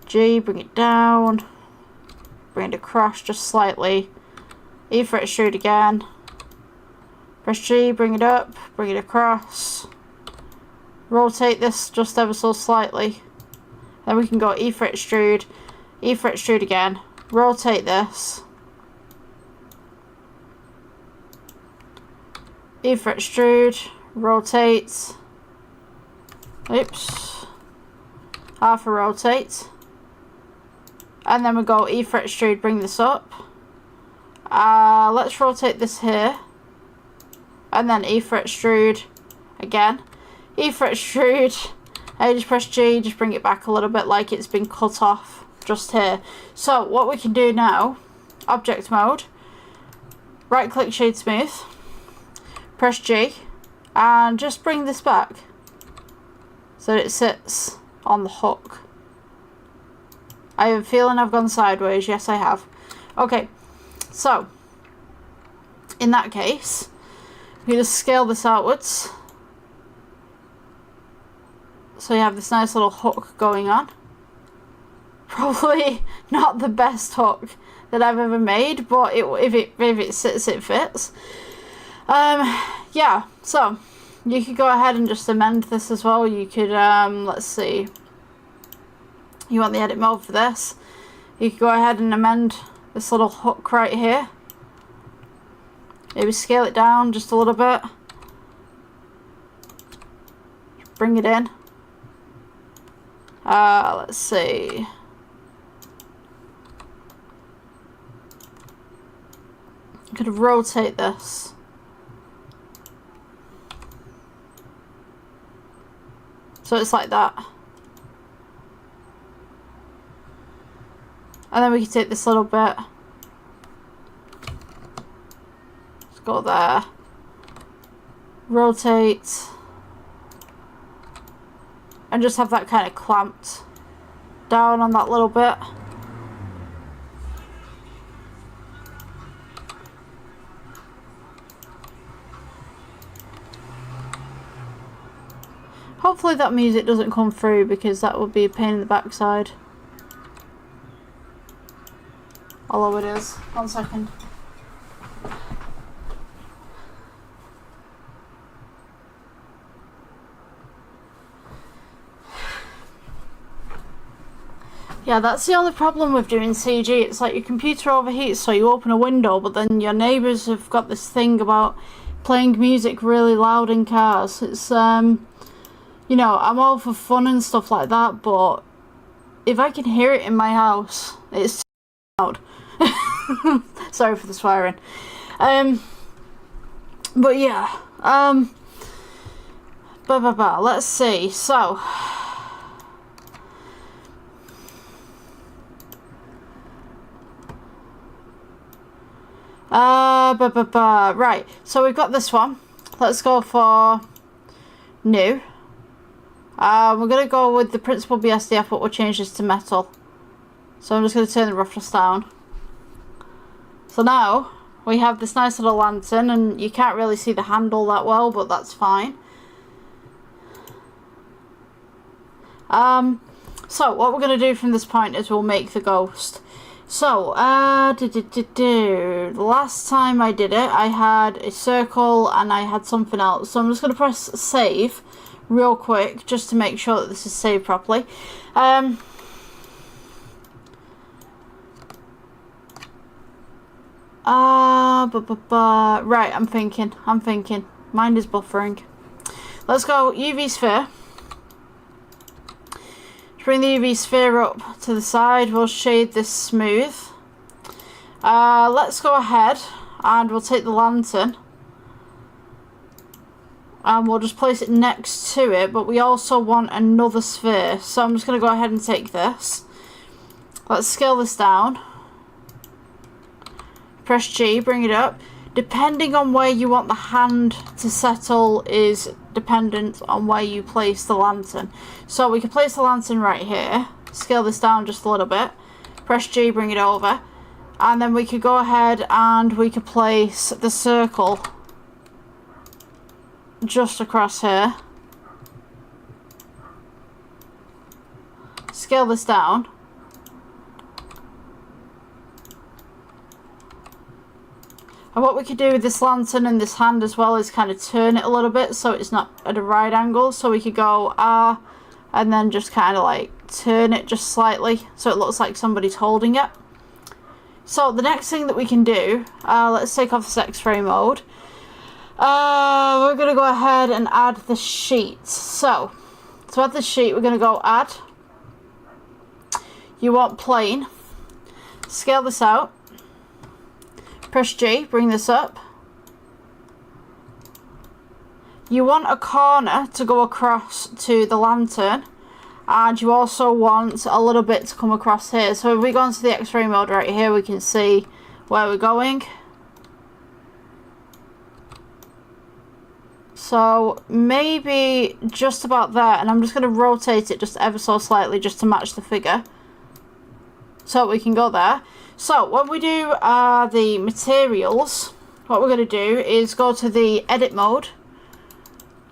G, bring it down, bring it across just slightly, E for extrude again, press G, bring it up, bring it across, rotate this just ever so slightly, then we can go E for extrude again, rotate this, E for extrude, rotate, oops, half a rotate, and then we go E for extrude, bring this up, let's rotate this here, and then E for extrude again, E for extrude, I just press G, just bring it back a little bit like it's been cut off just here. So what we can do now, object mode, right click shade smooth, press G, and just bring this back so that it sits on the hook. I have a feeling I've gone sideways. Yes, I have. Okay, so in that case, we just scale this outwards. So you have this nice little hook going on. Probably not the best hook that I've ever made, but if it sits, it fits. Yeah, so you could go ahead and just amend this as well. You could, let's see, you want the edit mode for this. You could go ahead and amend this little hook right here. Maybe scale it down just a little bit. Bring it in. Let's see. I could rotate this. So it's like that. And then we can take this little bit. Let's go there. Rotate. And just have that kind of clamped down on that little bit. Hopefully that music doesn't come through, because that would be a pain in the backside. Although it is. 1 second. Yeah, that's the only problem with doing CG. It's like your computer overheats, so you open a window, but then your neighbours have got this thing about playing music really loud in cars. It's, you know, I'm all for fun and stuff like that, but if I can hear it in my house, it's too loud. Sorry for the swearing. But yeah, let's see. So right, so we've got this one. Let's go for new. We're going to go with the Principled BSDF, but we'll change this to metal. So I'm just going to turn the roughness down. So now we have this nice little lantern, and you can't really see the handle that well, but that's fine. So what we're going to do from this point is we'll make the ghost. So, the last time I did it, I had a circle and I had something else. So I'm just going to press save real quick, just to make sure that this is saved properly. Right, I'm thinking. Mind is buffering. Let's go UV sphere. Bring the UV sphere up to the side. We'll shade this smooth. Let's go ahead and we'll take the lantern and we'll just place it next to it, but we also want another sphere. So I'm just going to go ahead and take this. Let's scale this down. Press G, bring it up. Depending on where you want the hand to settle is dependent on where you place the lantern. So we can place the lantern right here. Scale this down just a little bit. Press G, bring it over. And then we could go ahead and we could place the circle just across here. Scale this down. And what we could do with this lantern and this hand as well is kind of turn it a little bit so it's not at a right angle. So we could go R and then just kind of like turn it just slightly so it looks like somebody's holding it. So the next thing that we can do, let's take off this X-ray mode. We're going to go ahead and add the sheet. So to add the sheet, we're going to go add. You want plane. Scale this out. Press G, bring this up. You want a corner to go across to the lantern. And you also want a little bit to come across here. So if we go into the X-ray mode right here, we can see where we're going. So maybe just about there, and I'm just going to rotate it just ever so slightly just to match the figure. So we can go there. So when we do the materials, what we're going to do is go to the edit mode.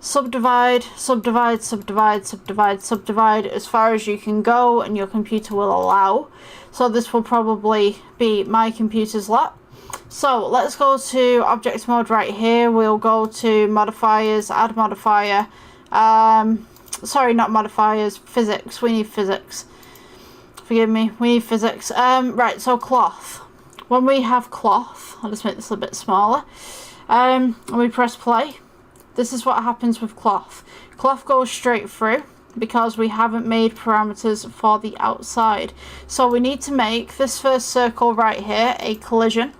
Subdivide, subdivide, subdivide, subdivide, subdivide as far as you can go and your computer will allow. So this will probably be my computer's lap. So let's go to object mode right here. We'll go to modifiers, add modifier. Sorry, not modifiers, physics. We need physics. Forgive me, we need physics. Right, so cloth. When we have cloth, I'll just make this a bit smaller. And we press play. This is what happens with cloth. Cloth goes straight through because we haven't made parameters for the outside. So we need to make this first circle right here a collision.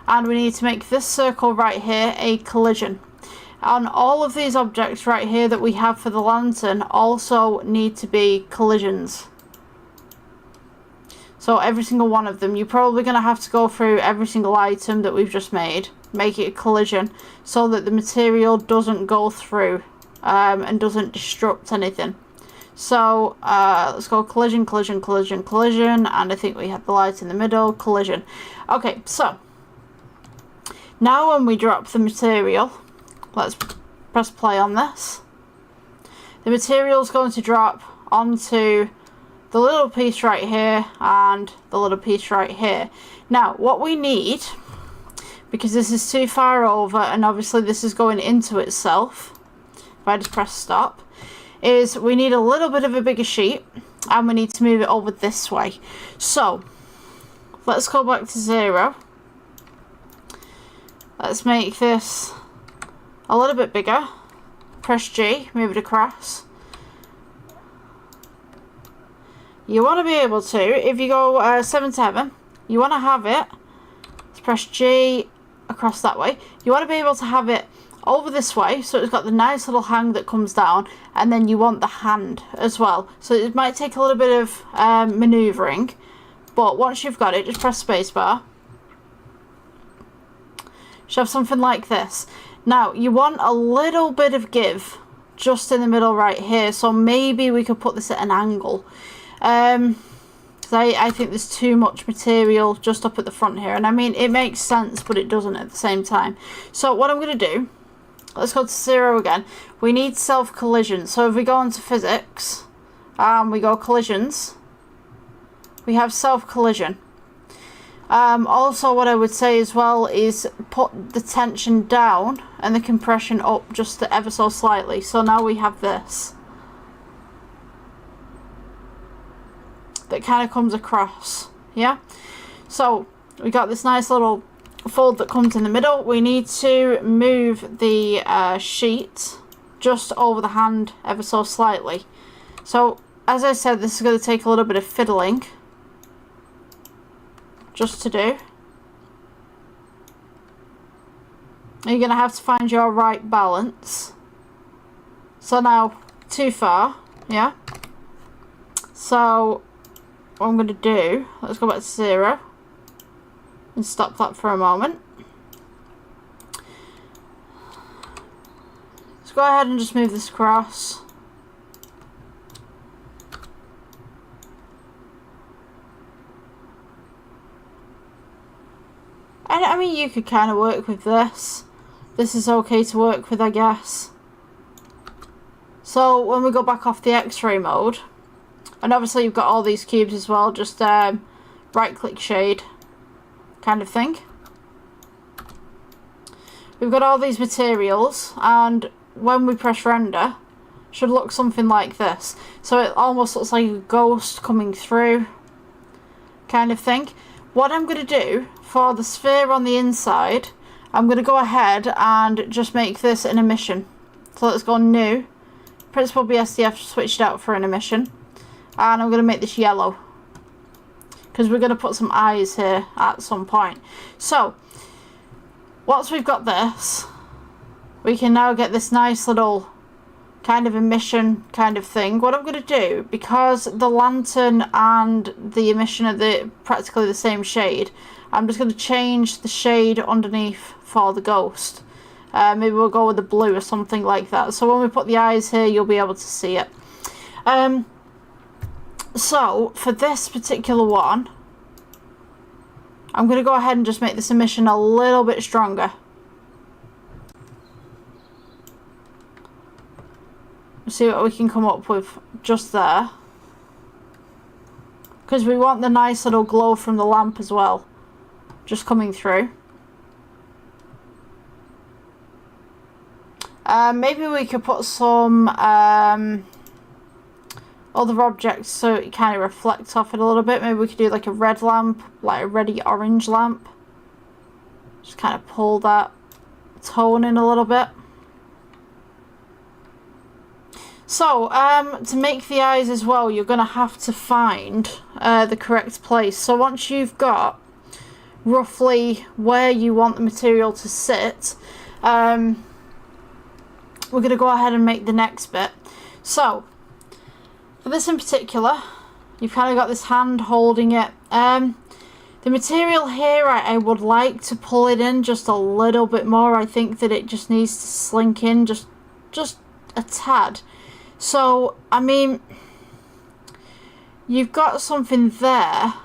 And we need to make this circle right here a collision. And all of these objects right here that we have for the lantern also need to be collisions. So every single one of them, you're probably going to have to go through every single item that we've just made, make it a collision so that the material doesn't go through and doesn't disrupt anything. So let's go collision, collision, collision, collision, and I think we have the light in the middle, collision. Okay, so now when we drop the material, let's press play on this. The material is going to drop onto the little piece right here and the little piece right here. Now what we need, because this is too far over and obviously this is going into itself, if I just press stop, is we need a little bit of a bigger sheet and we need to move it over this way. So let's go back to 0. Let's make this a little bit bigger. Press G, move it across. You want to be able to, if you go 7 to 7, you want to have it, let's press G across that way. You want to be able to have it over this way, so it's got the nice little hang that comes down, and then you want the hand as well. So it might take a little bit of manoeuvring, but once you've got it, just press spacebar. Should have something like this. Now, you want a little bit of give just in the middle right here, so maybe we could put this at an angle. I think there's too much material just up at the front here, and I mean it makes sense but it doesn't at the same time. So what I'm going to do, let's go to 0 again. We need self collision. So if we go into physics and we go collisions, we have self collision. Also what I would say as well is put the tension down and the compression up just ever so slightly. So now we have this that kind of comes across, yeah? So we got this nice little fold that comes in the middle. We need to move the sheet just over the hand ever so slightly. So as I said, this is going to take a little bit of fiddling just to do. You're going to have to find your right balance. So now, too far, yeah? So, what I'm going to do, let's go back to 0 and stop that for a moment. Let's go ahead and just move this across. And I mean, you could kind of work with this. This is okay to work with, I guess. So when we go back off the X-ray mode, and obviously you've got all these cubes as well, just right click shade kind of thing. We've got all these materials, and when we press render, should look something like this. So it almost looks like a ghost coming through kind of thing. What I'm going to do for the sphere on the inside, I'm going to go ahead and just make this an emission. So let's go new, Principled BSDF, switched out for an emission, and I'm going to make this yellow because we're going to put some eyes here at some point. So once we've got this, we can now get this nice little kind of emission kind of thing. What I'm going to do, because the lantern and the emission are practically the same shade, I'm just going to change the shade underneath for the ghost. Maybe we'll go with the blue or something like that. So when we put the eyes here, you'll be able to see it. So for this particular one, I'm going to go ahead and just make this emission a little bit stronger. See what we can come up with just there, because we want the nice little glow from the lamp as well just coming through. Maybe we could put some other objects so it kind of reflects off it a little bit. Maybe we could do like a red lamp, like a reddy orange lamp. Just kind of pull that tone in a little bit. So, to make the eyes as well, you're going to have to find the correct place. So once you've got roughly where you want the material to sit, we're going to go ahead and make the next bit. So, for this in particular, you've kind of got this hand holding it. The material here, I would like to pull it in just a little bit more. I think that it just needs to slink in just a tad. So, I mean, you've got something there.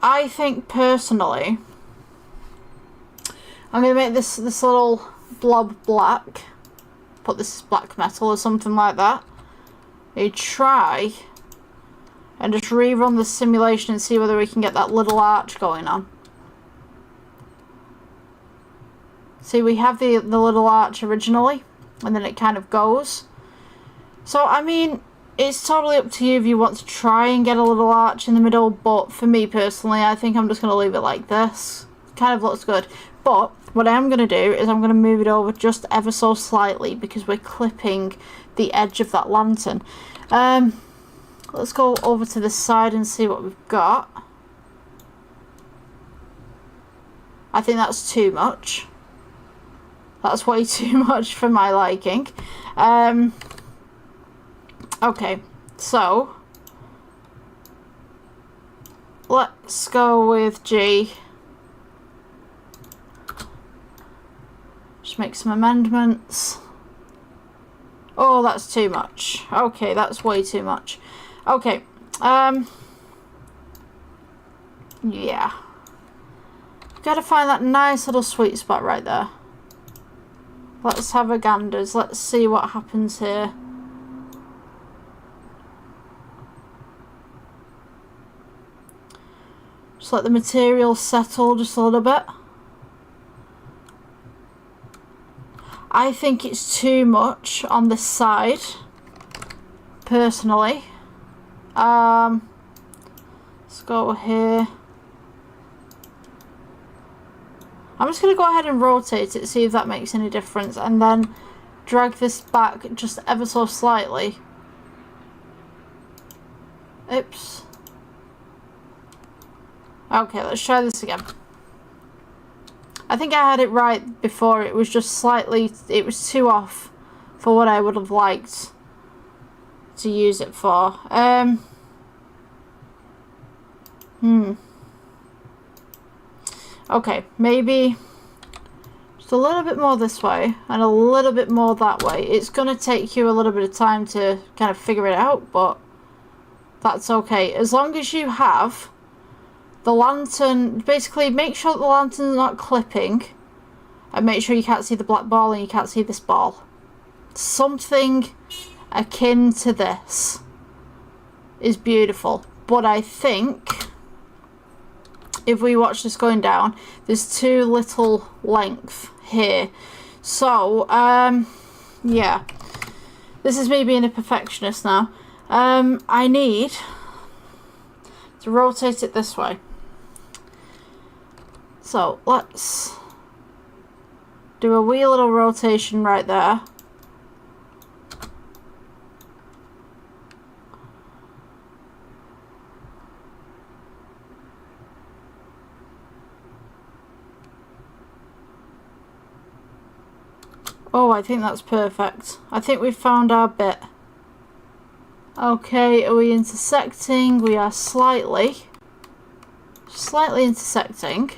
I think personally, I'm going to make this little blob black. Put this as black metal or something like that. You try and just rerun the simulation and see whether we can get that little arch going on. See, we have the little arch originally, and then it kind of goes. So, I mean, it's totally up to you if you want to try and get a little arch in the middle, but for me personally, I think I'm just going to leave it like this. Kind of looks good. But what I am going to do is I'm going to move it over just ever so slightly because we're clipping the edge of that lantern. Let's go over to this side and see what we've got. I think that's too much. That's way too much for my liking. Okay, so let's go with G. Just make some amendments. Oh, that's too much. Okay, that's way too much. Okay, yeah. Gotta find that nice little sweet spot right there. Let's have a ganders. Let's see what happens here. Just let the material settle just a little bit. I think it's too much on this side, personally. Let's go here. I'm just going to go ahead and rotate it, see if that makes any difference, and then drag this back just ever so slightly. Oops. Okay, let's try this again. I think I had it right before. It was just slightly, it was too off for what I would have liked to use it for. Okay, maybe just a little bit more this way and a little bit more that way. It's going to take you a little bit of time to kind of figure it out, but that's okay. As long as you have the lantern, basically make sure that the lantern's not clipping, and make sure you can't see the black ball and you can't see this ball. Something akin to this is beautiful, but I think if we watch this going down, there's too little length here. So, yeah. This is me being a perfectionist now. I need to rotate it this way. So, let's do a wee little rotation right there. Oh, I think that's perfect. I think we've found our bit. Okay, are we intersecting? We are slightly intersecting.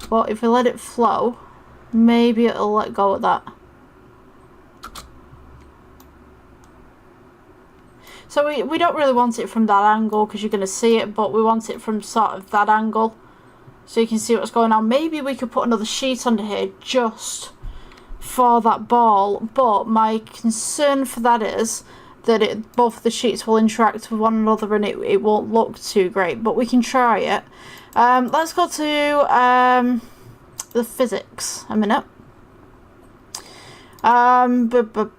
But if we let it flow, maybe it'll let go of that. So we don't really want it from that angle because you're going to see it, but we want it from sort of that angle so you can see what's going on. Maybe we could put another sheet under here just for that ball, but my concern for that is that both the sheets will interact with one another and it won't look too great, but we can try it. Let's go to the physics a minute.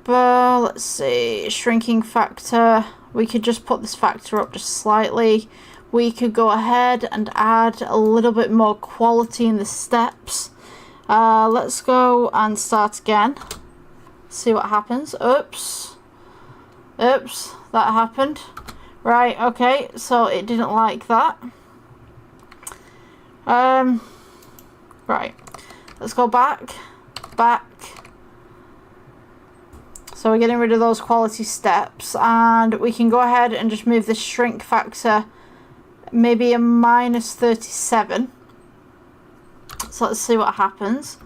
Let's see, shrinking factor. We could just put this factor up just slightly. We could go ahead and add a little bit more quality in the steps. Let's go and start again. See what happens. Oops, that happened. Right, okay, so it didn't like that. Right, let's go back. So we're getting rid of those quality steps, and we can go ahead and just move the shrink factor maybe a -37. So let's see what happens.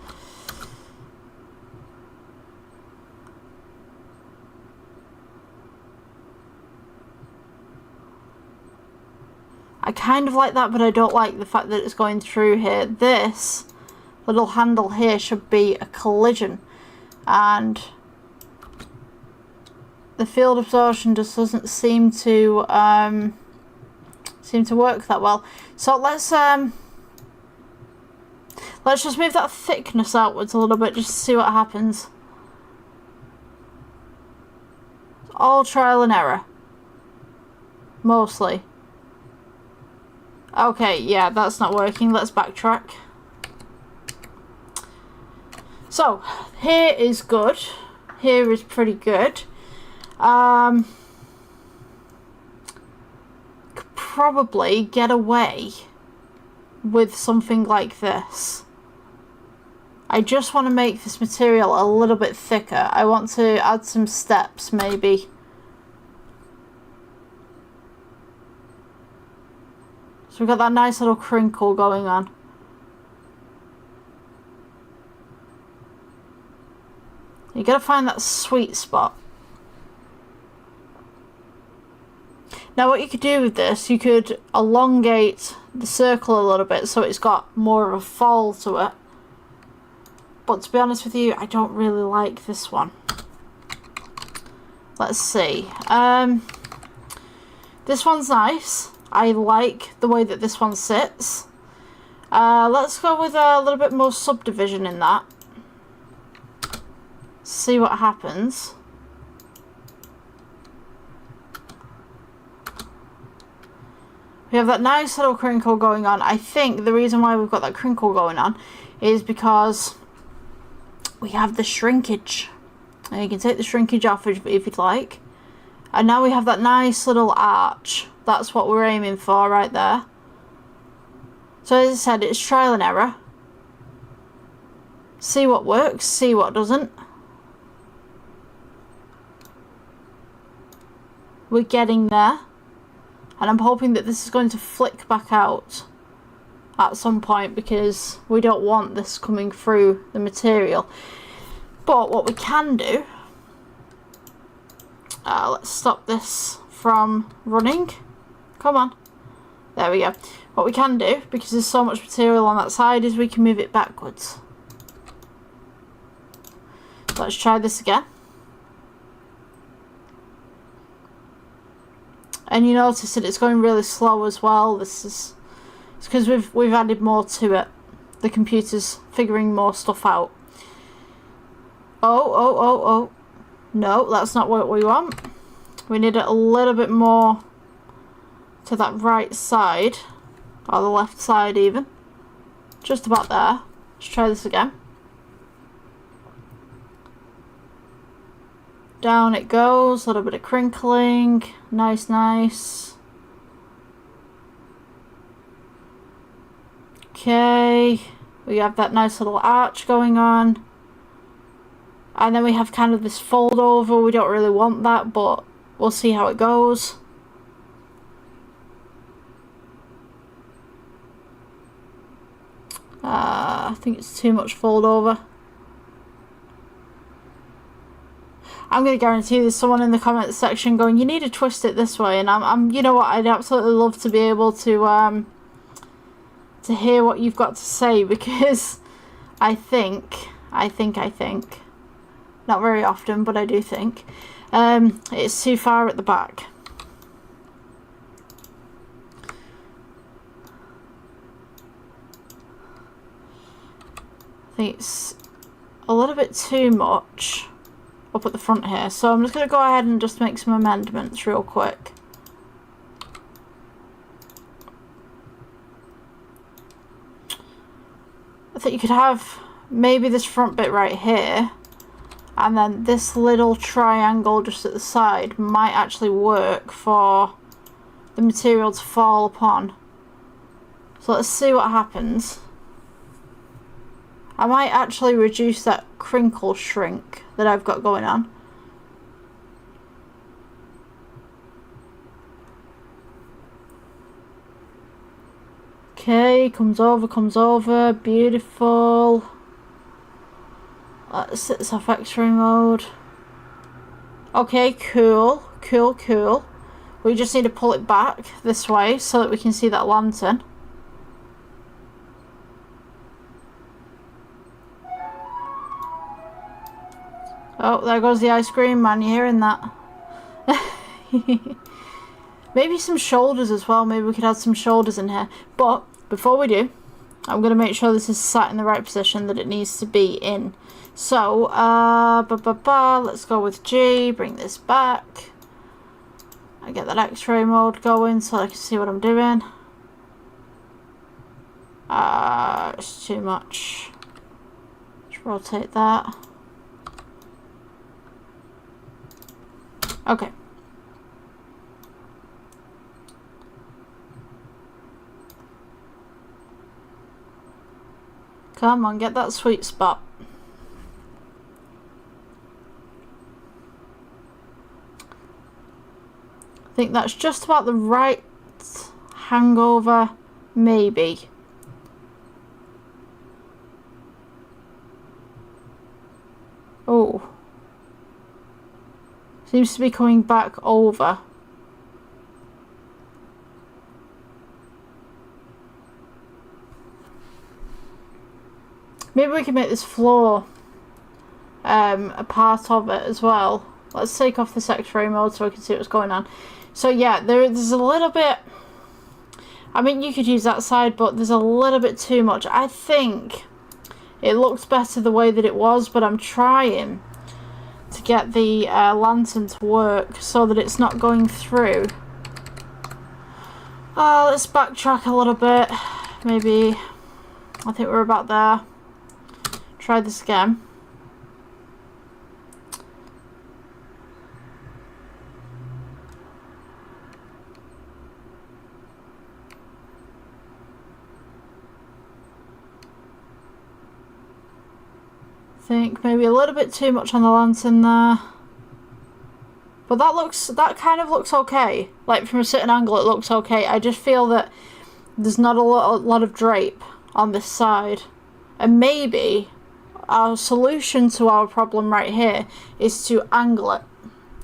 I kind of like that, but I don't like the fact that it's going through here. This little handle here should be a collision, and the field absorption just doesn't seem to work that well. So let's just move that thickness outwards a little bit just to see what happens. All trial and error. Mostly. Okay, yeah, that's not working. Let's backtrack. So, here is good. Here is pretty good. Could probably get away with something like this. I just want to make this material a little bit thicker. I want to add some steps maybe. So we've got that nice little crinkle going on. You gotta find that sweet spot. Now what you could do with this, you could elongate the circle a little bit so it's got more of a fall to it. But to be honest with you, I don't really like this one. Let's see. This one's nice. I like the way that this one sits. Let's go with a little bit more subdivision in that. See what happens. We have that nice little crinkle going on. I think the reason why we've got that crinkle going on is because we have the shrinkage. And you can take the shrinkage off if you'd like. And now we have that nice little arch. That's what we're aiming for right there. So as I said, it's trial and error. See what works, see what doesn't. We're getting there. And I'm hoping that this is going to flick back out at some point, because we don't want this coming through the material. But what we can do, let's stop this from running. Come on. There we go. What we can do, because there's so much material on that side, is we can move it backwards. Let's try this again. And you notice that it's going really slow as well. It's because we've added more to it. The computer's figuring more stuff out. Oh. No, that's not what we want. We need it a little bit more to that right side. Or the left side even. Just about there. Let's try this again. Down it goes, a little bit of crinkling. Nice. Okay, we have that nice little arch going on. And then we have kind of this fold over. We don't really want that, but we'll see how it goes. I think it's too much fold over. I'm going to guarantee there's someone in the comments section going, you need to twist it this way. And I'm you know what, I'd absolutely love to be able to hear what you've got to say, because I think, not very often, but I do think, it's too far at the back. I think it's a little bit too much up at the front here, so I'm just going to go ahead and just make some amendments real quick. I think you could have maybe this front bit right here, and then this little triangle just at the side might actually work for the material to fall upon. So let's see what happens. I might actually reduce that crinkle shrink that I've got going on. Okay, comes over, beautiful. Let's set this off X-ray mode. Okay, cool. We just need to pull it back this way so that we can see that lantern. Oh, there goes the ice cream man, you hearing that? Maybe some shoulders as well, maybe we could add some shoulders in here. But, before we do, I'm going to make sure this is sat in the right position that it needs to be in. So, let's go with G, bring this back. I get that X-ray mode going so I can see what I'm doing. It's too much. Just rotate that. Okay. Come on, get that sweet spot. I think that's just about the right hangover, maybe. Oh. Seems to be coming back over. Maybe we can make this floor a part of it as well. Let's take off this X-ray mode so we can see what's going on. So yeah, there's a little bit... I mean, you could use that side, but there's a little bit too much. I think it looks better the way that it was, but I'm trying to get the lantern to work so that it's not going through. Let's backtrack a little bit. Maybe, I think we're about there. Try this again. think maybe a little bit too much on the lantern there. But that kind of looks okay. Like from a certain angle it looks okay. I just feel that there's not a lot of drape on this side. And maybe our solution to our problem right here is to angle it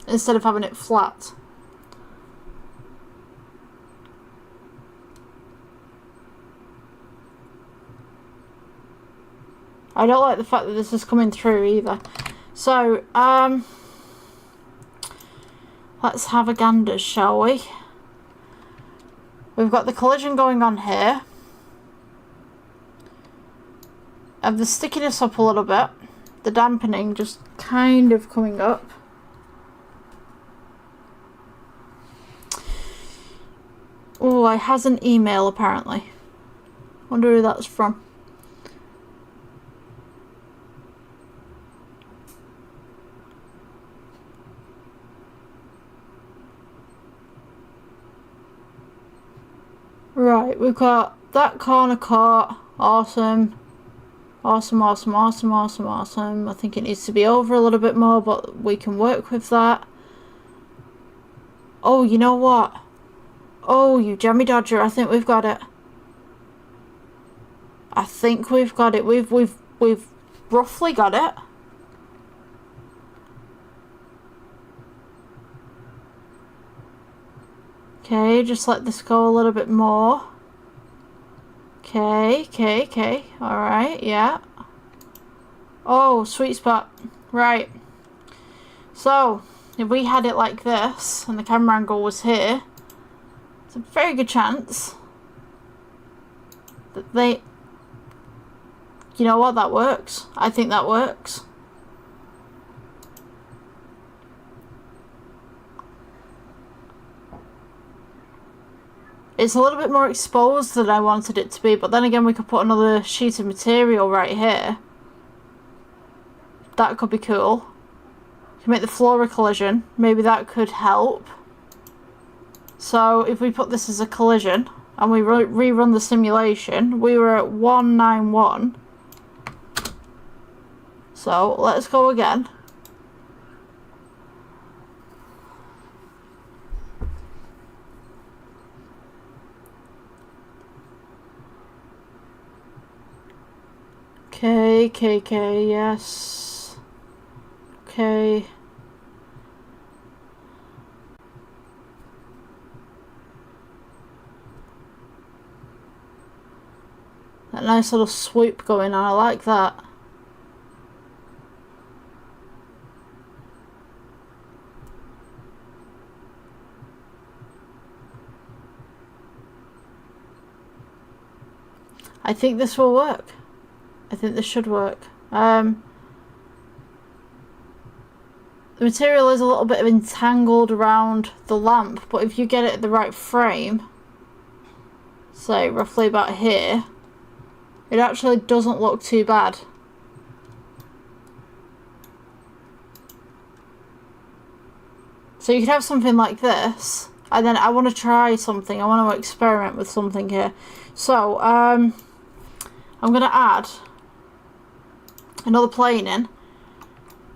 instead of having it flat. I don't like the fact that this is coming through either. So, let's have a gander, shall we? We've got the collision going on here. And the stickiness up a little bit. The dampening just kind of coming up. Oh, I has an email apparently. Wonder who that's from. Right, we've got that corner cut. Awesome. Awesome, awesome, awesome, awesome, awesome. I think it needs to be over a little bit more, but we can work with that. Oh, you know what? Oh, you jammy dodger, I think we've got it. I think we've got it. We've roughly got it. Okay, just let this go a little bit more. Okay, okay, okay. Alright, yeah. Oh, sweet spot. Right. So, if we had it like this, and the camera angle was here, it's a very good chance that they... You know what? That works. I think that works. It's a little bit more exposed than I wanted it to be, but then again we could put another sheet of material right here. That could be cool. We can make the floor a collision. Maybe that could help. So if we put this as a collision and we rerun the simulation, we were at 191. So let's go again. Okay, okay, yes. Okay. That nice little swoop going on, I like that. I think this will work. I think this should work. The material is a little bit entangled around the lamp, but if you get it at the right frame, say roughly about here, it actually doesn't look too bad. So you could have something like this, and then I want to try something. I want to experiment with something here. So, I'm going to add another plane in.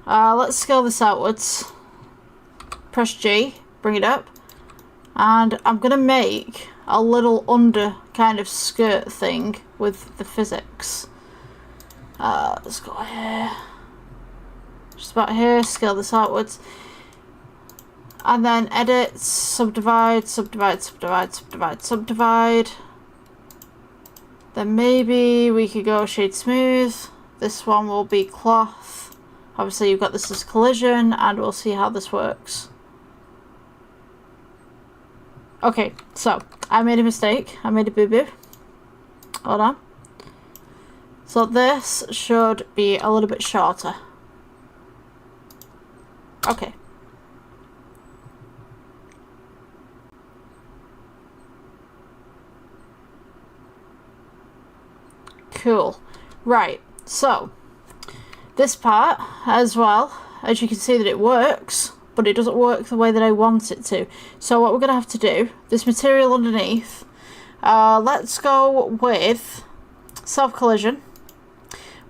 Let's scale this outwards. Press G, bring it up. And I'm going to make a little under kind of skirt thing with the physics. Let's go here. Just about here, scale this outwards. And then edit, subdivide, subdivide, subdivide, subdivide, subdivide. Then maybe we could go shade smooth. This one will be cloth. Obviously you've got this as collision, and we'll see how this works. Okay, so I made a mistake. I made a boo-boo. Hold on. So this should be a little bit shorter. Okay. Cool. Right. So, this part as well, as you can see that it works, but it doesn't work the way that I want it to. So what we're going to have to do, this material underneath, let's go with self-collision.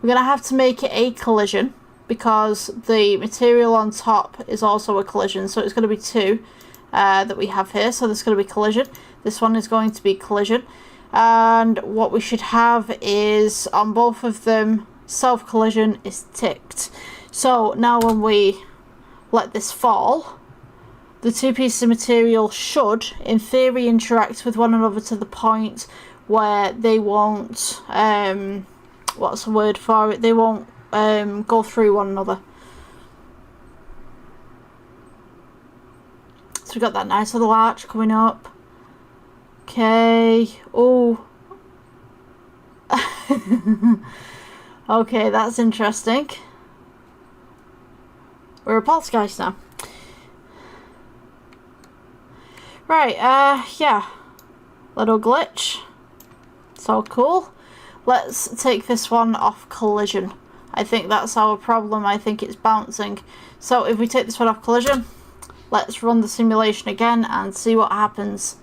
We're going to have to make it a collision because the material on top is also a collision. So it's going to be two that we have here. So there's going to be collision. This one is going to be collision. And what we should have is on both of them, self collision is ticked. So now when we let this fall, the two pieces of material should, in theory, interact with one another to the point where they won't, what's the word for it? They won't go through one another. So we've got that nice little arch coming up. Okay. Oh. Okay, that's interesting. We're a poltergeist now. Right, yeah. Little glitch. It's all cool. Let's take this one off collision. I think that's our problem. I think it's bouncing. So if we take this one off collision, let's run the simulation again and see what happens.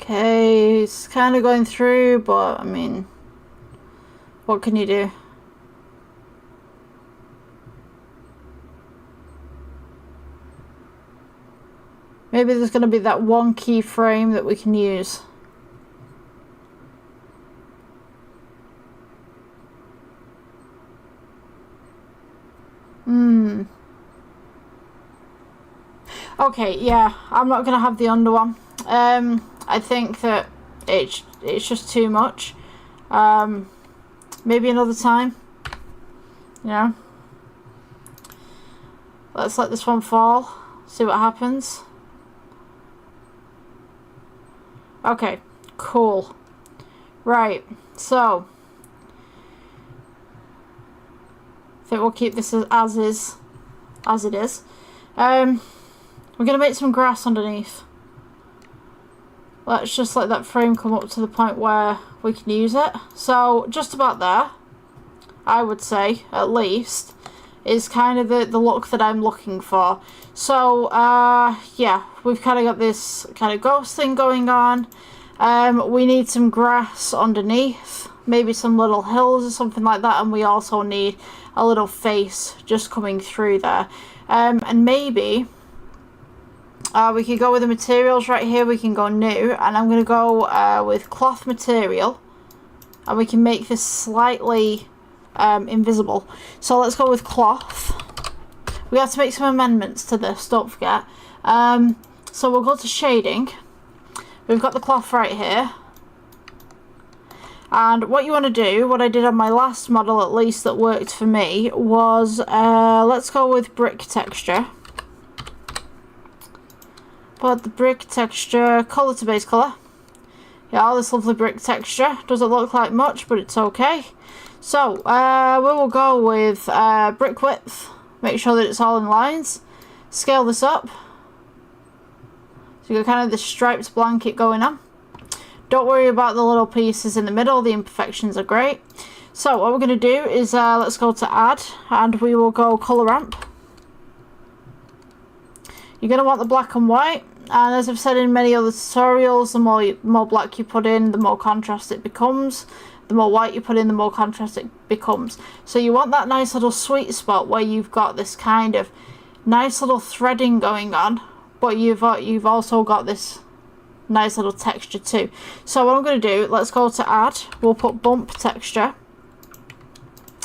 Okay, it's kind of going through, but I mean, what can you do? Maybe there's going to be that one keyframe that we can use. Okay, yeah, I'm not going to have the under one. I think that it's just too much. Maybe another time. Yeah. Let's let this one fall. See what happens. Okay, cool. Right, so I think we'll keep this as it is. We're gonna make some grass underneath. Let's just let that frame come up to the point where we can use it. So just about there, I would say, at least, is kind of the look that I'm looking for. So yeah, we've kind of got this kind of ghost thing going on. We need some grass underneath, maybe some little hills or something like that, and we also need a little face just coming through there. And maybe we could go with the materials right here. We can go new, and I'm going to go with cloth material, and we can make this slightly invisible. So let's go with cloth. We have to make some amendments to this, don't forget. So we'll go to shading. We've got the cloth right here. And what you want to do, what I did on my last model at least that worked for me, was let's go with brick texture. Put the brick texture, colour to base colour. Yeah, all this lovely brick texture. Doesn't look like much, but it's okay. So, we will go with brick width. Make sure that it's all in lines. Scale this up. So you've got kind of the striped blanket going on. Don't worry about the little pieces in the middle. The imperfections are great. So what we're going to do is let's go to add, and we will go colour ramp. You're going to want the black and white. And as I've said in many other tutorials, the more black you put in, the more contrast it becomes. The more white you put in, the more contrast it becomes. So you want that nice little sweet spot where you've got this kind of nice little threading going on, but you've also got this nice little texture too. So what I'm going to do, let's go to add. We'll put bump texture.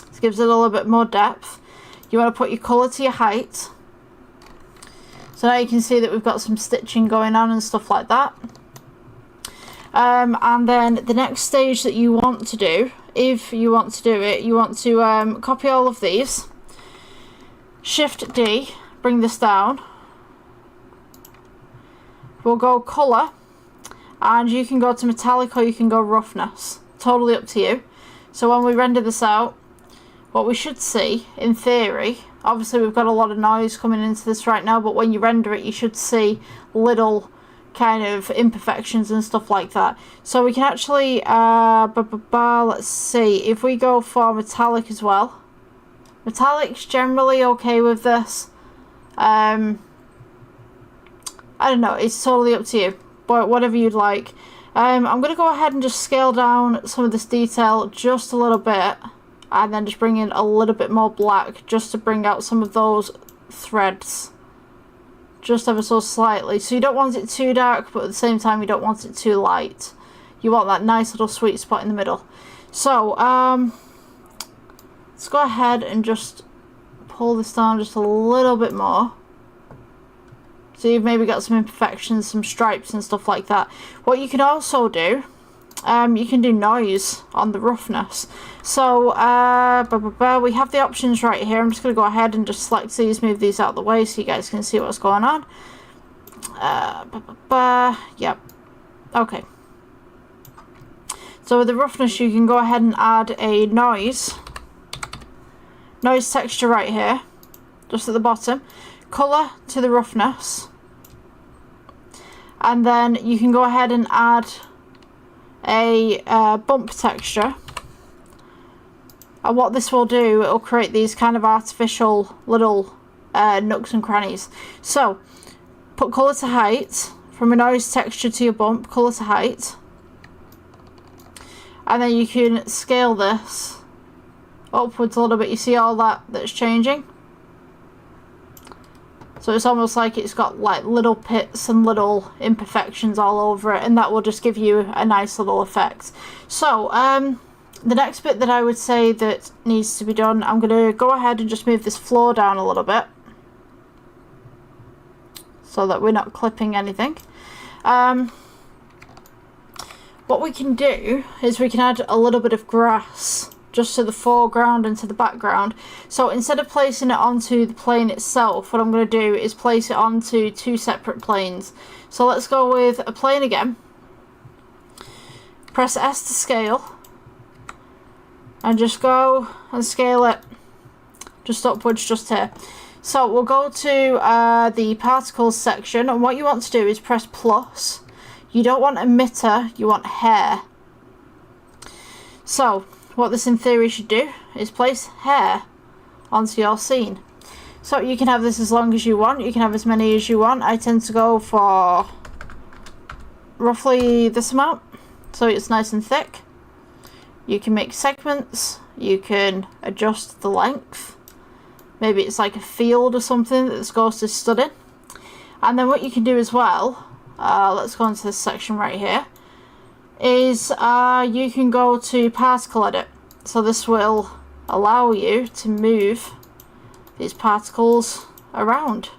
This gives it a little bit more depth. You want to put your colour to your height. So now you can see that we've got some stitching going on and stuff like that. And then the next stage that you want to do, if you want to do it, you want to copy all of these. Shift D, bring this down. We'll go colour, and you can go to metallic or you can go roughness. Totally up to you. So when we render this out, what we should see, in theory, obviously we've got a lot of noise coming into this right now, but when you render it, you should see little kind of imperfections and stuff like that. So we can actually, let's see, if we go for metallic as well, Metallic's generally okay with this. I don't know, it's totally up to you, but whatever you'd like. I'm going to go ahead and just scale down some of this detail just a little bit, and then just bring in a little bit more black just to bring out some of those threads. Just ever so slightly. So you don't want it too dark, but at the same time you don't want it too light. You want that nice little sweet spot in the middle. So, let's go ahead and just pull this down just a little bit more. So you've maybe got some imperfections, some stripes and stuff like that. What you can also do, you can do noise on the roughness. So we have the options right here. I'm just going to go ahead and just select these, move these out of the way so you guys can see what's going on. Yep. Okay. So with the roughness, you can go ahead and add a noise texture right here, just at the bottom. Colour to the roughness, and then you can go ahead and add a bump texture, and what this will do, it will create these kind of artificial little nooks and crannies. So put colour to height, from a noise texture to your bump, colour to height, and then you can scale this upwards a little bit. You see all that's changing? So it's almost like it's got like little pits and little imperfections all over it, and that will just give you a nice little effect. So the next bit that I would say that needs to be done, I'm going to go ahead and just move this floor down a little bit so that we're not clipping anything. What we can do is we can add a little bit of grass just to the foreground and to the background. So instead of placing it onto the plane itself, what I'm going to do is place it onto two separate planes. So let's go with a plane again. Press S to scale, and just go and scale it just upwards, just here. So we'll go to the particles section, and what you want to do is press plus. You don't want emitter, you want hair. So what this in theory should do is place hair onto your scene. So you can have this as long as you want, you can have as many as you want. I tend to go for roughly this amount, so it's nice and thick. You can make segments, you can adjust the length. Maybe it's like a field or something that this ghost is stood in. And then what you can do as well, let's go into this section right here, is you can go to particle edit. So this will allow you to move these particles around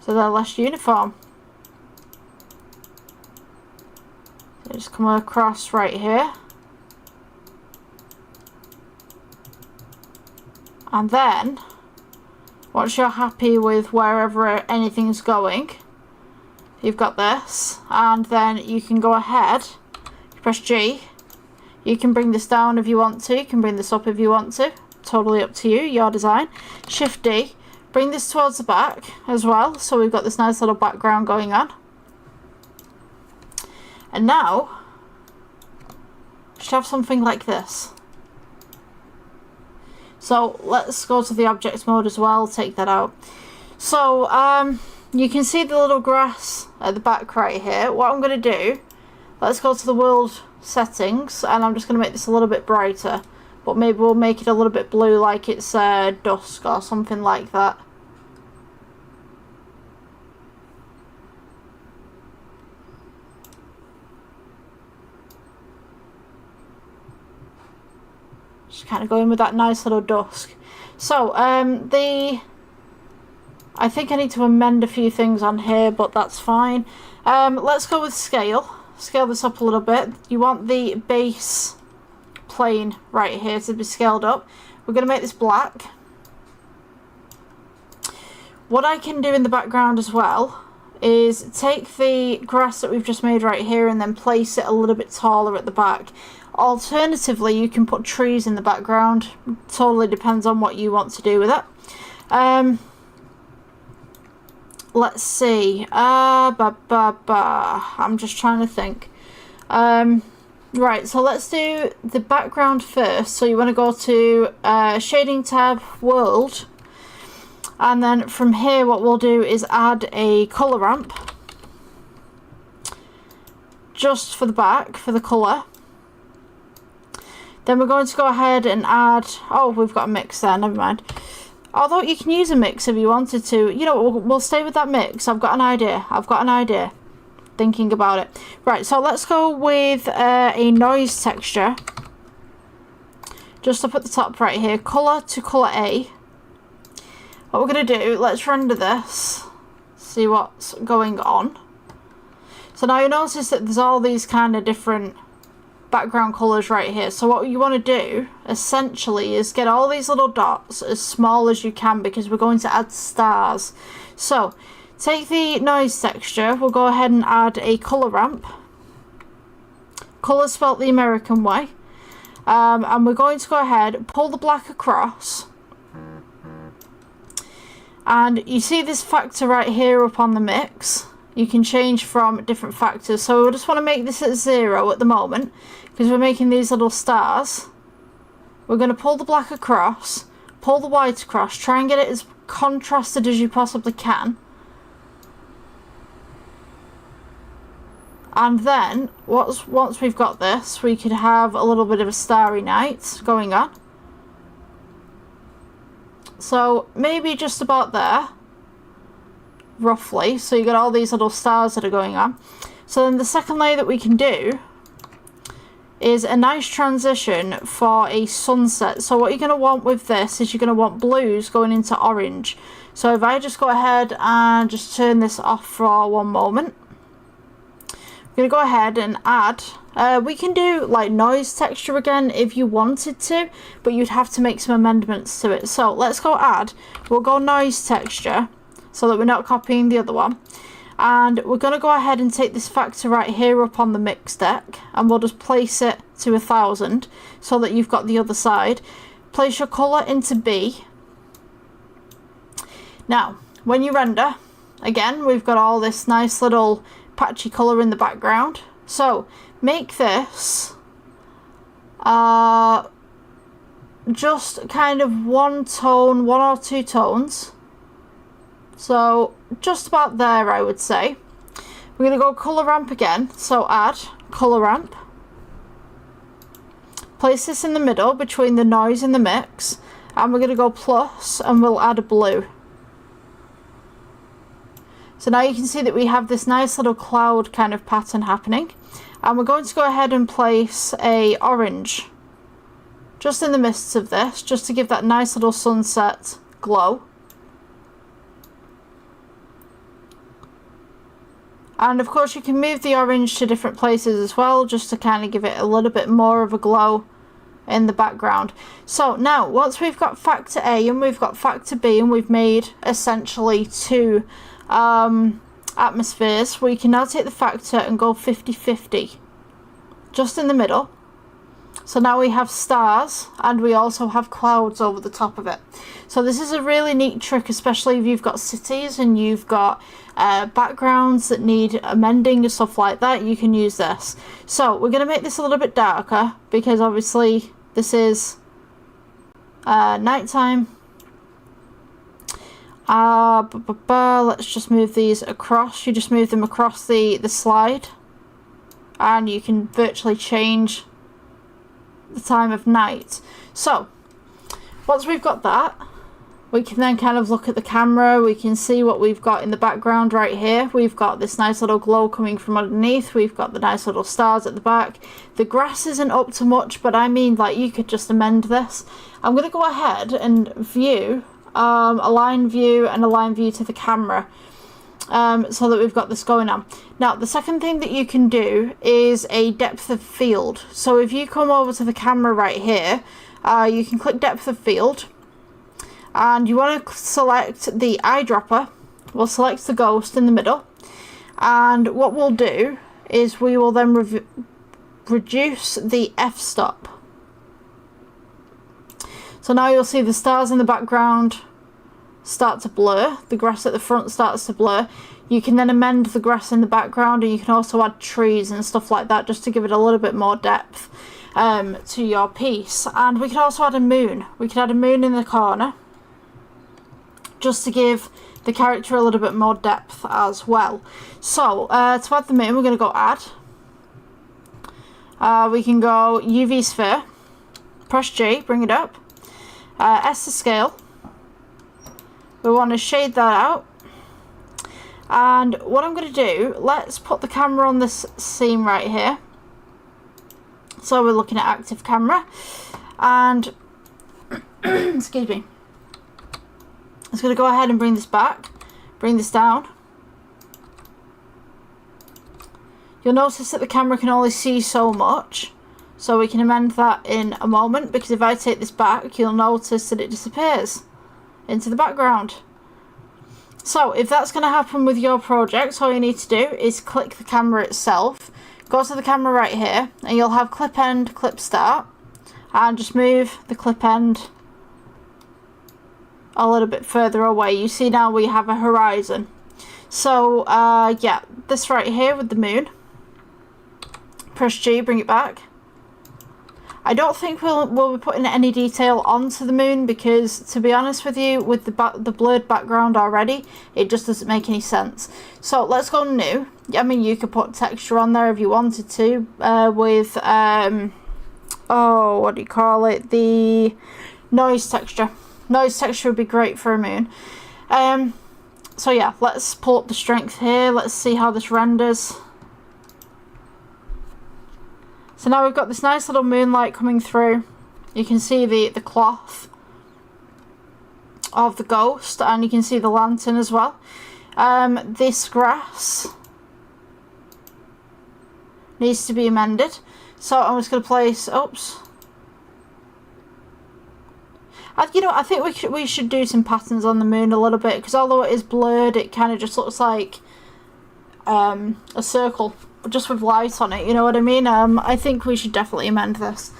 so they're less uniform. So just come across right here, and then once you're happy with wherever anything's going, you've got this, and then you can go ahead, press G, you can bring this down if you want to, you can bring this up if you want to, totally up to you, your design. Shift D, bring this towards the back as well, so we've got this nice little background going on. And now we should have something like this. So let's go to the object mode as well, take that out. So you can see the little grass at the back right here. What I'm going to do, let's go to the world settings, and I'm just going to make this a little bit brighter, but maybe we'll make it a little bit blue, like it's dusk or something like that. Just kind of going with that nice little dusk. So I think I need to amend a few things on here, but that's fine. Let's go with scale. Scale this up a little bit. You want the base plane right here to be scaled up. We're going to make this black. What I can do in the background as well is take the grass that we've just made right here and then place it a little bit taller at the back. Alternatively, you can put trees in the background. Totally depends on what you want to do with it. Let's see. I'm just trying to think. Right, so let's do the background first. So you want to go to Shading tab, World. And then from here what we'll do is add a colour ramp. Just for the back, for the colour. Then we're going to go ahead and add... Oh, we've got a mix there, never mind. Although you can use a mix if you wanted to. You know, we'll stay with that mix. I've got an idea. Thinking about it. Right, so let's go with a noise texture. Just up at the top right here. Colour to colour A. What we're going to do, let's render this. See what's going on. So now you notice that there's all these kind of different background colours right here. So what you want to do essentially is get all these little dots as small as you can, because we're going to add stars. So take the noise texture, we'll go ahead and add a colour ramp. Colour spelt the American way. And we're going to go ahead, pull the black across. And you see this factor right here up on the mix. You can change from different factors. So we just want to make this at 0 at the moment, because we're making these little stars. We're going to pull the black across, pull the white across, try and get it as contrasted as you possibly can. And then, once we've got this, we could have a little bit of a starry night going on. So maybe just about there. Roughly, so you got all these little stars that are going on. So then the second layer that we can do is a nice transition for a sunset. So what you're going to want with this is you're going to want blues going into orange. So if I just go ahead and just turn this off for one moment, I'm going to go ahead and add, we can do like noise texture again if you wanted to, but you'd have to make some amendments to it. So let's go add, we'll go noise texture, so that we're not copying the other one. And we're going to go ahead and take this factor right here up on the mix deck, and we'll just place it to 1000 so that you've got the other side. Place your colour into B. Now, when you render, again, we've got all this nice little patchy colour in the background. So, make this just kind of one tone, one or two tones. So just about there, I would say. We're going to go colour ramp again. So add colour ramp. Place this in the middle between the noise and the mix. And we're going to go plus and we'll add a blue. So now you can see that we have this nice little cloud kind of pattern happening. And we're going to go ahead and place a orange just in the midst of this, just to give that nice little sunset glow. And of course you can move the orange to different places as well, just to kind of give it a little bit more of a glow in the background. So now, once we've got factor A and we've got factor B and we've made essentially two atmospheres, we can now take the factor and go 50-50, just in the middle. So now we have stars and we also have clouds over the top of it. So this is a really neat trick, especially if you've got cities and you've got backgrounds that need amending and stuff like that. You can use this. So we're going to make this a little bit darker because obviously this is nighttime. Let's just move these across. You just move them across the slide and you can virtually change the time of night. So once we've got that, we can then kind of look at the camera. We can see what we've got in the background right here. We've got this nice little glow coming from underneath. We've got the nice little stars at the back. The grass isn't up to much, but I mean, like, you could just amend this. I'm going to go ahead and view align view and align view to the camera, so that we've got this going on. Now the second thing that you can do is a depth of field. So if you come over to the camera right here, you can click depth of field and you want to select the eyedropper. We'll select the ghost in the middle, and what we'll do is we will then reduce the f-stop. So now you'll see the stars in the background start to blur, the grass at the front starts to blur, you can then amend the grass in the background, and you can also add trees and stuff like that just to give it a little bit more depth to your piece. And we can also add a moon. We can add a moon in the corner just to give the character a little bit more depth as well. So to add the moon, we're going to go add. We can go UV sphere, press G, bring it up, S to scale. We want to shade that out. And what I'm going to do, let's put the camera on this scene right here. So we're looking at active camera. And, excuse me. I'm just going to go ahead and bring this back. Bring this down. You'll notice that the camera can only see so much. So we can amend that in a moment. Because if I take this back, you'll notice that it disappears into the background. So if that's going to happen with your project, all you need to do is click the camera itself, go to the camera right here, and you'll have clip end, clip start, and just move the clip end a little bit further away. You see now we have a horizon. So yeah, this right here with the moon, press G, bring it back. I don't think we'll be putting any detail onto the moon because, to be honest with you, with the blurred background already, it just doesn't make any sense. So let's go new. I mean, you could put texture on there if you wanted to with, oh, what do you call it? The noise texture. Noise texture would be great for a moon. So yeah, let's pull up the strength here. Let's see how this renders. So now we've got this nice little moonlight coming through. You can see the cloth of the ghost, and you can see the lantern as well. This grass needs to be amended. So I'm just going to place, oops. You know, I think we should do some patterns on the moon a little bit, because although it is blurred, it kind of just looks like a circle, just with light on it, you know what I mean? I think we should definitely amend this.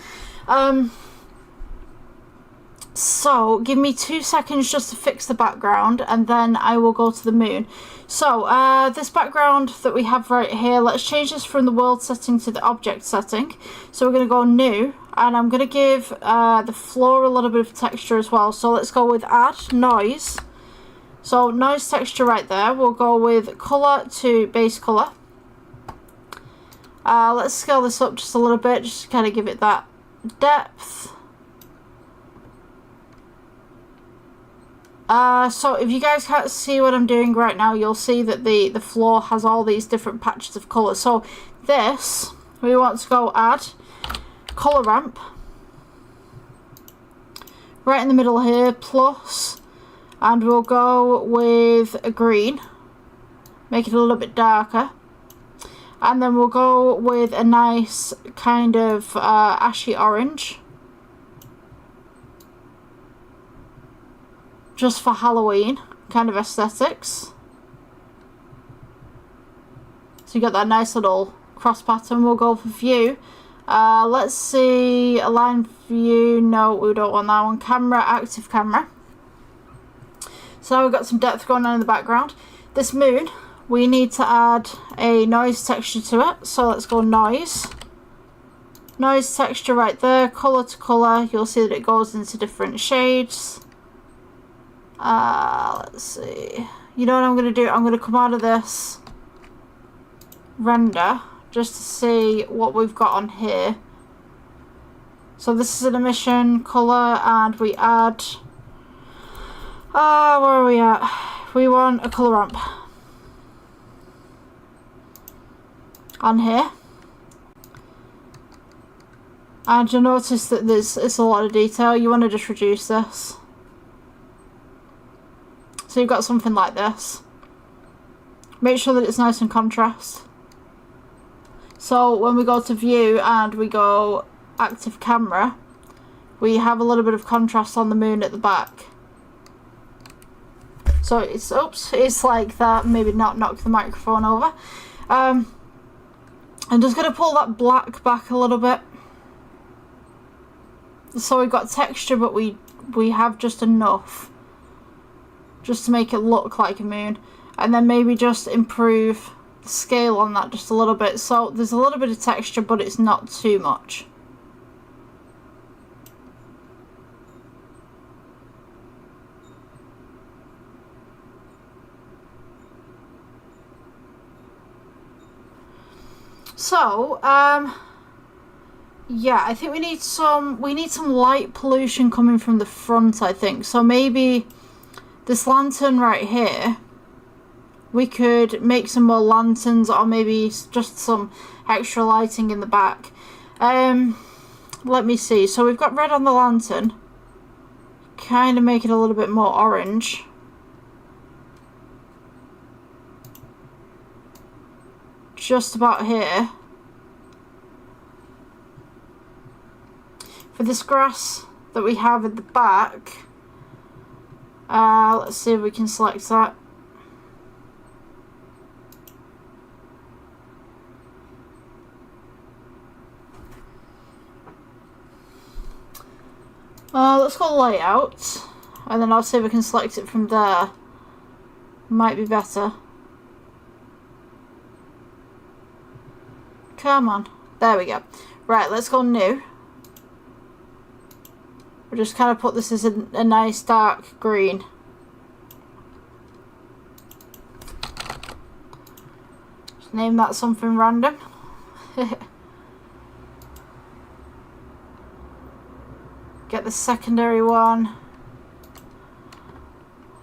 So give me 2 seconds just to fix the background, and then I will go to the moon. So this background that we have right here, let's change this from the world setting to the object setting. So we're going to go new, and I'm going to give the floor a little bit of texture as well. So let's go with add noise. So noise texture right there. We'll go with color to base color. Let's scale this up just a little bit, just to kind of give it that depth. So if you guys can't see what I'm doing right now, you'll see that the floor has all these different patches of colour. So this, we want to go add colour ramp. Right in the middle here, plus, and we'll go with a green. Make it a little bit darker. And then we'll go with a nice kind of ashy orange. Just for Halloween kind of aesthetics. So you got that nice little cross pattern. We'll go for view. Let's see, align view. No, we don't want that one. Camera, active camera. So now we've got some depth going on in the background. This moon, we need to add a noise texture to it. So let's go noise. Noise texture right there, colour to colour. You'll see that it goes into different shades. Let's see. You know what I'm going to do? I'm going to come out of this render just to see what we've got on here. So this is an emission colour, and we add, where are we at? We want a colour ramp on here. And you'll notice that it's a lot of detail. You want to just reduce this. So you've got something like this. Make sure that it's nice and contrast. So when we go to view and we go active camera, we have a little bit of contrast on the moon at the back. So it's, oops, it's like that. Maybe not knock the microphone over. I'm just going to pull that black back a little bit. So we've got texture, but we have just enough just to make it look like a moon, and then maybe just improve the scale on that just a little bit. So there's a little bit of texture, but it's not too much. So, yeah, I think we need some light pollution coming from the front, I think. So maybe this lantern right here, we could make some more lanterns, or maybe just some extra lighting in the back. Let me see. So we've got red on the lantern. Kind of make it a little bit more orange. Just about here. For this grass that we have at the back, let's see if we can select that. Let's go layout, and then I'll see if I can select it from there. Might be better. Come on. There we go. Right, let's go new. We'll just kind of put this as a nice dark green. Just name that something random. Get the secondary one.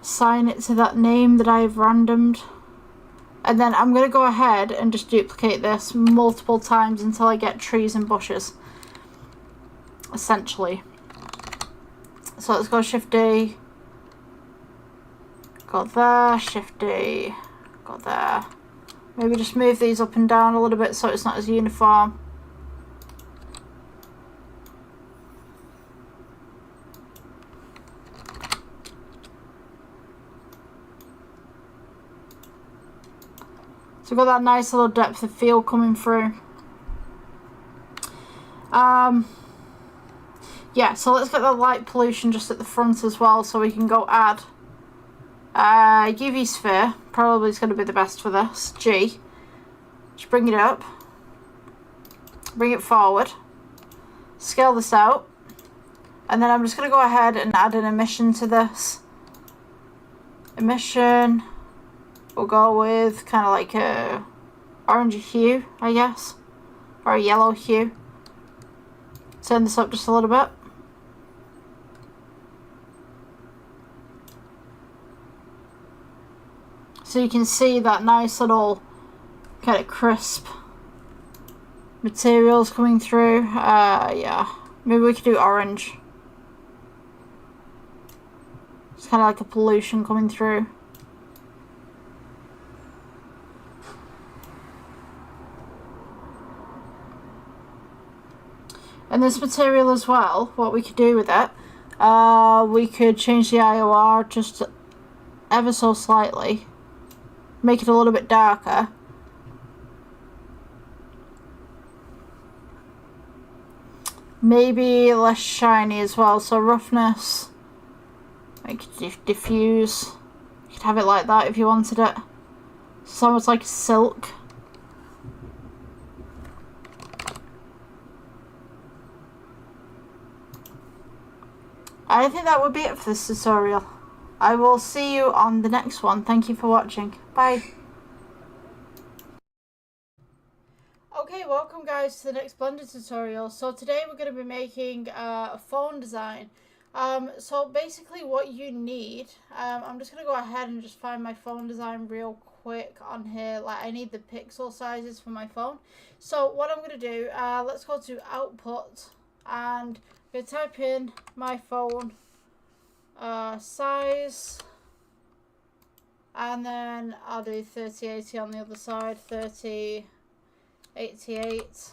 Assign it to that name that I've randomed. And then I'm going to go ahead and just duplicate this multiple times until I get trees and bushes. Essentially. So let's go Shift D. Go there, Shift D. Go there. Maybe just move these up and down a little bit so it's not as uniform. So we've got that nice little depth of field coming through. Yeah, so let's get the light pollution just at the front as well, so we can go add UV sphere. Probably is going to be the best for this. G. Just bring it up. Bring it forward. Scale this out. And then I'm just going to go ahead and add an emission to this. Emission. We'll go with kind of like a orange hue, I guess. Or a yellow hue. Turn this up just a little bit. So you can see that nice little kind of crisp materials coming through. Yeah, maybe we could do orange. It's kind of like a pollution coming through. And this material as well, what we could do with it, we could change the IOR just ever so slightly. Make it a little bit darker. Maybe less shiny as well, so roughness, make it diffuse. You could have it like that if you wanted it. It's almost like silk. I think that would be it for this tutorial. I will see you on the next one. Thank you for watching. Bye. Okay, welcome guys to the next Blender tutorial. So today we're going to be making a phone design. So basically what you need, I'm just going to go ahead and just find my phone design real quick on here. Like I need the pixel sizes for my phone. So what I'm going to do, let's go to output and I'm going to type in my phone size, and then I'll do 3080 on the other side, 3088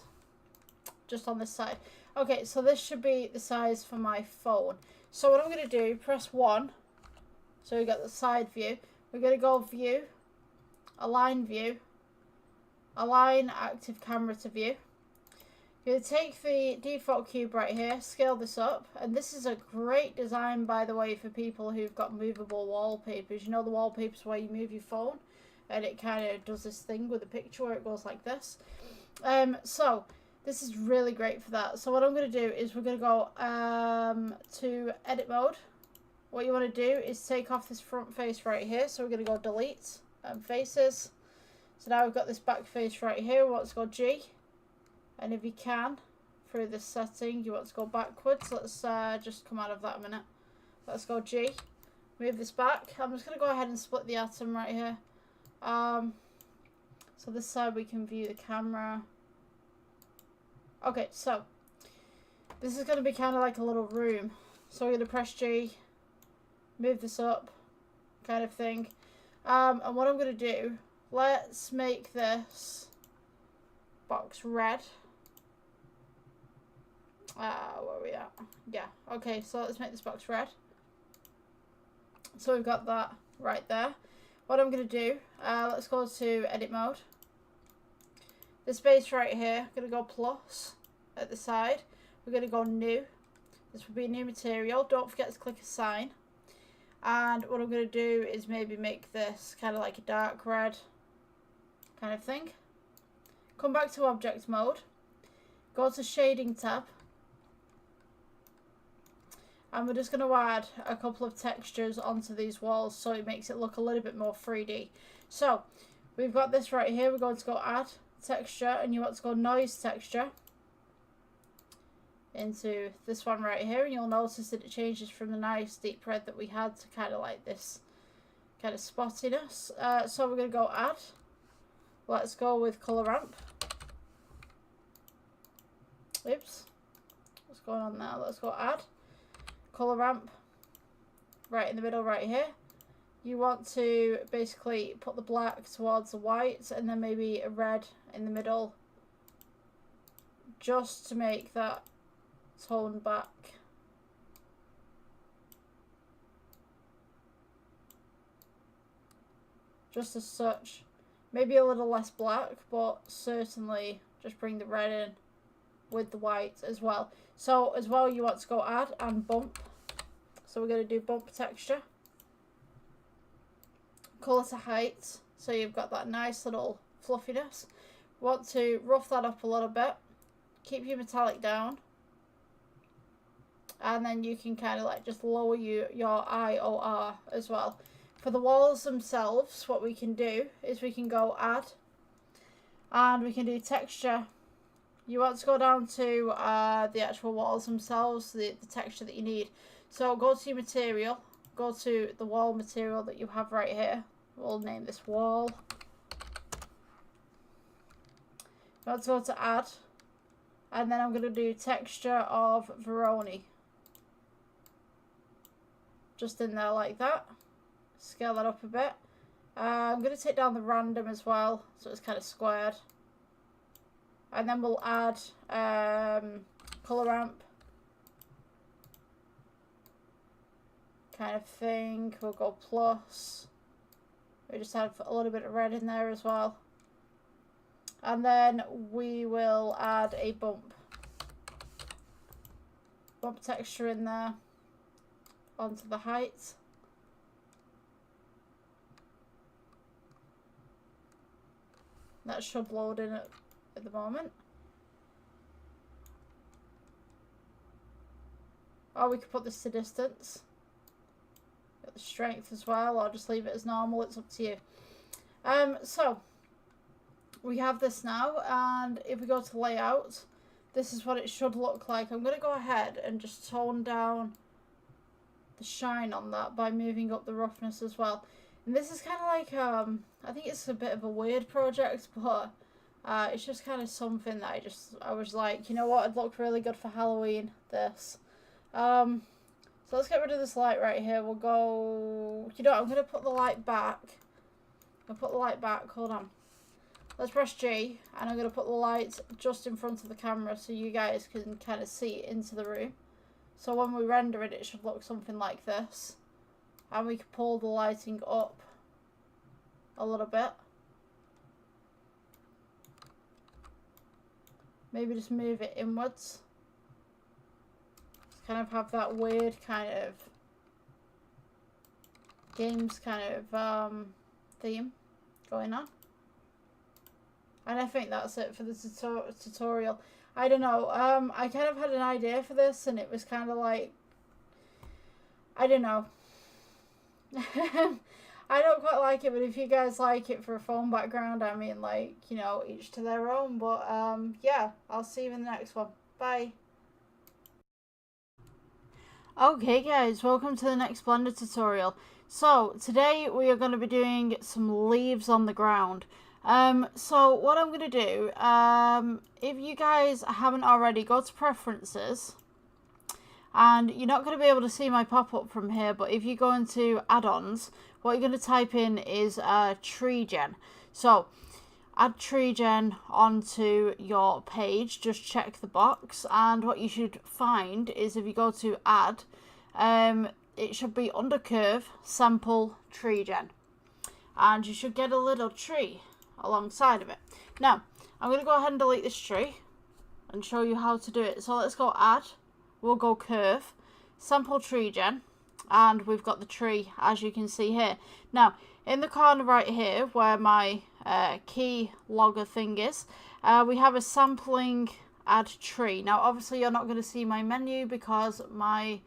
just on this side. Okay, so this should be the size for my phone. So what I'm going to do, press 1, so we got the side view. We're going to go view, align active camera to view. You're going to take the default cube right here, scale this up, and this is a great design, by the way, for people who've got movable wallpapers. You know the wallpapers where you move your phone and it kind of does this thing with a picture where it goes like this. So this is really great for that. So what I'm going to do is we're going to go to edit mode. What you want to do is take off this front face right here. So we're going to go delete faces. So now we've got this back face right here. We want to go G. And if you can, through this setting, you want to go backwards. Let's just come out of that a minute. Let's go G. Move this back. I'm just going to go ahead and split the atom right here. So this side we can view the camera. Okay, so this is going to be kind of like a little room. So we're going to press G, move this up, kind of thing. And what I'm going to do, let's make this box red. Where are we at? Yeah, okay, so let's make this box red. So we've got that right there. What I'm going to do, let's go to edit mode. This base right here, I'm going to go plus at the side. We're going to go new. This will be a new material. Don't forget to click assign. And what I'm going to do is maybe make this kind of like a dark red kind of thing. Come back to object mode. Go to shading tab. And we're just going to add a couple of textures onto these walls so it makes it look a little bit more 3D. So we've got this right here. We're going to go add texture, and you want to go noise texture into this one right here, and you'll notice that it changes from the nice deep red that we had to kind of like this kind of spottiness. So we're going to go add. Let's go with color ramp. Oops, what's going on there? Let's go add color ramp right in the middle right here. You want to basically put the black towards the white and then maybe a red in the middle, just to make that tone back. Just as such. Maybe a little less black, but certainly just bring the red in with the white as well. So as well, you want to go add and bump. So we're going to do bump texture. Color to height. So you've got that nice little fluffiness. Want to rough that up a little bit. Keep your metallic down. And then you can kind of like just lower your IOR as well. For the walls themselves, what we can do is we can go add. And we can do texture. You want to go down to the actual walls themselves, the texture that you need. So go to your material, go to the wall material that you have right here. We'll name this wall. You want to go to add, and then I'm going to do texture of Voronoi. Just in there like that. Scale that up a bit. I'm going to take down the random as well, so it's kind of squared. And then we'll add color ramp kind of thing. We'll go plus. We just have a little bit of red in there as well. And then we will add a bump texture in there onto the height. That should load in at the moment. Or we could put this to distance. Got the strength as well, or just leave it as normal, it's up to you. So we have this now, and if we go to layout, this is what it should look like. I'm going to go ahead and just tone down the shine on that by moving up the roughness as well. And this is kind of like, I think it's a bit of a weird project, but it's just kind of something that I was like, you know what, it'd look really good for Halloween, this. So let's get rid of this light right here. We'll go, you know what, I'm going to put the light back. I'll put the light back, hold on. Let's press G, and I'm going to put the light just in front of the camera so you guys can kind of see into the room. So when we render it, it should look something like this. And we can pull the lighting up a little bit. maybe just move it inwards. Kind of have that weird kind of games kind of theme going on. And I think that's it for the tutorial. I don't know, I kind of had an idea for this and it was kind of like, I don't know. I don't quite like it, but if you guys like it for a phone background, I mean, like, you know, each to their own. But yeah, I'll see you in the next one. Bye. Okay guys, welcome to the next Blender tutorial. So today we are going to be doing some leaves on the ground. So what I'm going to do, if you guys haven't already, go to preferences, and you're not going to be able to see my pop-up from here, but if you go into add-ons, what you're going to type in is tree gen. So add tree gen onto your page, just check the box, and what you should find is if you go to add, it should be under curve, sample tree gen, and you should get a little tree alongside of it. Now I'm going to go ahead and delete this tree and show you how to do it. So let's go add, we'll go curve, sample tree gen, and we've got the tree as you can see here. Now in the corner right here where my key logger thing is, we have a sampling add tree. Now obviously you're not going to see my menu because my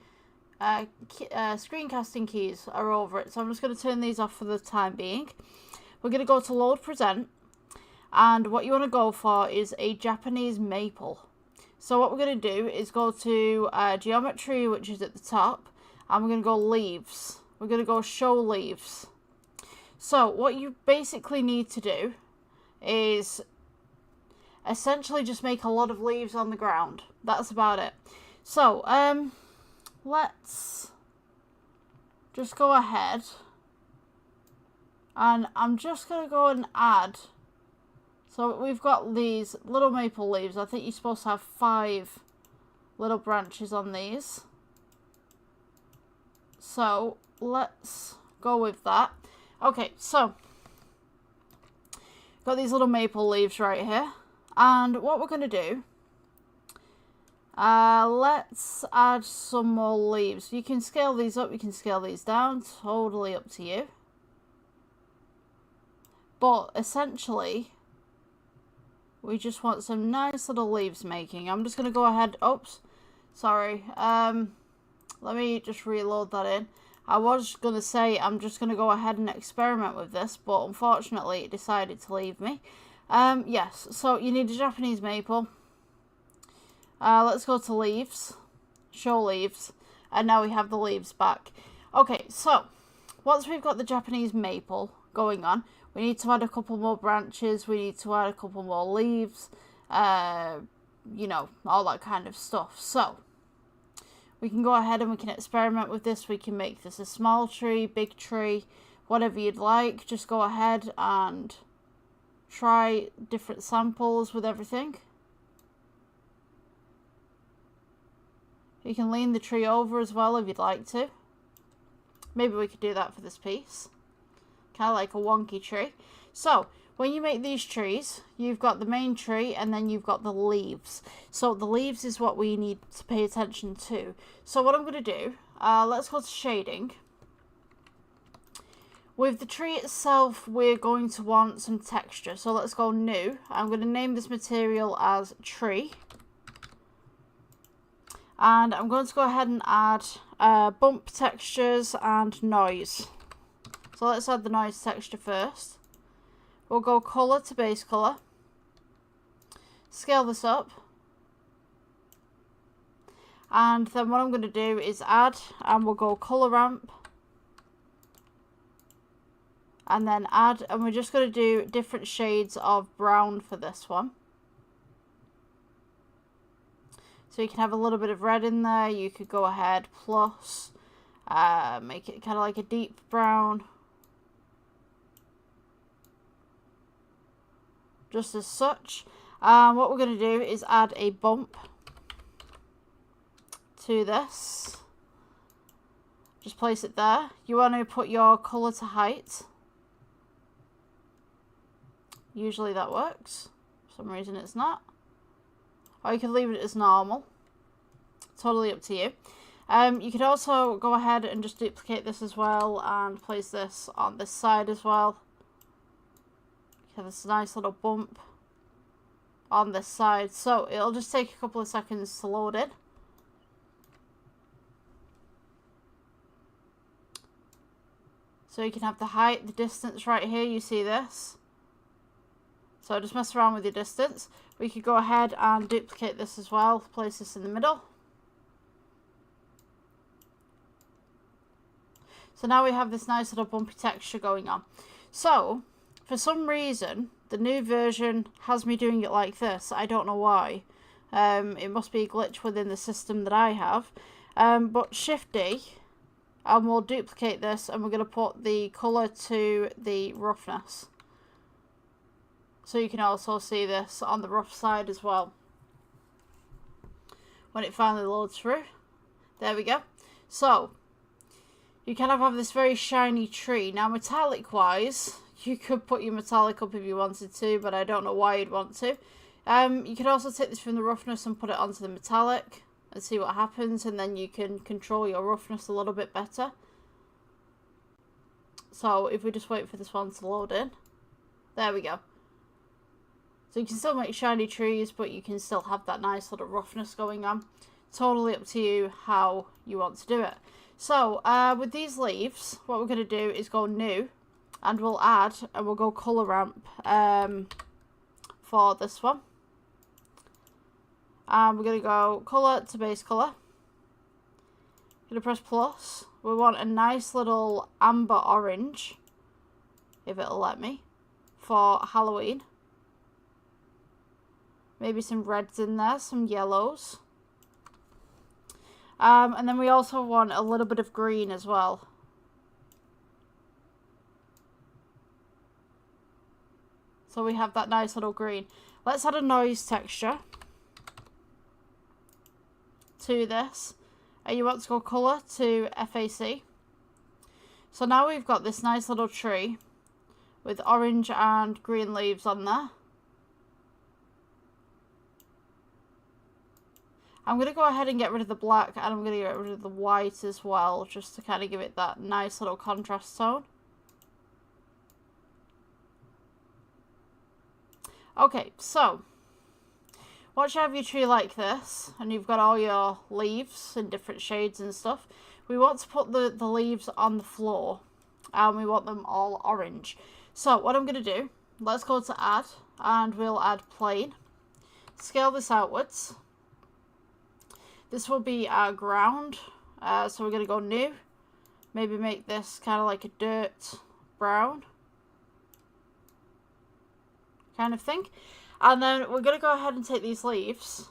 screencasting keys are over it, so I'm just going to turn these off for the time being. We're going to go to load present, and what you want to go for is a Japanese maple. So what we're going to do is go to geometry, which is at the top, and we're going to go leaves. We're going to go show leaves. So what you basically need to do is essentially just make a lot of leaves on the ground. That's about it. So let's just go ahead, and I'm just going to go and add. So we've got these little maple leaves. I think you're supposed to have 5 little branches on these. So let's go with that. Okay, so got these little maple leaves right here, and what we're going to do, let's add some more leaves. You can scale these up, you can scale these down, totally up to you. But essentially we just want some nice little leaves making. I'm just going to go ahead, oops, sorry, let me just reload that in. I was going to say I'm just going to go ahead and experiment with this, but unfortunately it decided to leave me. Yes, so you need a Japanese maple. Let's go to leaves, show leaves, and now we have the leaves back. Okay, so once we've got the Japanese maple going on, we need to add a couple more branches, we need to add a couple more leaves, you know, all that kind of stuff. So we can go ahead and we can experiment with this. We can make this a small tree, big tree, whatever you'd like. Just go ahead and try different samples with everything. You can lean the tree over as well if you'd like to. Maybe we could do that for this piece. Kind of like a wonky tree. So when you make these trees, you've got the main tree and then you've got the leaves. So the leaves is what we need to pay attention to. So what I'm going to do, let's go to shading. With the tree itself, we're going to want some texture. So let's go new. I'm going to name this material as tree. And I'm going to go ahead and add bump textures and noise. So let's add the noise texture first. We'll go color to base color. Scale this up. And then what I'm going to do is add, and we'll go color ramp. And then add, and we're just going to do different shades of brown for this one. So you can have a little bit of red in there. You could go ahead plus, make it kind of like a deep brown. Just as such. What we're going to do is add a bump to this. Just place it there. You want to put your colour to height. Usually that works. For some reason it's not. or you could leave it as normal. Totally up to you. You could also go ahead and just duplicate this as well and place this on this side as well. Okay, this nice little bump on this side. So it'll just take a couple of seconds to load in. So you can have the height, the distance right here, you see this. So just mess around with your distance. We could go ahead and duplicate this as well, place this in the middle. So now we have this nice little bumpy texture going on. So, for some reason, the new version has me doing it like this. I don't know why. It must be a glitch within the system that I have. But Shift D, and we'll duplicate this, and we're going to put the colour to the roughness. So you can also see this on the rough side as well. When it finally loads through. There we go. So, you kind of have this very shiny tree. Now, metallic wise, you could put your metallic up if you wanted to, but I don't know why you'd want to. You could also take this from the roughness and put it onto the metallic and see what happens, and then you can control your roughness a little bit better. So if we just wait for this one to load in, there we go. So you can still make shiny trees, but you can still have that nice little roughness going on. Totally up to you how you want to do it. So with these leaves, what we're going to do is go new, and we'll add, and we'll go colour ramp for this one. And we're going to go colour to base colour. Going to press plus. We want a nice little amber orange, if it'll let me, for Halloween. Maybe some reds in there, some yellows. And then we also want a little bit of green as well. So we have that nice little green. Let's add a noise texture to this. And you want to go colour to FAC. So now we've got this nice little tree with orange and green leaves on there. I'm going to go ahead and get rid of the black, and I'm going to get rid of the white as well, just to kind of give it that nice little contrast tone. Okay, so once you have your tree like this, and you've got all your leaves in different shades and stuff, we want to put the leaves on the floor, and we want them all orange. So what I'm going to do, let's go to add, and we'll add plane. Scale this outwards. This will be our ground, so we're going to go new, maybe make this kind of like a dirt brown kind of thing. And then we're going to go ahead and take these leaves,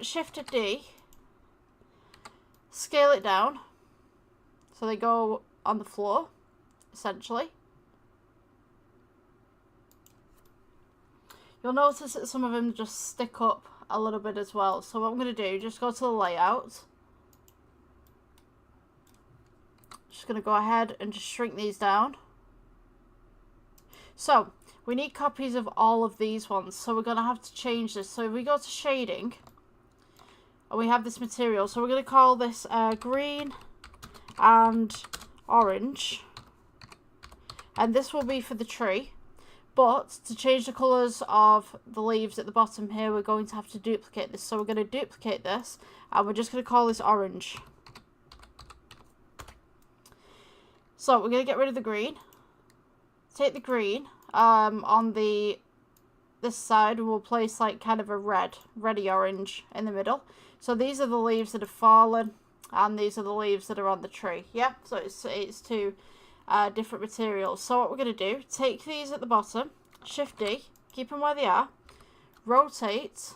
Shift D, scale it down, so they go on the floor, essentially. You'll notice that some of them just stick up a little bit as well. So what I'm going to do, just go to the layout. Just going to go ahead and just shrink these down. So we need copies of all of these ones. So we're going to have to change this. So if we go to shading, and we have this material. So we're going to call this green and orange. And this will be for the tree. But to change the colours of the leaves at the bottom here, we're going to have to duplicate this. So we're going to duplicate this, and we're just going to call this orange. So we're going to get rid of the green. Take the green on this side, and we'll place like kind of a reddy orange in the middle. So these are the leaves that have fallen, and these are the leaves that are on the tree. Yeah, so it's two different materials. So what we're going to do, take these at the bottom, Shift D, keep them where they are, rotate,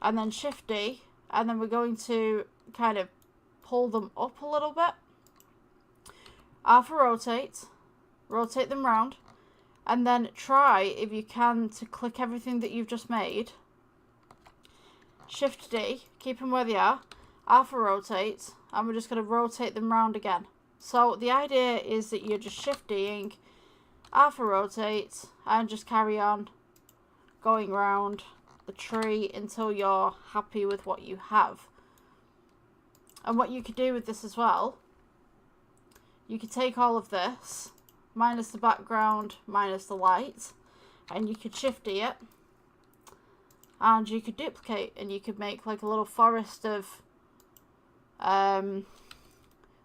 and then Shift D, and then we're going to kind of pull them up a little bit. R for rotate them round, and then try, if you can, to click everything that you've just made. Shift D, keep them where they are, R for rotate, and we're just going to rotate them round again. So the idea is that you're just Shift-D'ing, R for rotate, and just carry on going round the tree until you're happy with what you have. And what you could do with this as well, you could take all of this, minus the background, minus the light, and you could shift it, and you could duplicate, and you could make like a little forest of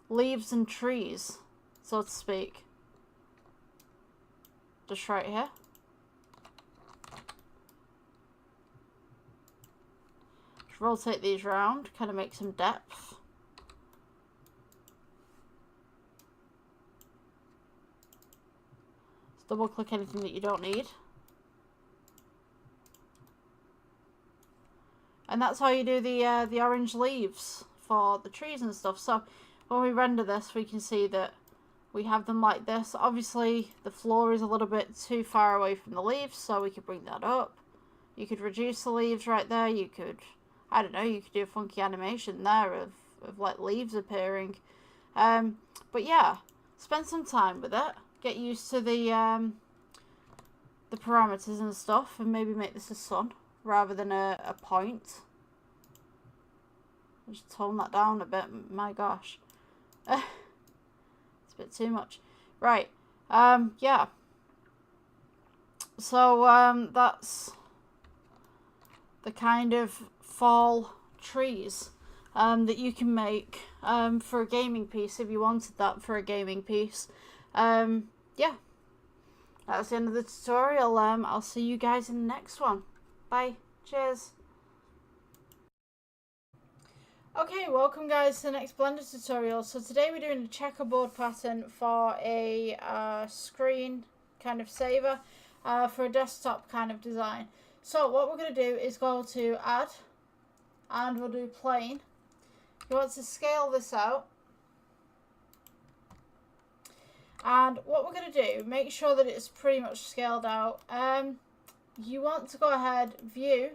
leaves and trees, so to speak. Just right here. Just rotate these around, kind of make some depth. Just double click anything that you don't need. And that's how you do the orange leaves for the trees and stuff. So when we render this, we can see that we have them like this. Obviously, the floor is a little bit too far away from the leaves, so we could bring that up. You could reduce the leaves right there. You could, I don't know, you could do a funky animation there of like leaves appearing. But yeah, spend some time with it. Get used to the parameters and stuff, and maybe make this a sun rather than a point. Just tone that down a bit. My gosh. It's a bit too much. Right. Yeah. So, that's the kind of fall trees that you can make for a gaming piece if you wanted that for a gaming piece. Yeah. That's the end of the tutorial. I'll see you guys in the next one. Bye. Cheers. Okay, welcome guys to the next Blender tutorial. So today we're doing a checkerboard pattern for a screen kind of saver for a desktop kind of design. So what we're going to do is go to add and we'll do plane. You want to scale this out. And what we're going to do, make sure that it's pretty much scaled out. You want to go ahead, view,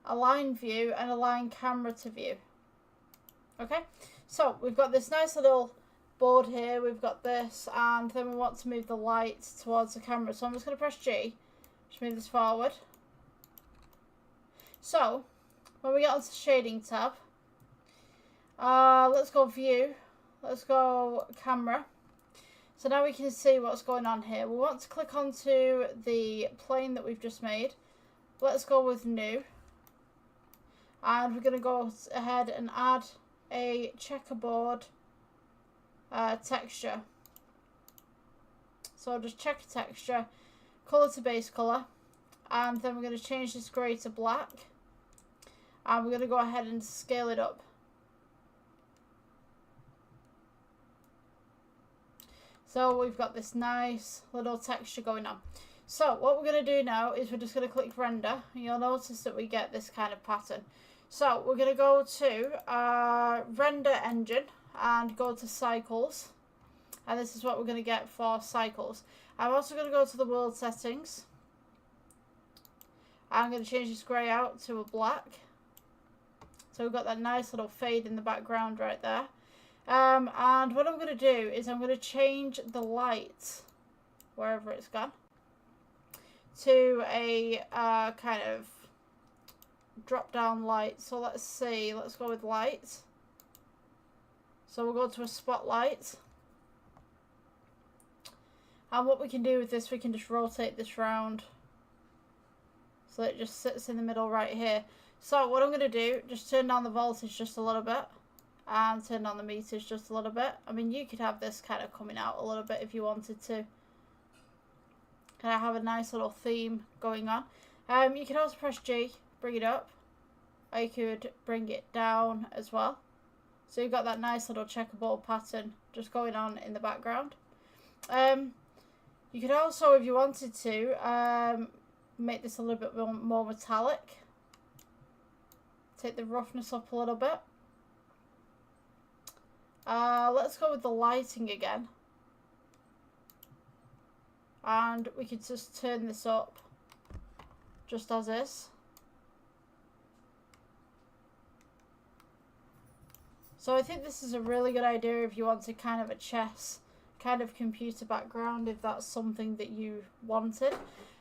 align view and align camera to view. Okay, so we've got this nice little board here, we've got this, and then we want to move the light towards the camera. So I'm just going to press G, just move this forward. So, when we get onto the shading tab, let's go view, let's go camera. So now we can see what's going on here. We want to click onto the plane that we've just made. Let's go with new. And we're going to go ahead and add a checkerboard texture. So just check texture, color to base color, and then we're going to change this grey to black, and we're going to go ahead and scale it up. So we've got this nice little texture going on. So what we're going to do now is we're just going to click render, and you'll notice that we get this kind of pattern. So we're going to go to render engine and go to cycles, and this is what we're going to get for cycles. I'm also going to go to the world settings. I'm going to change this grey out to a black. So we've got that nice little fade in the background right there. And what I'm going to do is I'm going to change the light, wherever it's gone, to a kind of drop down light. So let's see, let's go with light. So we'll go to a spotlight. And what we can do with this, we can just rotate this round so it just sits in the middle right here. So what I'm going to do, just turn down the voltage just a little bit and turn on the meters just a little bit. I mean, you could have this kind of coming out a little bit if you wanted to. Kind of have a nice little theme going on. You can also press G, bring it up. Or you could bring it down as well. So you've got that nice little checkerboard pattern just going on in the background. You could also, if you wanted to, make this a little bit more metallic. Take the roughness up a little bit. Let's go with the lighting again. And we could just turn this up just as is. So I think this is a really good idea if you want to kind of a chess kind of computer background, if that's something that you wanted.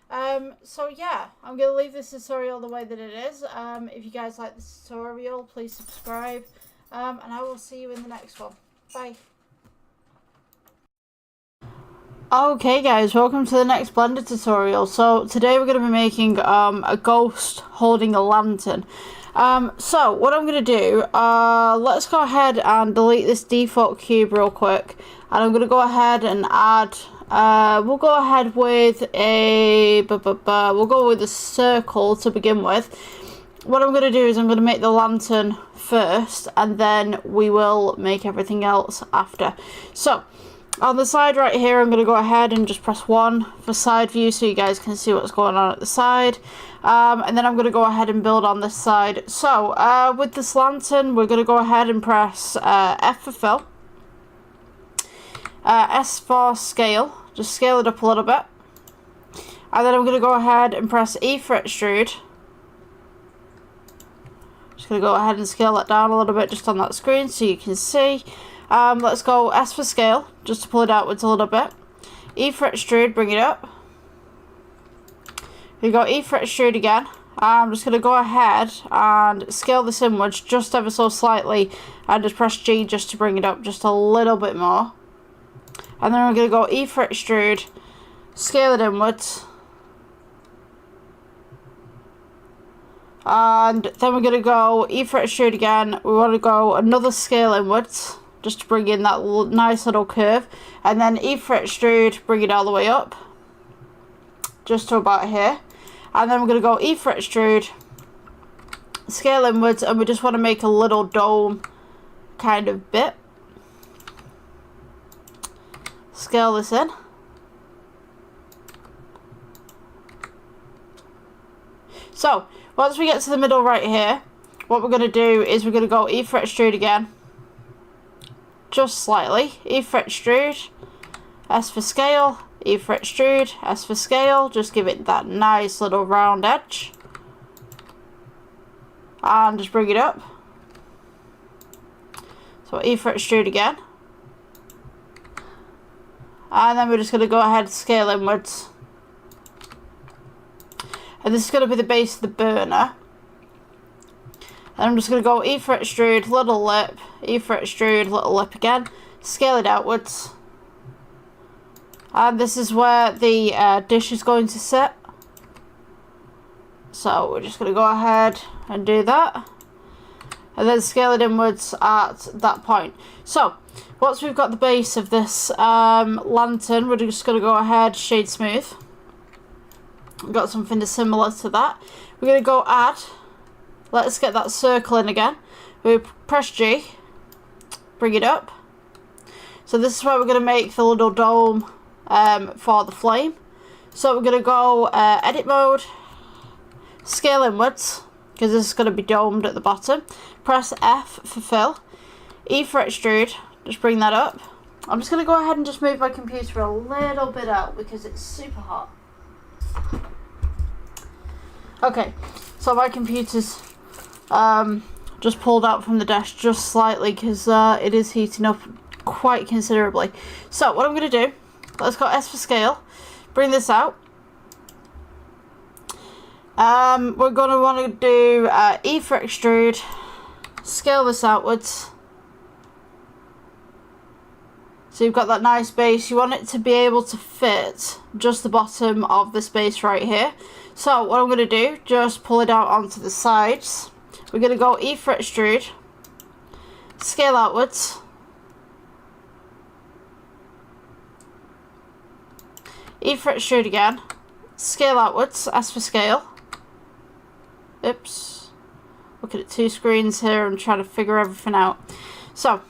So yeah, I'm going to leave this tutorial the way that it is. If you guys like this tutorial, please subscribe. And I will see you in the next one. Bye. Okay guys, welcome to the next Blender tutorial. So today we're going to be making a ghost holding a lantern. So what I'm going to do, let's go ahead and delete this default cube real quick. And I'm going to go ahead and add, we'll go ahead with we'll go with a circle to begin with. What I'm going to do is I'm going to make the lantern first, and then we will make everything else after. So on the side right here, I'm going to go ahead and just press 1 for side view so you guys can see what's going on at the side. And then I'm going to go ahead and build on this side. So with this lantern, we're going to go ahead and press F for fill, S for scale, just scale it up a little bit. And then I'm going to go ahead and press E for extrude. Just going to go ahead and scale that down a little bit just on that screen so you can see. Let's go S for scale, just to pull it outwards a little bit. E for extrude, bring it up. We go E for extrude again. I'm just going to go ahead and scale this inwards just ever so slightly, and just press G just to bring it up just a little bit more. And then we're going to go E for extrude, scale it inwards. And then we're going to go E for extrude again. We want to go another scale inwards, just to bring in that nice little curve. And then E for extrude, bring it all the way up, just to about here. And then we're going to go E for extrude, scale inwards, and we just want to make a little dome kind of bit. Scale this in. So once we get to the middle right here, what we're going to do is we're going to go E for extrude again, just slightly. E for extrude, S for scale, E for extrude, S for scale, just give it that nice little round edge. And just bring it up. So E for extrude again. And then we're just going to go ahead and scale inwards. And this is going to be the base of the burner. And I'm just going to go E for extrude, little lip, E for extrude, little lip again. Scale it outwards. And this is where the dish is going to sit. So we're just going to go ahead and do that. And then scale it inwards at that point. So once we've got the base of this lantern, we're just going to go ahead, shade smooth. We've got something similar to that. We're going to go add. Let's get that circle in again. We press G, bring it up. So this is where we're going to make the little dome for the flame. So we're going to go edit mode, scale inwards, because this is going to be domed at the bottom. Press F for fill, E for extrude, just bring that up. I'm just going to go ahead and just move my computer a little bit out because it's super hot. Okay, so my computer's just pulled out from the desk just slightly because it is heating up quite considerably. So what I'm going to do, let's go S for scale, bring this out. We're going to want to do E for extrude, scale this outwards. So you've got that nice base. You want it to be able to fit just the bottom of this base right here. So what I'm going to do, just pull it out onto the sides. We're going to go E for extrude, scale outwards. E for extrude again, scale outwards, S for scale. Oops. Looking at two screens here and trying to figure everything out. So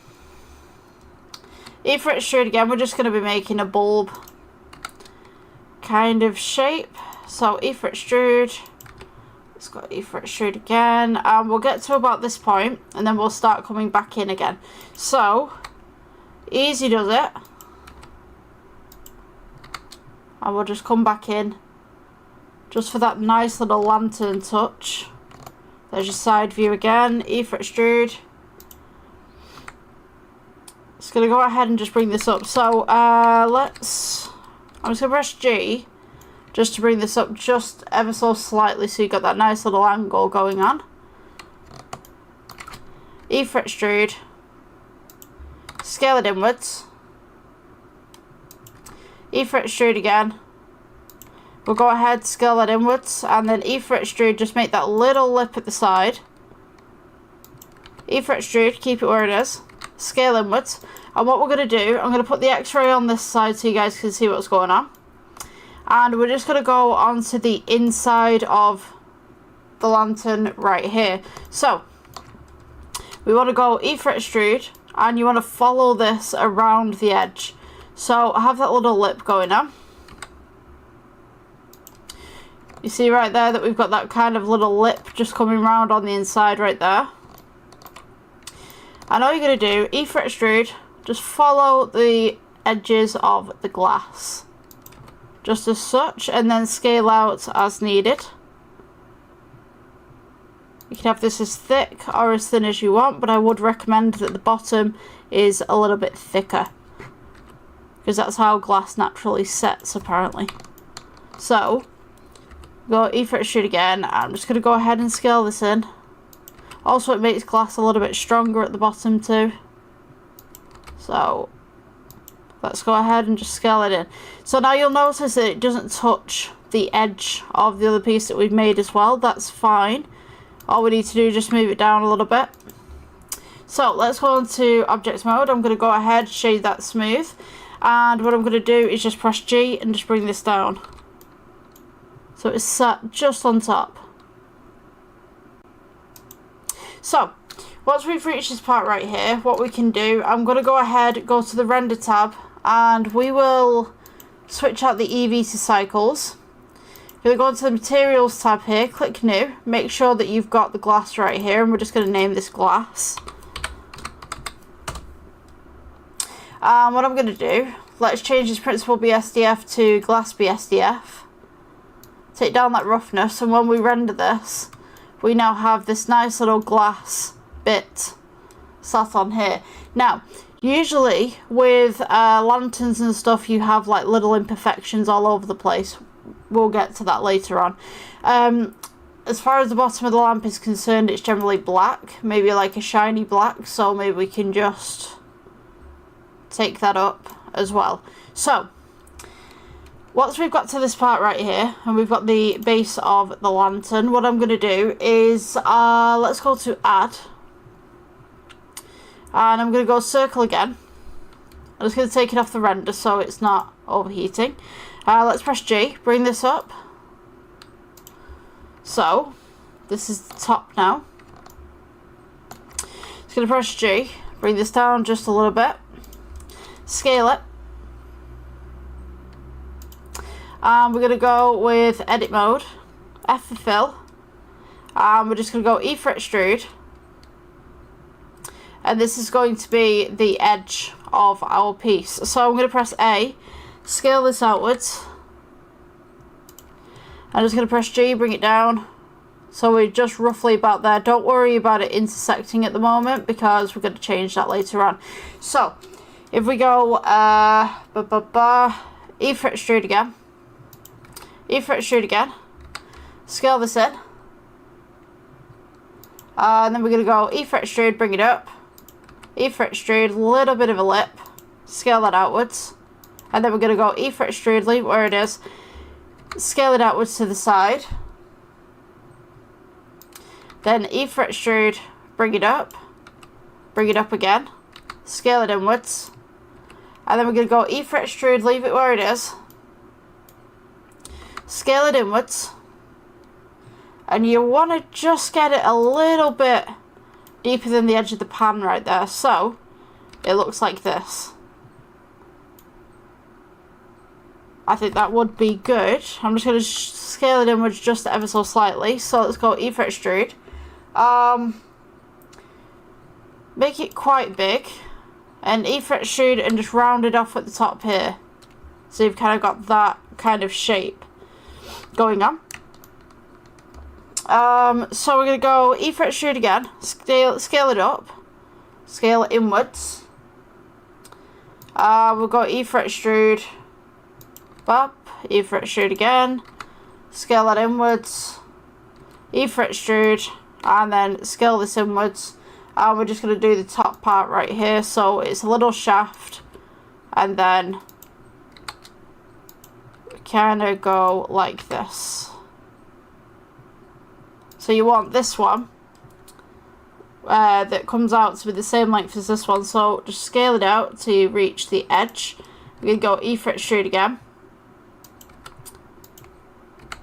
E for extrude again, we're just going to be making a bulb kind of shape. So E for extrude, let's go E for extrude again, and we'll get to about this point and then we'll start coming back in again. So easy does it, and we'll just come back in just for that nice little lantern touch. There's your side view again, E for extrude. Just going to go ahead and just bring this up. So I'm just going to press G, just to bring this up just ever so slightly so you got that nice little angle going on. E-fret extrude, scale it inwards, E-fret extrude again. We'll go ahead, scale that inwards, and then E-fret extrude, just make that little lip at the side. E-fret extrude, keep it where it is, scale inwards. And what we're going to do, I'm going to put the X-ray on this side so you guys can see what's going on. And we're just going to go onto the inside of the lantern right here. So, we want to go E-fret extrude, and you want to follow this around the edge. So, I have that little lip going on. You see right there that we've got that kind of little lip just coming round on the inside right there. And all you're going to do, E-fret extrude, just follow the edges of the glass. Just as such, and then scale out as needed. You can have this as thick or as thin as you want, but I would recommend that the bottom is a little bit thicker, because that's how glass naturally sets apparently. So, go E-fret extrude again. I'm just going to go ahead and scale this in. Also, it makes glass a little bit stronger at the bottom too. So, let's go ahead and just scale it in. So now you'll notice that it doesn't touch the edge of the other piece that we've made as well. That's fine. All we need to do is just move it down a little bit. So let's go into object mode. I'm going to go ahead, shade that smooth. And what I'm going to do is just press G and just bring this down. So it's set just on top. So, once we've reached this part right here, what we can do, I'm going to go ahead, go to the render tab, and we will switch out the EV to cycles. You're going to go into the materials tab here, click new, make sure that you've got the glass right here, and we're just going to name this glass. And what I'm going to do, let's change this principal BSDF to glass BSDF. Take down that roughness, and when we render this, we now have this nice little glass bit sat on here. Now, usually with lanterns and stuff, you have like little imperfections all over the place. We'll get to that later on. As far as the bottom of the lamp is concerned, it's generally black, maybe like a shiny black, so maybe we can just take that up as well. So, once we've got to this part right here, and we've got the base of the lantern, what I'm going to do is, let's go to add. And I'm going to go circle again. I'm just going to take it off the render so it's not overheating. Let's press G, bring this up. So, this is the top now. Just going to press G, bring this down just a little bit. Scale it. And we're going to go with edit mode, F for fill, and we're just going to go E-fret extrude, and this is going to be the edge of our piece. So I'm going to press A, scale this outwards, I'm just going to press G, bring it down, so we're just roughly about there. Don't worry about it intersecting at the moment, because we're going to change that later on. So, if we go, E-fret extrude again, E-fret extrude again, scale this in, and then we're going to go E-fret extrude, bring it up, E-fret extrude, little bit of a lip, scale that outwards, and then we're going to go E-fret extrude, leave it where it is, scale it outwards to the side, then E-fret extrude, bring it up again, scale it inwards, and then we're going to go E-fret extrude, leave it where it is, scale it inwards, and you want to just get it a little bit deeper than the edge of the pan right there, so it looks like this. I think that would be good. I'm just going to scale it inwards just ever so slightly, so let's go E-fret extrude. Make it quite big, and E-fret extrude and just round it off at the top here, so you've kind of got that kind of shape going on. So we're going to go E-fret extrude again, scale it up, scale it inwards. We'll go E-fret extrude, up, E for extrude again, scale that inwards, E for extrude, and then scale this inwards. And we're just going to do the top part right here, so it's a little shaft, and then kind of go like this. So you want this one that comes out to be the same length as this one, so just scale it out to reach the edge. We're going to go E for extrude again,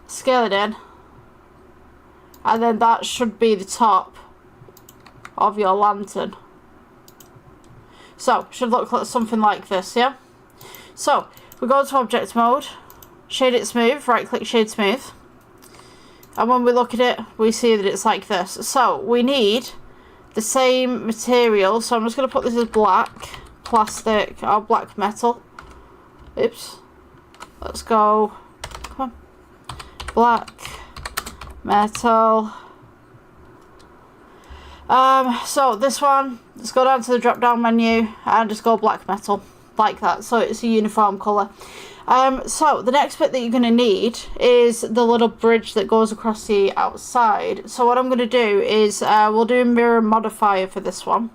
scale it in, and then that should be the top of your lantern. So should look like something like this, yeah? So we go to object mode, shade it smooth, right click shade smooth, and when we look at it we see that it's like this. So we need the same material, so I'm just going to put this as black plastic or black metal. Oops, let's go, come on, black metal. So this one, let's go down to the drop down menu and just go black metal like that, so it's a uniform colour. So the next bit that you're going to need is the little bridge that goes across the outside. So what I'm going to do is we'll do a mirror modifier for this one.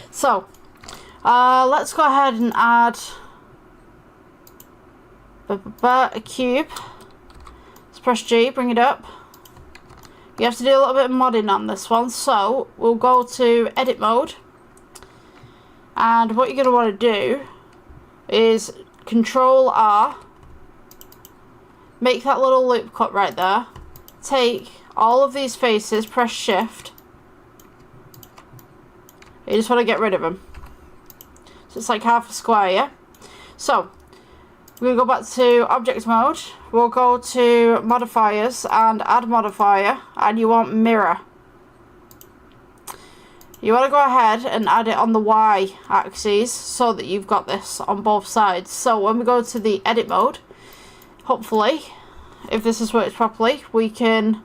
So let's go ahead and add a cube. Let's press G, bring it up. You have to do a little bit of modding on this one, so we'll go to edit mode, and what you're going to want to do is Control R, make that little loop cut right there, take all of these faces, press shift, you just want to get rid of them, so it's like half a square, yeah? So we're going to go back to object mode, we'll go to modifiers and add modifier, and you want mirror. You want to go ahead and add it on the Y axis so that you've got this on both sides. So when we go to the edit mode, hopefully, if this has worked properly, we can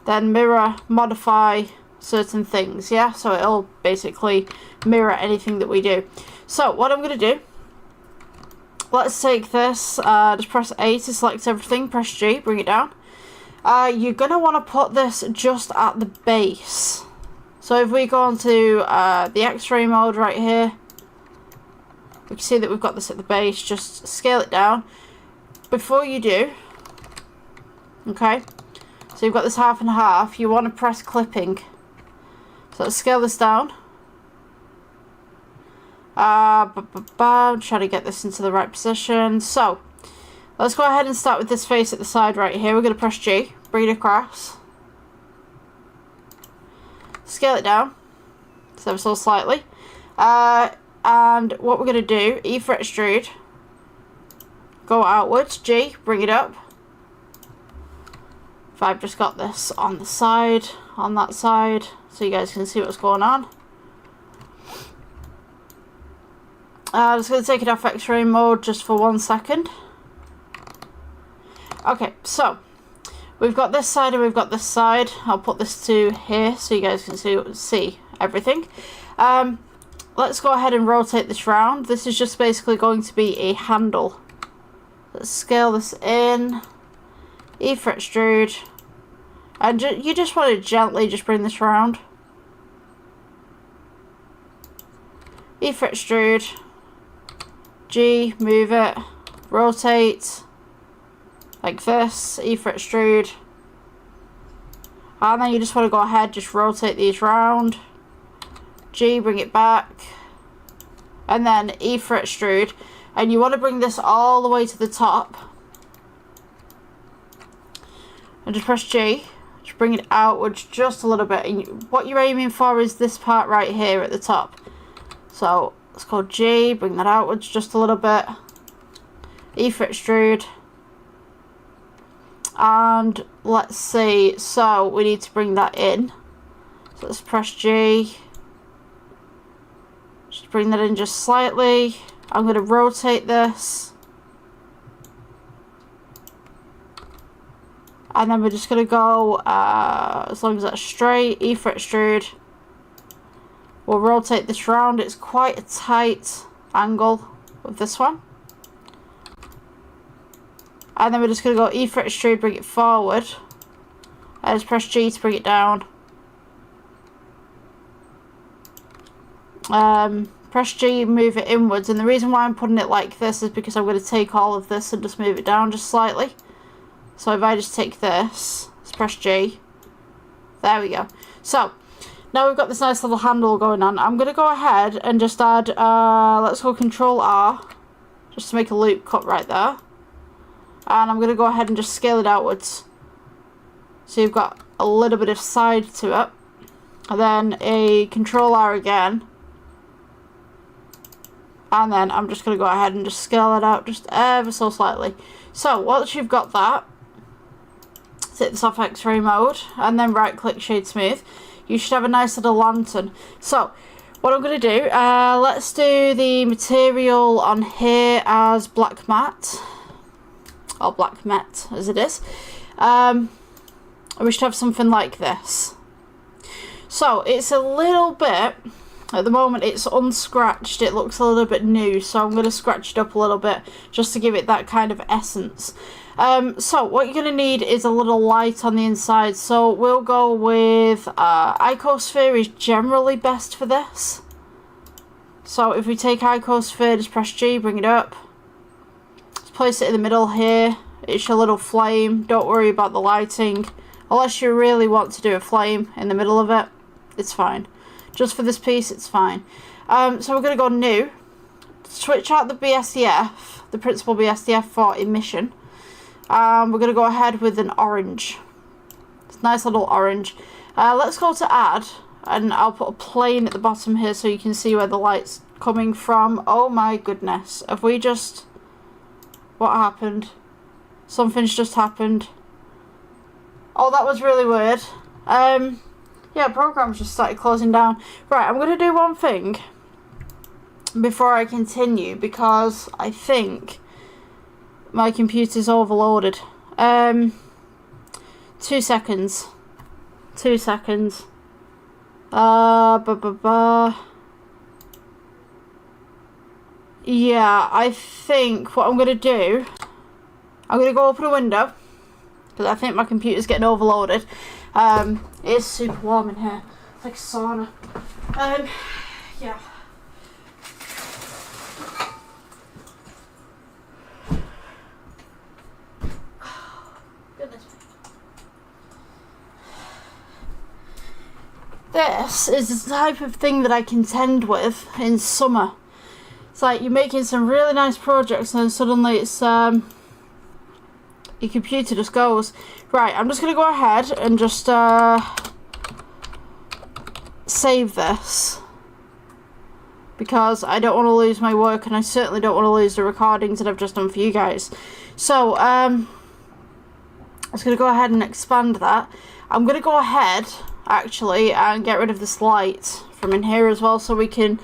then mirror modify certain things, yeah? So it'll basically mirror anything that we do. So what I'm going to do, let's take this, just press A to select everything, press G, bring it down. You're going to want to put this just at the base. So if we go on to the X-ray mode right here, we can see that we've got this at the base. Just scale it down. Before you do, okay, so you've got this half and half, you want to press clipping. So let's scale this down. I'm trying to get this into the right position. So let's go ahead and start with this face at the side right here. We're going to press G, bring it across. Scale it down, so slightly, and what we're going to do, E for extrude, go outwards, G, bring it up. If I've just got this on the side, on that side, so you guys can see what's going on. I'm just going to take it off X-ray mode just for 1 second. Okay, so we've got this side and we've got this side. I'll put this to here so you guys can see everything. Let's go ahead and rotate this round. This is just basically going to be a handle. Let's scale this in. E for extrude. And you just want to gently just bring this round. E for extrude. G, move it. Rotate. Like this, E for extrude, and then you just want to go ahead, just rotate these round, G, bring it back, and then E for extrude, and you want to bring this all the way to the top, and just press G, just bring it outwards just a little bit, and what you're aiming for is this part right here at the top. So let's go G, bring that outwards just a little bit, E for extrude. And let's see, so we need to bring that in. So let's press G. Just bring that in just slightly. I'm going to rotate this. And then we're just going to go, as long as that's straight, E for extrude. We'll rotate this round. It's quite a tight angle with this one. And then we're just going to go E for extrude, bring it forward. And just press G to bring it down. Press G, move it inwards. And the reason why I'm putting it like this is because I'm going to take all of this and just move it down just slightly. So if I just take this, let's press G. There we go. So, now we've got this nice little handle going on. I'm going to go ahead and just add, let's go Control R, just to make a loop cut right there. And I'm going to go ahead and just scale it outwards. So you've got a little bit of side to it. And then a Control R again. And then I'm just going to go ahead and just scale it out just ever so slightly. So once you've got that, hit this off X-ray mode and then right click shade smooth. You should have a nice little lantern. So what I'm going to do, let's do the material on here as black matte. Or black matte as it is. We should have something like this. So it's a little bit, at the moment it's unscratched, it looks a little bit new, so I'm going to scratch it up a little bit just to give it that kind of essence. So what you're going to need is a little light on the inside, so we'll go with Icosphere is generally best for this. So if we take Icosphere, just press G, bring it up, let's place it in the middle here. It's your little flame, don't worry about the lighting, unless you really want to do a flame in the middle of it, it's fine. Just for this piece, it's fine. So we're going to go new, switch out the BSDF, the principal BSDF for emission. We're going to go ahead with an orange. It's a nice little orange. Let's go to add, and I'll put a plane at the bottom here so you can see where the light's coming from. Oh my goodness. Have we just... What happened? Something's just happened. Oh, that was really weird. Yeah, program's just started closing down. Right, I'm going to do one thing before I continue because I think my computer's overloaded. 2 seconds. 2 seconds. Yeah, I think what I'm going to do, I'm going to go open a window because I think my computer's getting overloaded. It's super warm in here. It's like a sauna. Yeah. Goodness. This is the type of thing that I contend with in summer. It's like you're making some really nice projects and then suddenly it's your computer just goes. Right, I'm just going to go ahead and just save this because I don't want to lose my work and I certainly don't want to lose the recordings that I've just done for you guys. So I'm just going to go ahead and expand that. I'm going to go ahead actually and get rid of this light from in here as well so we can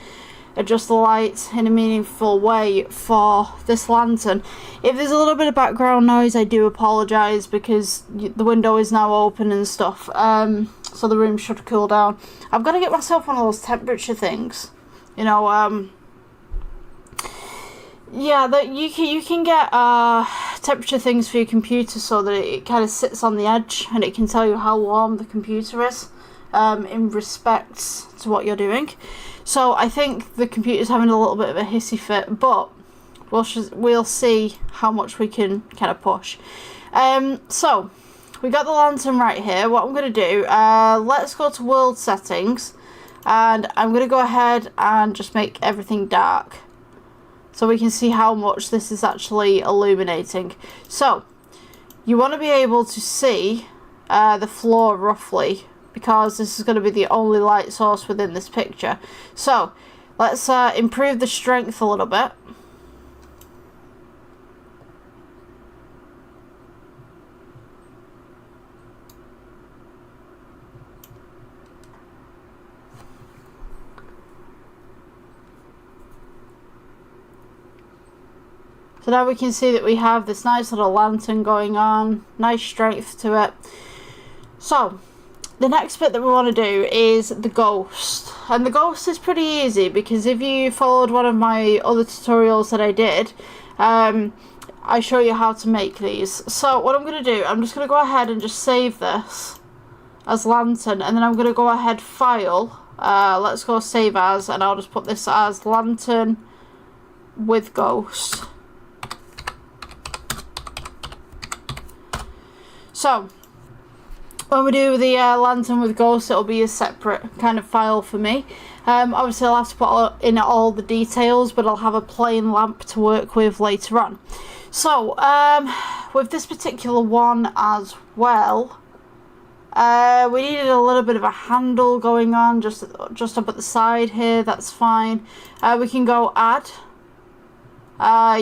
adjust the light in a meaningful way for this lantern. If there's a little bit of background noise, I do apologise because the window is now open and stuff, so the room should cool down. I've got to get myself one of those temperature things, you know, yeah, that you can get temperature things for your computer so that it kind of sits on the edge and it can tell you how warm the computer is in respect to what you're doing. So I think the computer's having a little bit of a hissy fit, but we'll see how much we can kind of push. So we got the lantern right here. What I'm going to do, let's go to world settings, and I'm going to go ahead and just make everything dark so we can see how much this is actually illuminating. So you want to be able to see the floor roughly, because this is going to be the only light source within this picture. So let's improve the strength a little bit. So now we can see that we have this nice little lantern going on, nice strength to it. So the next bit that we want to do is the ghost, and the ghost is pretty easy because if you followed one of my other tutorials that I did, I show you how to make these. So what I'm going to do, I'm just going to go ahead and just save this as lantern, and then I'm going to go ahead, file, let's go save as, and I'll just put this as lantern with ghost. So when we do the lantern with ghost, it'll be a separate kind of file for me. Obviously I'll have to put in all the details, but I'll have a plain lamp to work with later on. So with this particular one as well, we needed a little bit of a handle going on just up at the side here. That's fine. We can go add.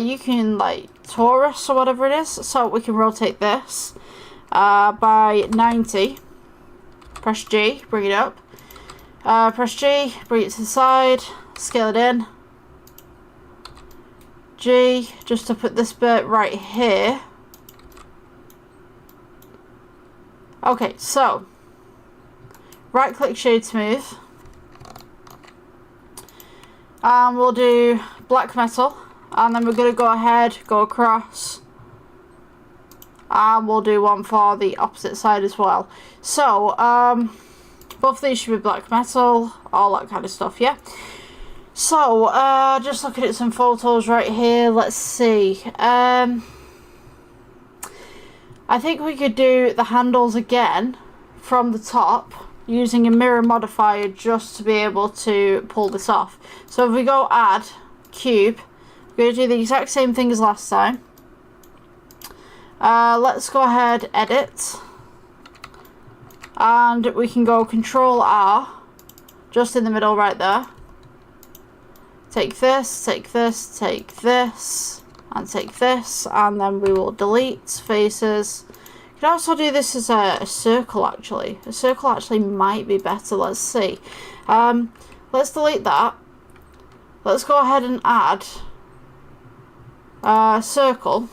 You can like Taurus or whatever it is. So we can rotate this by 90. Press G, bring it up. Press G, bring it to the side, scale it in. G, just to put this bit right here. Okay, so right click shade smooth, and we'll do black metal, and then we're going to go ahead, go across, and we'll do one for the opposite side as well. So both these should be black metal, all that kind of stuff, yeah. So just looking at some photos right here, let's see. I think we could do the handles again from the top using a mirror modifier just to be able to pull this off. So if we go add cube, we're going to do the exact same thing as last time. Let's go ahead, edit, and we can go Control R just in the middle right there. Take this, take this, take this, and take this, and then we will delete faces. You can also do this as a circle actually. A circle actually might be better, let's see. Let's delete that. Let's go ahead and add circle.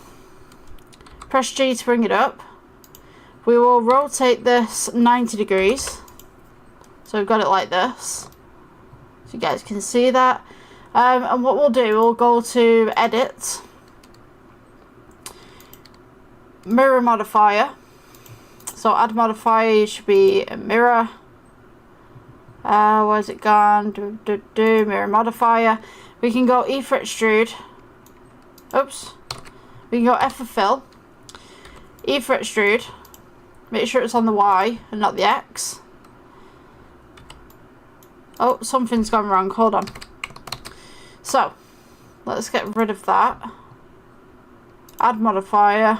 Press G to bring it up. We will rotate this 90 degrees. So we've got it like this. So you guys can see that. And what we'll do, we'll go to edit, mirror modifier. So add modifier should be a mirror. Where's it gone? Mirror modifier. We can go E for extrude. Oops. We can go F for fill. E for extrude. Make sure it's on the Y and not the X. Oh, something's gone wrong. Hold on. So, let's get rid of that. Add modifier.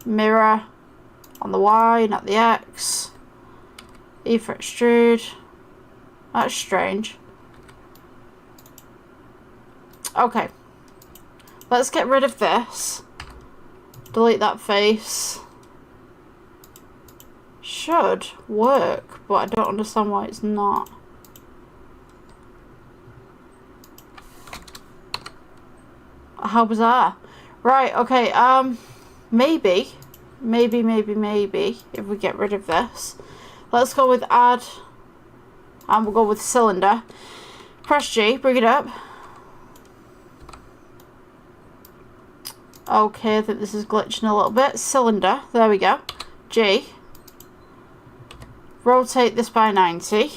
Mirror on the Y, not the X. E for extrude. That's strange. Okay. Let's get rid of this. Delete that face. Should work, but I don't understand why it's not. How bizarre. Right, okay, maybe if we get rid of this. Let's go with add, and we'll go with cylinder. Press G, bring it up. Okay, I think this is glitching a little bit. Cylinder, there we go. G. Rotate this by 90.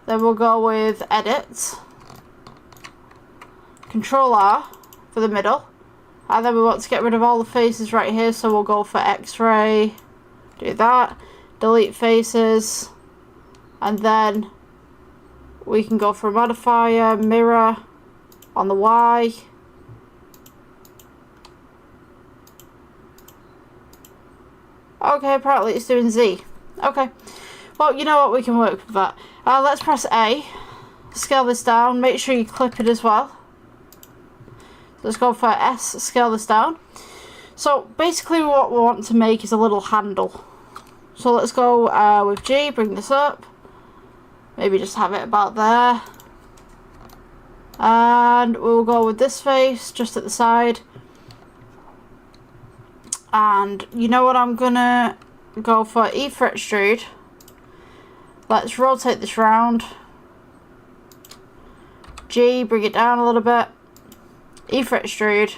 Then we'll go with edit. Control R for the middle, and then we want to get rid of all the faces right here, so we'll go for X-ray, do that, delete faces, and then we can go for a modifier, mirror on the Y. Okay, apparently it's doing Z. Okay, well, you know what, we can work with that. Let's press A, scale this down, make sure you clip it as well. Let's go for S, scale this down. So basically what we want to make is a little handle. So let's go with G, bring this up. Maybe just have it about there. And we'll go with this face just at the side. And you know what, I'm gonna go for E for extrude. Let's rotate this round. G, bring it down a little bit. E for extrude,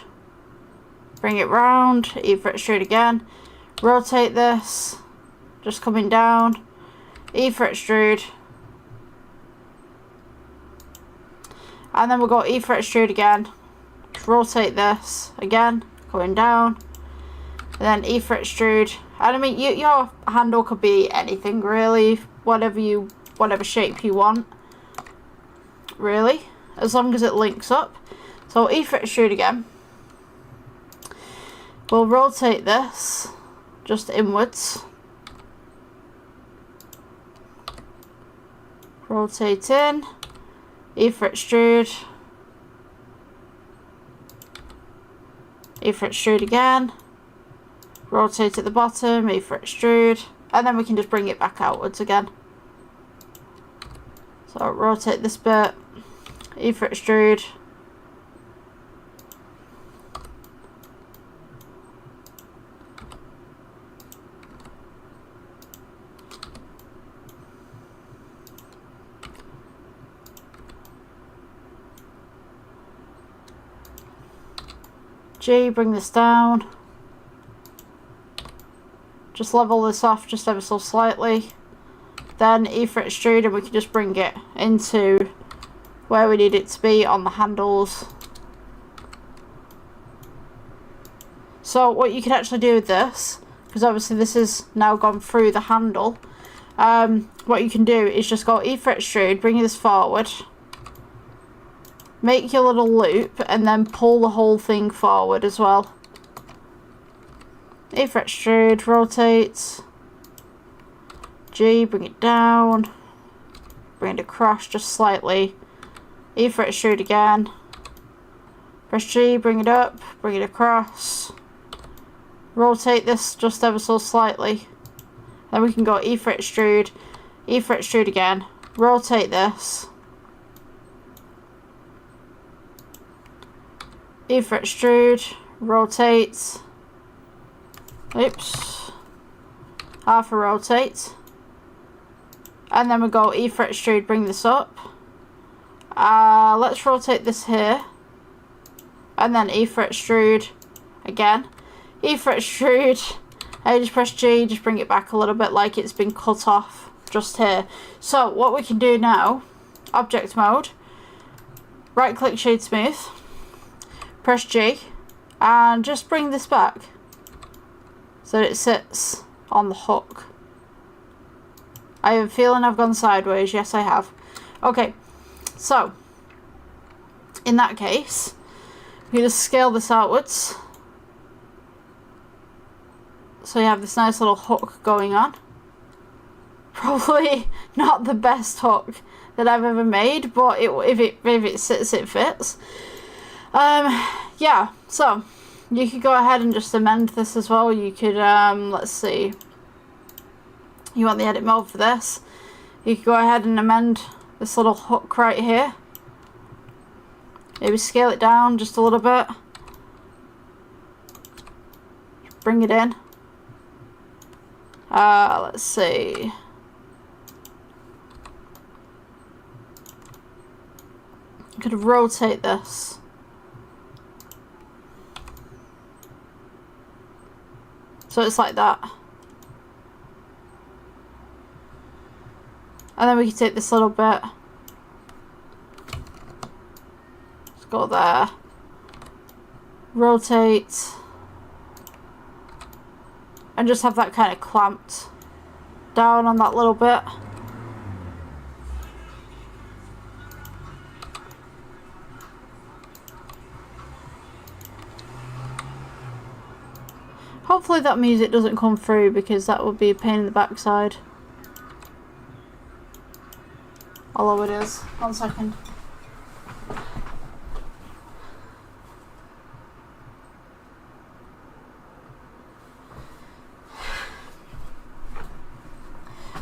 bring it round, E for extrude again, rotate this, just coming down, E for extrude, and then we'll go E for extrude again, rotate this again, going down, and then E for extrude. And I mean, your handle could be anything really, whatever shape you want, really, as long as it links up. So E for extrude again. We'll rotate this just inwards. Rotate in. E for extrude. E for extrude again. Rotate at the bottom, E for extrude. And then we can just bring it back outwards again. So rotate this bit. E for extrude. G, bring this down. Just level this off just ever so slightly. Then E for extrude, and we can just bring it into where we need it to be on the handles. So what you can actually do with this, because obviously this has now gone through the handle, what you can do is just go E for extrude, bring this forward, make your little loop, and then pull the whole thing forward as well. E for extrude, rotate, G, bring it down, bring it across just slightly, E for extrude again, press G, bring it up, bring it across, rotate this just ever so slightly, then we can go E for extrude again, rotate this, E for extrude, rotate, oops, half a rotate, and then we go E for extrude, bring this up, let's rotate this here, and then E for extrude again, E for extrude, and just press G, just bring it back a little bit like it's been cut off just here. So what we can do now, object mode, right click shade smooth, press G, and just bring this back so that it sits on the hook. I have a feeling I've gone sideways. Yes, I have. Okay, so in that case, we just scale this outwards. So you have this nice little hook going on. Probably not the best hook that I've ever made, but if it sits, it fits. Yeah, so you could go ahead and just amend this as well. You could, let's see, you want the edit mode for this, you could go ahead and amend this little hook right here, maybe scale it down just a little bit, bring it in, let's see, you could rotate this. So it's like that. And then we can take this little bit. Let's go there. Rotate. And just have that kind of clamped down on that little bit. Hopefully that music doesn't come through, because that would be a pain in the backside. Although it is. 1 second.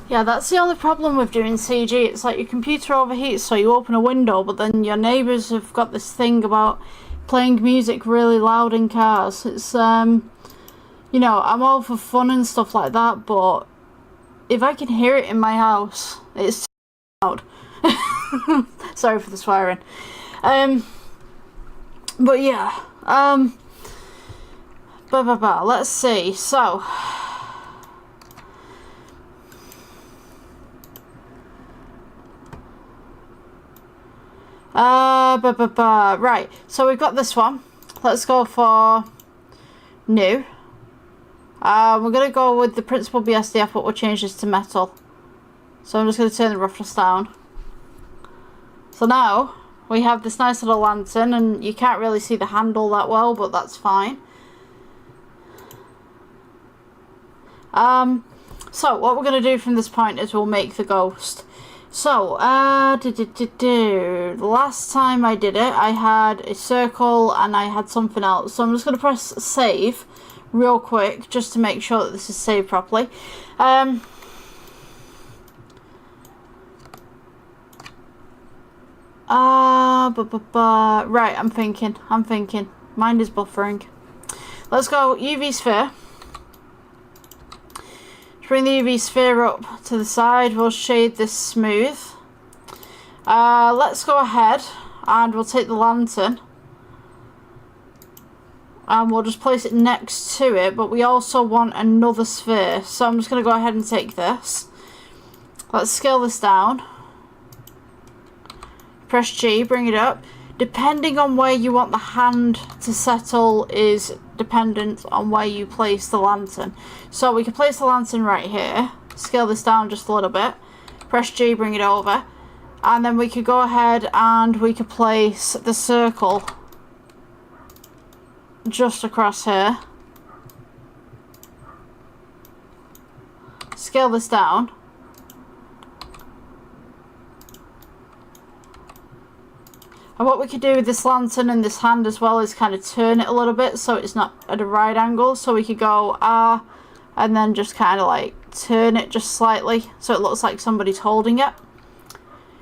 Yeah, that's the only problem with doing CG. It's like your computer overheats, so you open a window, but then your neighbours have got this thing about playing music really loud in cars. It's, you know, I'm all for fun and stuff like that, but if I can hear it in my house, it's too loud. Sorry for the swearing. But yeah, let's see. So right, so we've got this one. Let's go for new. We're going to go with the principal BSDF, but we'll change this to metal. So I'm just going to turn the roughness down. So now we have this nice little lantern, and you can't really see the handle that well, but that's fine. So what we're going to do from this point is we'll make the ghost. So, last time I did it, I had a circle and I had something else. So I'm just going to press save real quick just to make sure that this is saved properly. Right, I'm thinking. Mind is buffering. Let's go UV sphere. Bring the UV sphere up to the side. We'll shade this smooth. Let's go ahead and we'll take the lantern and we'll just place it next to it, but we also want another sphere, so I'm just going to go ahead and take this. Let's scale this down. Press G, bring it up. Depending on where you want the hand to settle is dependent on where you place the lantern. So we can place the lantern right here, scale this down just a little bit, press G, bring it over, and then we could go ahead and we could place the circle just across here. Scale this down. And what we could do with this lantern and this hand as well is kind of turn it a little bit so it's not at a right angle. So we could go R and then just kind of like turn it just slightly so it looks like somebody's holding it.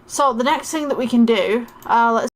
So the next thing that we can do, let's